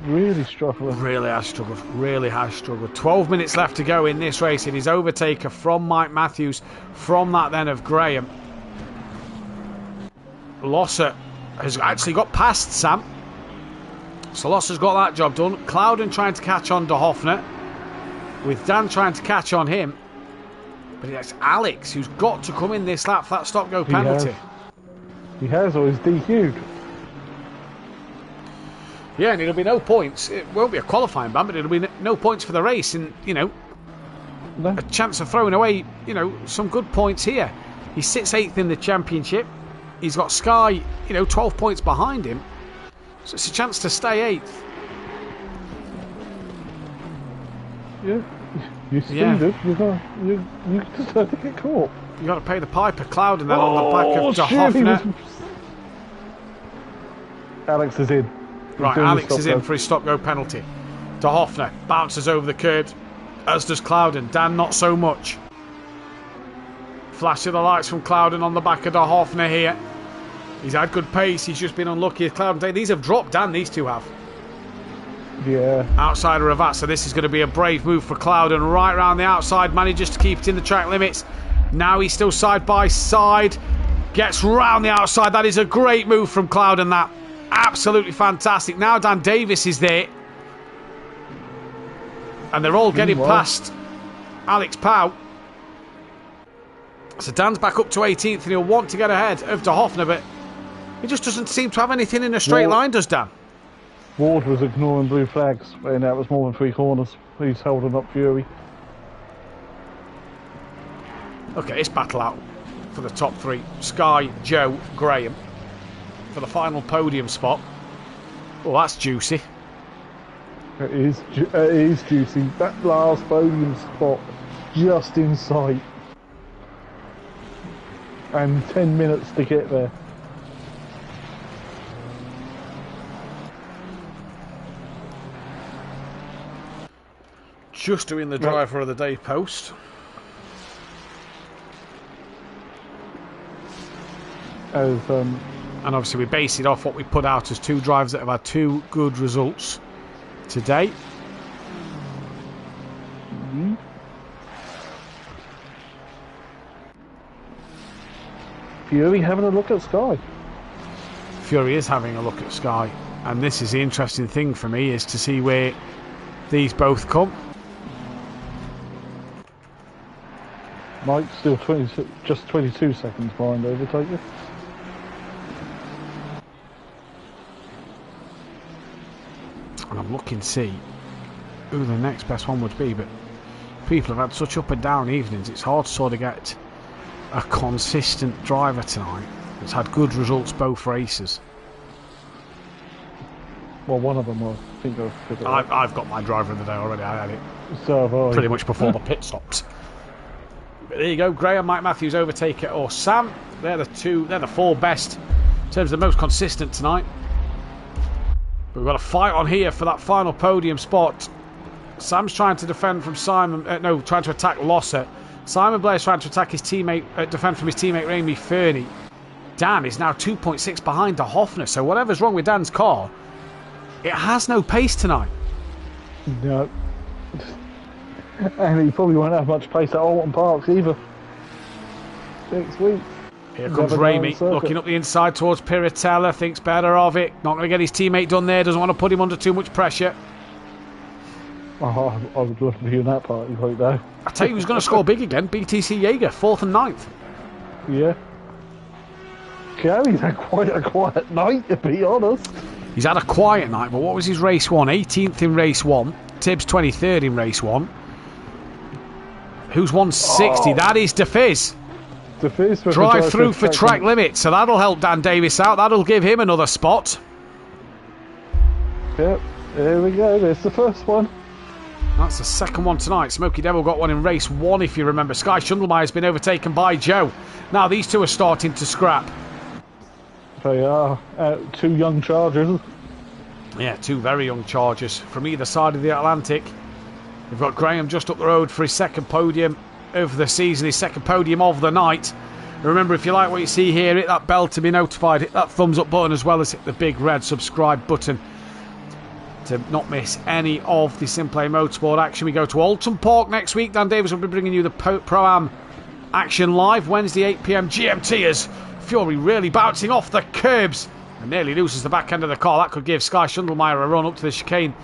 really struggling.
Really has struggled. Really has struggled. 12 minutes left to go in this race. It is overtaker from Mike Matthews. From that then of Graham. Losser has actually got past Sam. So Losser's got that job done. Clouden trying to catch on to Hoffner. With Dan trying to catch on him. But it's Alex who's got to come in this lap for that stop-go penalty.
He has, or he's DQ'd.
Yeah, and it'll be no points. It won't be a qualifying ban, but it'll be no points for the race. And, you know, a chance of throwing away, you know, some good points here. He sits 8th in the championship. He's got Sky, you know, 12 points behind him. So it's a chance to stay 8th.
Yeah, you speeded. You just had to get caught.
You got to pay the piper. Cloud and then on the back of De Hoffner.
Alex is in.
Right, Alex is in for his stop-go penalty. De Hoffner bounces over the curb, as does Clouden. Dan not so much. Flash of the lights from Clouden on the back of De Hoffner here. He's had good pace. He's just been unlucky. Clouden, these have dropped. Dan, these two have.
Yeah.
Outside of Ravat, so this is going to be a brave move for Clouden. Right round the outside, manages to keep it in the track limits. Now he's still side by side. Gets round the outside. That is a great move from Clouden, that. Absolutely fantastic. Now Dan Davis is there. And they're all getting past Alex Powell. So Dan's back up to 18th and he'll want to get ahead of De Hoffner, but he just doesn't seem to have anything in a straight line, does Dan?
Ward was ignoring blue flags, and that was more than 3 corners. He's holding up Fury.
Okay, it's battle out for the top 3. Sky, Joe, Graham. For the final podium spot. Well, that's juicy.
It is juicy. That last podium spot, just in sight. And 10 minutes to get there.
Just doing the driver of the day post. And obviously we base it off what we put out as 2 drivers that have had 2 good results today.
Fury having a look at Sky.
Fury is having a look at Sky. And this is the interesting thing for me, is to see where these both come.
Mike's still just 22 seconds behind overtaker.
And I'm looking to see who the next best one would be, but people have had such up and down evenings, it's hard to sort of get a consistent driver tonight. It's had good results both races.
Well, one of them I think
I've got my driver of the day already. I had it
so
pretty much before the pit stops. But there you go, Graham, Mike Matthews, overtaker, or Sam. They're the 4 best in terms of the most consistent tonight. But we've got a fight on here for that final podium spot. Sam's trying to defend from Simon. Trying to attack Losser. Simon Blair's trying to attack his teammate, defend from his teammate Remy Fernie. Dan is now 2.6 behind De Hoffner. So whatever's wrong with Dan's car, it has no pace tonight.
No. And he probably won't have much pace at Alton Parks either. Next week.
Here comes Remy, looking up the inside towards Piratella, thinks better of it. Not going to get his teammate done there, doesn't want to put him under too much pressure.
Oh, I would love to be in that party right now.
I tell you who's going to score big again, BTC Jaeger, 4th and 9th.
Yeah. Gary's had quite a quiet night, to be honest.
He's had a quiet night, but what was his race 1? 18th in race 1. Tibbs 23rd in race 1. Who's 160? That is DeFizz. Drive through for track limit, so that'll help Dan Davis out. That'll give him another spot.
Yep, there we go. There's the first one.
That's the second one tonight. Smokey Devil got one in race 1, if you remember. Sky Shundlemeyer has been overtaken by Joe. Now these two are starting to scrap.
They are 2 young Chargers.
Yeah, 2 very young Chargers from either side of the Atlantic. We've got Graham just up the road for his second podium of the season, his second podium of the night. Remember, if you like what you see here, hit that bell to be notified, hit that thumbs up button, as well as hit the big red subscribe button to not miss any of the Simplay Motorsport action. We go to Alton Park next week. Dan Davis will be bringing you the Pro-Am action live Wednesday 8 p.m. GMT as Fury really bouncing off the curbs and nearly loses the back end of the car. That could give Sky Schundelmeyer a run up to the chicane.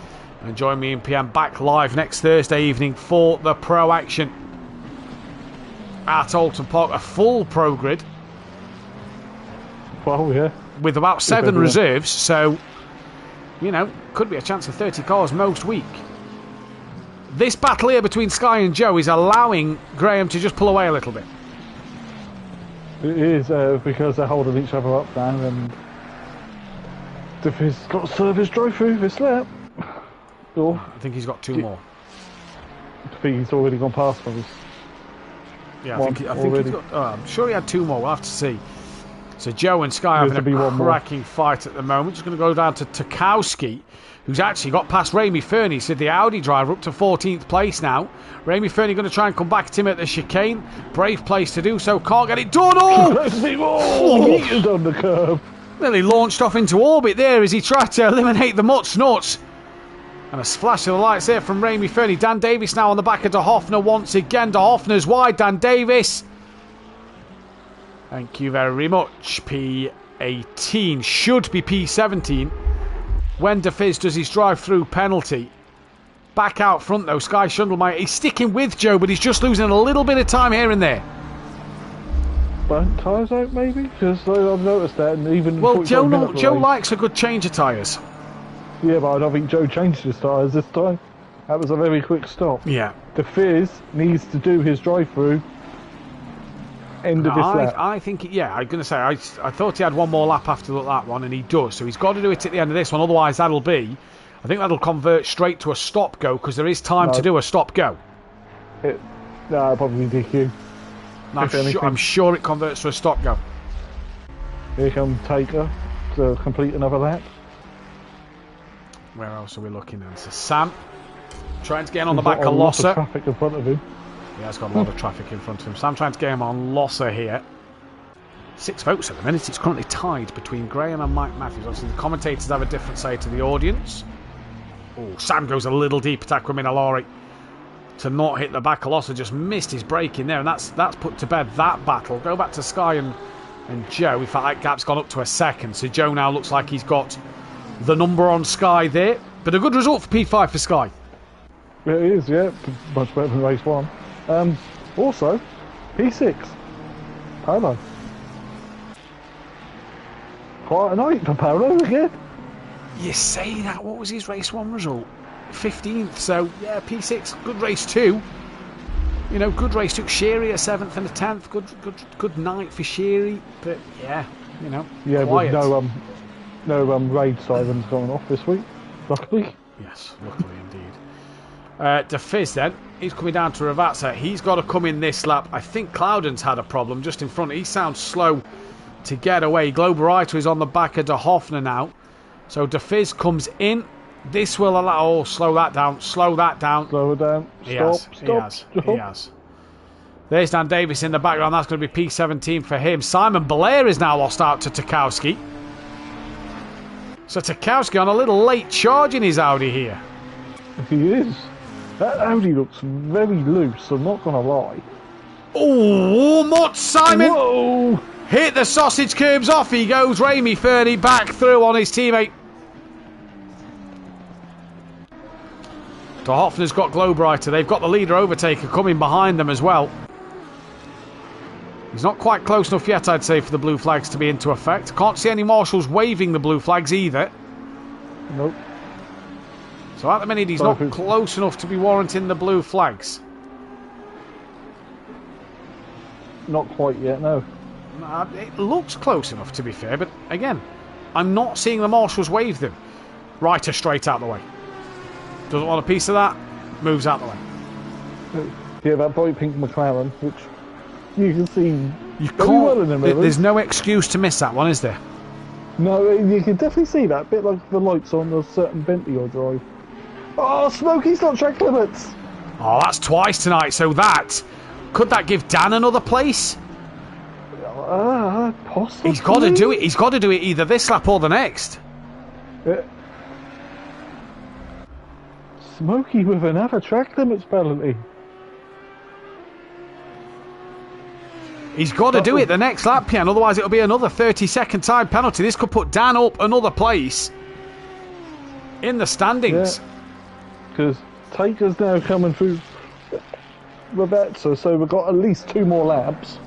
And join me in PM back live next Thursday evening for the Pro action at Alton Park. A full Pro grid.
Well, yeah.
With about 7 reserves, so, you know, could be a chance of 30 cars most week. This battle here between Sky and Joe is allowing Graham to just pull away a little bit.
It is, because they're holding each other up now, and Duffy's got to serve his drive through this lap. Or,
I think he's got 2 more.
I think he's already gone past us.
Yeah, I think he's got... Oh, I'm sure he had 2 more, we'll have to see. So Joe and Sky having a cracking fight at the moment. Just going to go down to Tarkowski, who's actually got past Remy Fernie. So the Audi driver up to 14th place now. Remy Fernie going to try and come back at him at the chicane. Brave place to do so. Can't get it done. Oh!
He is on the curb.
Nearly launched off into orbit there as he tried to eliminate the Mutts Nuts. And a splash of the lights there from Remy Fernie. Dan Davis now on the back of De Hoffner once again. De Hoffner's wide. Dan Davis. Thank you very much. P18 should be P17 when De Fizz does his drive-through penalty. Back out front though, Sky Schundelmeyer. He's sticking with Joe, but he's just losing a little bit of time here and there.
Burnt tyres out maybe? Because I've noticed that, and even...
Well, Joe likes a good change of tyres.
Yeah, but I don't think Joe changed his tyres this time. That was a very quick stop.
Yeah.
De Fizz needs to do his drive-through. End of this lap.
I think, yeah, I'm going to say, I thought he had 1 more lap after that one, and he does. So he's got to do it at the end of this one, otherwise I think that'll convert straight to a stop-go, because there is time to do a stop-go.
No, probably DQ.
I'm sure it converts to a stop-go.
Here comes Taker to complete another lap.
Where else are we looking at? So Sam trying to get on the back of Losser.
Lot of traffic in front of him.
Yeah, it's got a lot of traffic in front of him. Sam trying to get him on Losser here. 6 votes at the minute. It's currently tied between Graham and Mike Matthews. Obviously, the commentators have a different say to the audience. Oh, Sam goes a little deep at Aquaminalari to not hit the back of Losser. Just missed his break in there, and that's put to bed that battle. Go back to Sky and Joe. In fact, that gap's gone up to a second. So Joe now looks like he's got the number on Sky there. But a good result for P5 for Sky.
It is, yeah. Much better than race 1. Also, P6. Paolo. Quite a night for Paolo again.
You say that. What was his race 1 result? 15th. So, yeah, P6. Good race 2. You know, good race 2. Sherry a 7th and a 10th. Good night for Sherry. But, yeah, you know,
yeah,
quiet.
With no raid sirens going off this week, luckily.
Yes, luckily indeed. De Fizz then, he's coming down to Ravazza. He's got to come in this lap. I think Cloudon's had a problem just in front. He sounds slow to get away. Globerito is on the back of De Hoffner now. So De Fizz comes in. This will allow... Oh, slow that down. Slow that down.
Slow it down. Stop.
He has. There's Dan Davis in the background. That's going to be P17 for him. Simon Belair is now lost out to Tarkowski. So Tarkowski on a little late charge in his Audi here.
He is. That Audi looks very loose, I'm not going to lie.
Oh, Mutt Simon!
Whoa!
Hit the sausage curbs off. He goes. Remy Fernie back through on his teammate. De Hoffner's got Globerito. They've got the leader overtaker coming behind them as well. He's not quite close enough yet, I'd say, for the blue flags to be into effect. Can't see any marshals waving the blue flags either.
Nope.
So at the minute, he's not close enough to be warranting the blue flags.
Not quite yet, no.
It looks close enough, to be fair, but again, I'm not seeing the marshals wave them. Ryder straight out the way. Doesn't want a piece of that, moves out the way.
Yeah, that bright pink McLaren, which you can see very well in the mirrors.
There's no excuse to miss that one, is there?
No, you can definitely see that, a bit like the lights on a certain Bentley or drive. Oh, Smokey's not track limits!
Oh, that's twice tonight, so could that give Dan another place?
Possibly.
He's got to do it. He's got to do it either this lap or the next.
Smokey with another track limits penalty.
He's got to do it the next lap, Pian, otherwise it'll be another 30-second time penalty. This could put Dan up another place in the standings.
Because Taker's now coming through Roberta, so we've got at least 2 more laps.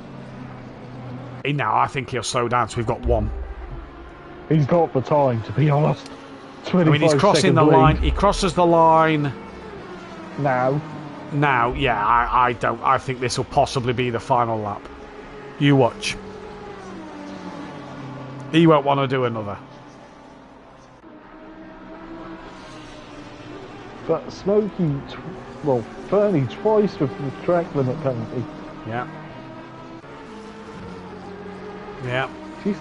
No, I think he'll slow down, so we've got 1.
He's got the time, to be honest.
I mean, he's crossing the line. He crosses the line
now.
Yeah, I don't. I think this will possibly be the final lap. You watch. He won't want to do another.
But Smokey, Fernie twice with the track limit penalty.
Yeah. Yeah.
She's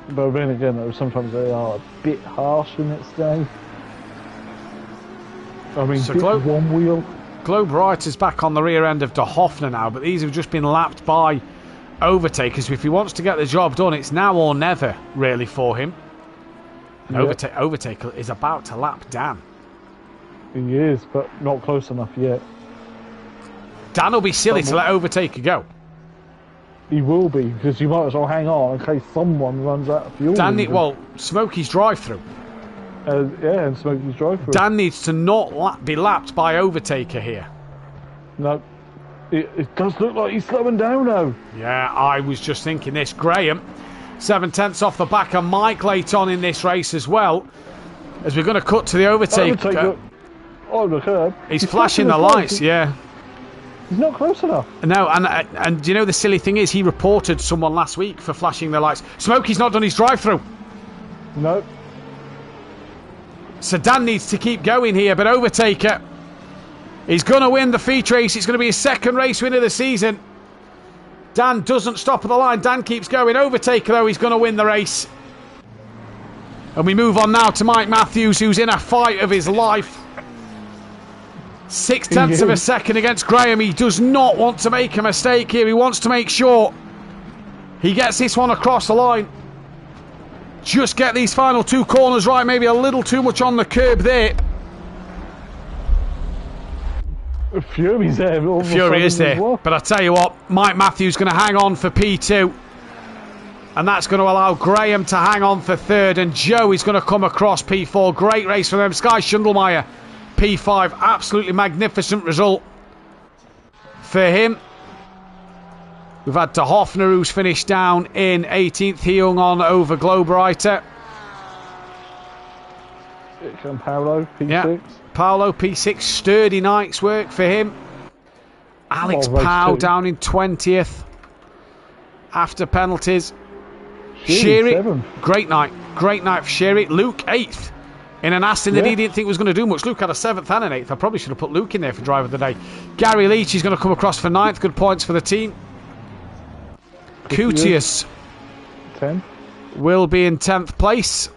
but then again, though, sometimes they are a bit harsh in its day. I mean,
So
one wheel.
Globe Writer's back on the rear end of De Hoffner now, but these have just been lapped by overtakers. If he wants to get the job done, it's now or never, really, for him. And Overtaker is about to lap Dan.
He is, but not close enough yet.
Dan will be silly to let Overtaker go.
He will be, because you might as well hang on in case someone runs out of fuel.
Smokey's drive-through.
And Smokey's drive-through.
Dan needs to not be lapped by Overtaker here.
No. It does look like he's slowing down now.
Yeah, I was just thinking this. Graham, 7/10 off the back of Mike late on in this race as well. As we're going to cut to the Overtaker.
Oh, the curb.
He's flashing the lights, yeah.
He's not close enough.
No, and you know the silly thing is, he reported someone last week for flashing their lights. Smokey's not done his drive-through.
No.
So Dan needs to keep going here, but Overtaker, he's going to win the feature race. It's going to be his 2nd race win of the season. Dan doesn't stop at the line. Dan keeps going. Overtaker, though, he's going to win the race. And we move on now to Mike Matthews, who's in a fight of his life. 0.6 of a second against Graham. He does not want to make a mistake here. He wants to make sure he gets this one across the line. Just get these final 2 corners right. Maybe a little too much on the curb there.
Fury's there.
Fury is there. Well. But I tell you what, Mike Matthews going to hang on for P2. And that's going to allow Graham to hang on for 3rd. And Joe is going to come across P4. Great race for them. Sky Schundelmeyer, P5. Absolutely magnificent result for him. We've had De Hoffner, who's finished down in 18th. He hung on over Globeriter.
And Paolo, P6.
Yeah. Paolo, P6. Sturdy night's work for him. Alex Powell down in 20th. After penalties. Sherry, great night. Great night for Sherry. Luke, 8th. In an Aston that he didn't think was going to do much. Luke had a 7th and an 8th. I probably should have put Luke in there for driver of the day. Gary Leach is going to come across for 9th. Good points for the team. Cutius
10
will be in 10th place.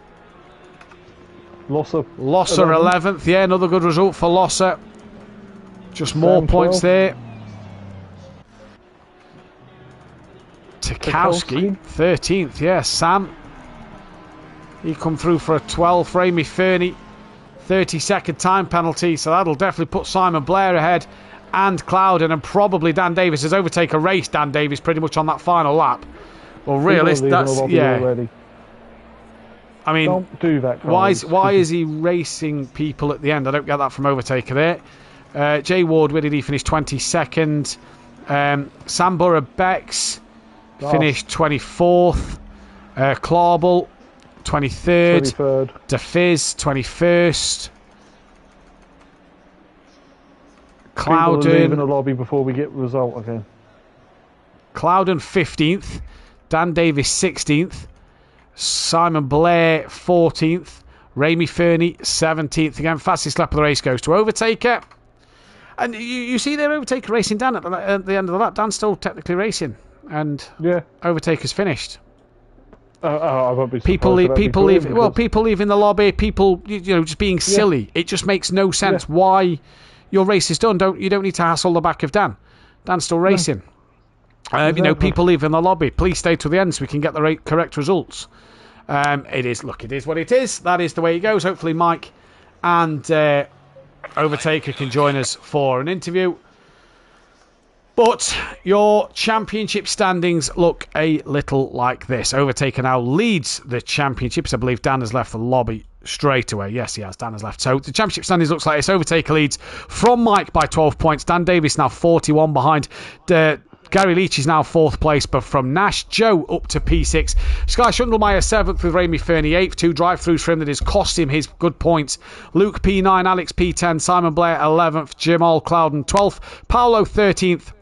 Losser
11th. Yeah, another good result for Losser. Just more points there. Tarkowski 13th. Yeah, Sam. He come through for a 12th. Ramy Fernie, 30-second time penalty. So that'll definitely put Simon Blair ahead. And Clouden, and probably Dan Davis has overtaken a race. Dan Davis pretty much on that final lap. Well, really, that's
already.
I mean,
don't do that.
Why is he racing people at the end? I don't get that from Overtaker there. Jay Ward, where did he finish? 22nd. Sambora Bex finished 24th. Clarbel 23rd. DeFiz 21st. Clouden
leaving the lobby before we get the result again.
Clouden 15th, Dan Davis 16th, Simon Blair 14th, Ramy Fernie 17th. Again, fastest lap of the race goes to Overtaker. And you see there, Overtaker racing Dan at the end of the lap. Dan's still technically racing, and Overtaker's finished.
I won't be
people leave in the lobby. People, just being silly. It just makes no sense why. Your race is done. You don't need to hassle the back of Dan. Dan's still racing.
Exactly.
People leave in the lobby. Please stay to the end so we can get the correct results. It is what it is. That is the way it goes. Hopefully Mike and Overtaker can join us for an interview. But your championship standings look a little like this. Overtaker now leads the championships. I believe Dan has left the lobby straight away. Yes, he has. Dan has left. So the championship standings looks like this. Overtaker leads from Mike by 12 points. Dan Davis now 41 behind. Gary Leach is now 4th place, but from Nash, Joe up to P6. Sky Schundelmeyer 7th with Ramy Fernie 8th. 2 drive-throughs for him that has cost him his good points. Luke P9, Alex P10, Simon Blair 11th, Jamal Clouden 12th, Paolo 13th.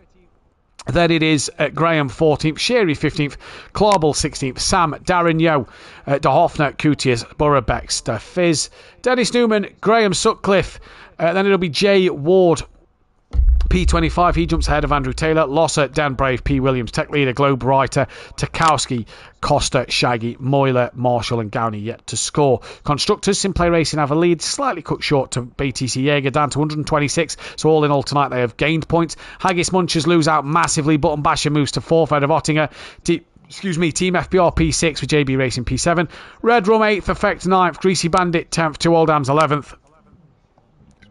Then it is Graham 14th, Sherry 15th, Clarbel 16th, Sam, Darren Yo, De Hoffner, Cutius, Borough Baxter, Fizz, Dennis Newman, Graham Sutcliffe. Then it'll be Jay Ward, P25, he jumps ahead of Andrew Taylor, Losser, Dan Brave, P. Williams, Tech Leader, Globe Writer, Tarkowski, Costa, Shaggy, Moyler, Marshall and Gowney yet to score. Constructors, Simplay Racing have a lead, slightly cut short to BTC Jaeger, down to 126, so all in all tonight they have gained points. Haggis Munchers lose out massively, Button Basher moves to 4th ahead of Ottinger. Team FBR P6 with JB Racing P7, Red Rum 8th, Effect 9th, Greasy Bandit 10th, 2 Oldhams 11th.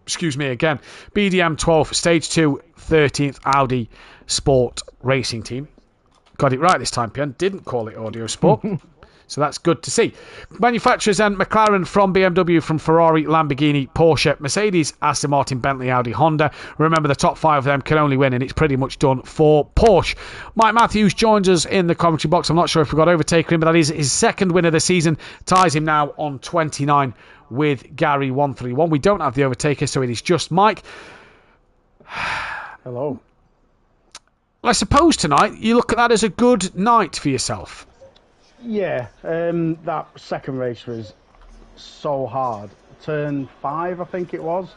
BDM 12th, Stage 2, 13th, Audi Sport Racing Team. Got it right this time, Pian. Didn't call it Audio Sport. So that's good to see. Manufacturers and McLaren from BMW, from Ferrari, Lamborghini, Porsche, Mercedes, Aston Martin, Bentley, Audi, Honda. Remember, the top 5 of them can only win, and it's pretty much done for Porsche. Mike Matthews joins us in the commentary box. I'm not sure if we got Overtaker in, but that is his 2nd win of the season. Ties him now on 29 with Gary 131. We don't have the Overtaker, so it is just Mike.
Hello.
Well, I suppose tonight you look at that as a good night for yourself.
Yeah, that second race was so hard. Turn 5, I think it was.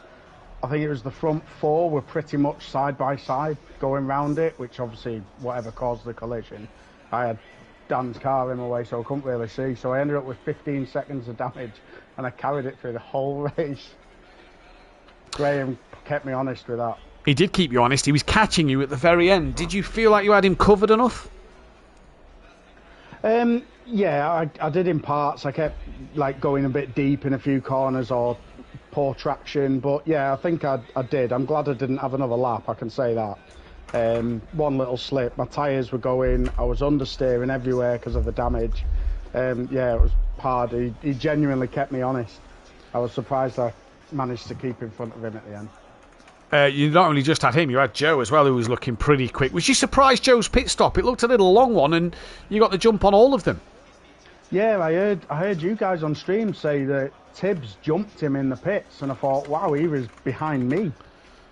I think it was the front 4 were pretty much side by side going round it, which obviously whatever caused the collision. I had Dan's car in my way, so I couldn't really see. So I ended up with 15 seconds of damage, and I carried it through the whole race. Graham kept me honest with that.
He did keep you honest. He was catching you at the very end. Did you feel like you had him covered enough?
Yeah, I did in parts. I kept like going a bit deep in a few corners or poor traction, but yeah, I think I did. I'm glad I didn't have another lap, I can say that. One little slip, my tyres were going, I was understeering everywhere because of the damage. Yeah, it was hard. He genuinely kept me honest. I was surprised I managed to keep in front of him at the end.
You not only just had him, you had Joe as well, who was looking pretty quick. Was you surprised Joe's pit stop? It looked a little long one, and you got the jump on all of them.
Yeah, I heard you guys on stream say that Tibbs jumped him in the pits, and I thought, wow, he was behind me,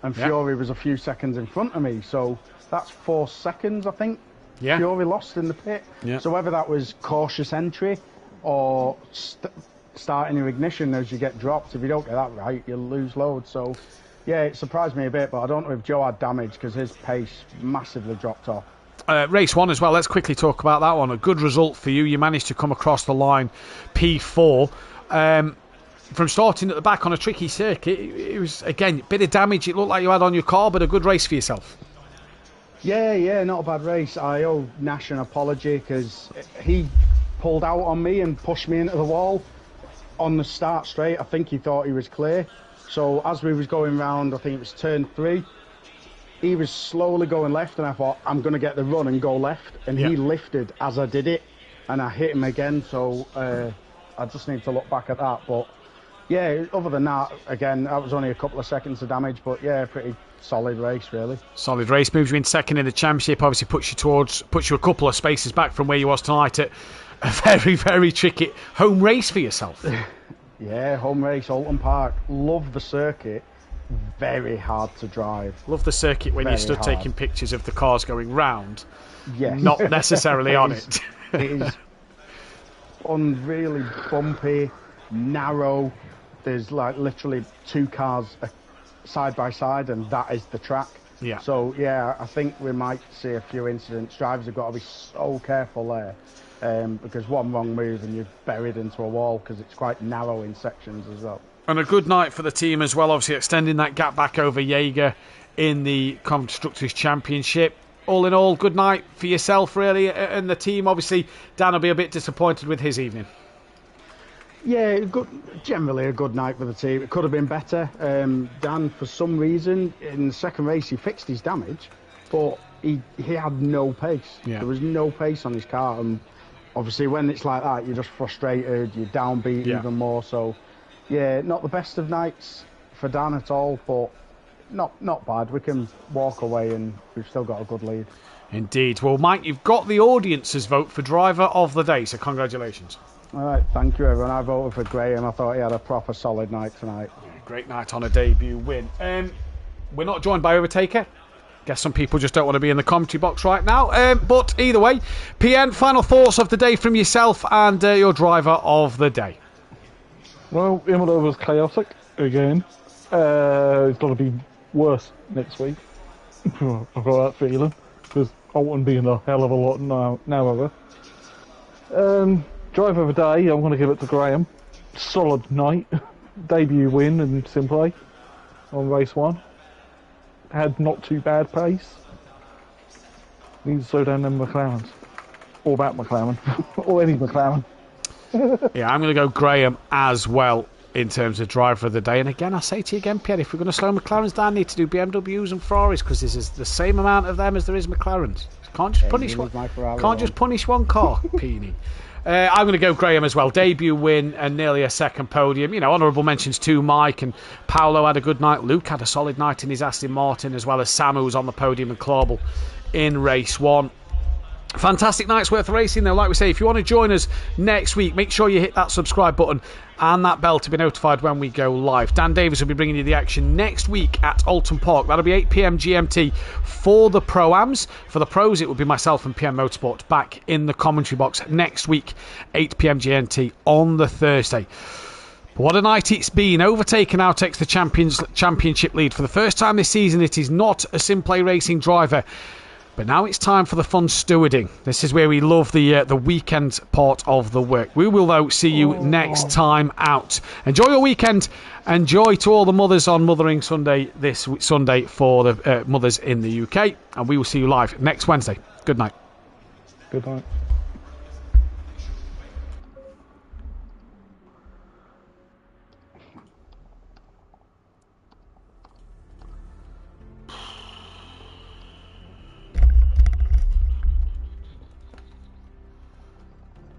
and Fury was a few seconds in front of me. So that's 4 seconds, I think.
Yeah.
Fury lost in the pit.
Yeah.
So whether that was cautious entry or starting your ignition as you get dropped, if you don't get that right, you'll lose load. So yeah, it surprised me a bit, but I don't know if Joe had damage because his pace massively dropped off.
Race 1 as well, let's quickly talk about that one. A good result for you. You managed to come across the line P4. From starting at the back on a tricky circuit, it was, again, a bit of damage it looked like you had on your car, but a good race for yourself.
Yeah, not a bad race. I owe Nash an apology because he pulled out on me and pushed me into the wall on the start straight. I think he thought he was clear. So as we was going round, I think it was turn 3, he was slowly going left, and I thought, I'm going to get the run and go left. And he lifted as I did it, and I hit him again. So I just need to look back at that. But yeah, other than that, again, that was only a couple of seconds of damage. But yeah, pretty solid race, really.
Solid race. Moves you in second in the championship. Obviously puts you a couple of spaces back from where you was tonight at a very, very tricky home race for yourself.
Yeah, home race, Alton Park. Love the circuit. Very hard to drive.
Love the circuit when
Very
you stood
hard.
taking pictures of the cars going round.
Yes.
Not necessarily on it.
It is really bumpy, narrow. There's like literally 2 cars side by side, and that is the track.
Yeah.
So yeah, I think we might see a few incidents. Drivers have got to be so careful there, because one wrong move and you're buried into a wall because it's quite narrow in sections as well.
And a good night for the team as well, obviously extending that gap back over Jaeger in the Constructors' Championship. All in all, good night for yourself, really, and the team. Obviously, Dan will be a bit disappointed with his evening.
Yeah, good. Generally a good night for the team. It could have been better. Dan, for some reason, in the second race, he fixed his damage, but he had no pace.
Yeah.
There was no pace on his car, and obviously when it's like that, you're just frustrated. You're downbeat even more. So, yeah, not the best of nights for Dan at all, but not bad. We can walk away, and we've still got a good lead.
Indeed. Well, Mike, you've got the audience's vote for driver of the day, so congratulations.
All right, thank you, everyone. I voted for Graham. I thought he had a proper solid night tonight.
Great night on a debut win. We're not joined by Overtaker. Guess some people just don't want to be in the commentary box right now. But either way, PN, final thoughts of the day from yourself and your driver of the day.
Well, Imola was chaotic again. It's got to be worse next week. I've got that feeling, because Alton being a hell of a lot narrower. Driver of the day, I'm going to give it to Graham. Solid night. Debut win in sim play on race 1. Had not too bad pace. Needs to slow down them McLarens. Or that McLaren. Or any McLaren.
Yeah, I'm going to go Graham as well in terms of driver of the day. And again, I say to you again, Pierre, if we're going to slow McLarens down, need to do BMWs and Ferraris, because there's the same amount of them as there is McLarens. Can't just punish one. Can't just punish one car, Peony. I'm going to go Graham as well. Debut win and nearly a second podium. You know, honourable mentions to Mike, and Paolo had a good night. Luke had a solid night in his Aston Martin, as well as Sam, who was on the podium, and Clauble in race 1. Fantastic night's worth of racing, though. Like we say, if you want to join us next week, make sure you hit that subscribe button and that bell to be notified when we go live. Dan Davis will be bringing you the action next week at Alton Park. That'll be 8 p.m. GMT for the Pro-Ams. For the pros, it will be myself and PM Motorsport back in the commentary box next week, 8 p.m. GMT on the Thursday. What a night it's been. Overtaker now takes the championship lead. For the first time this season, it is not a Simplay Racing driver. But now it's time for the fun stewarding. This is where we love the weekend part of the work. We will, though, see you next time out. Enjoy your weekend. Enjoy to all the mothers on Mothering Sunday this Sunday for the mothers in the UK. And we will see you live next Wednesday. Good night.
Good night.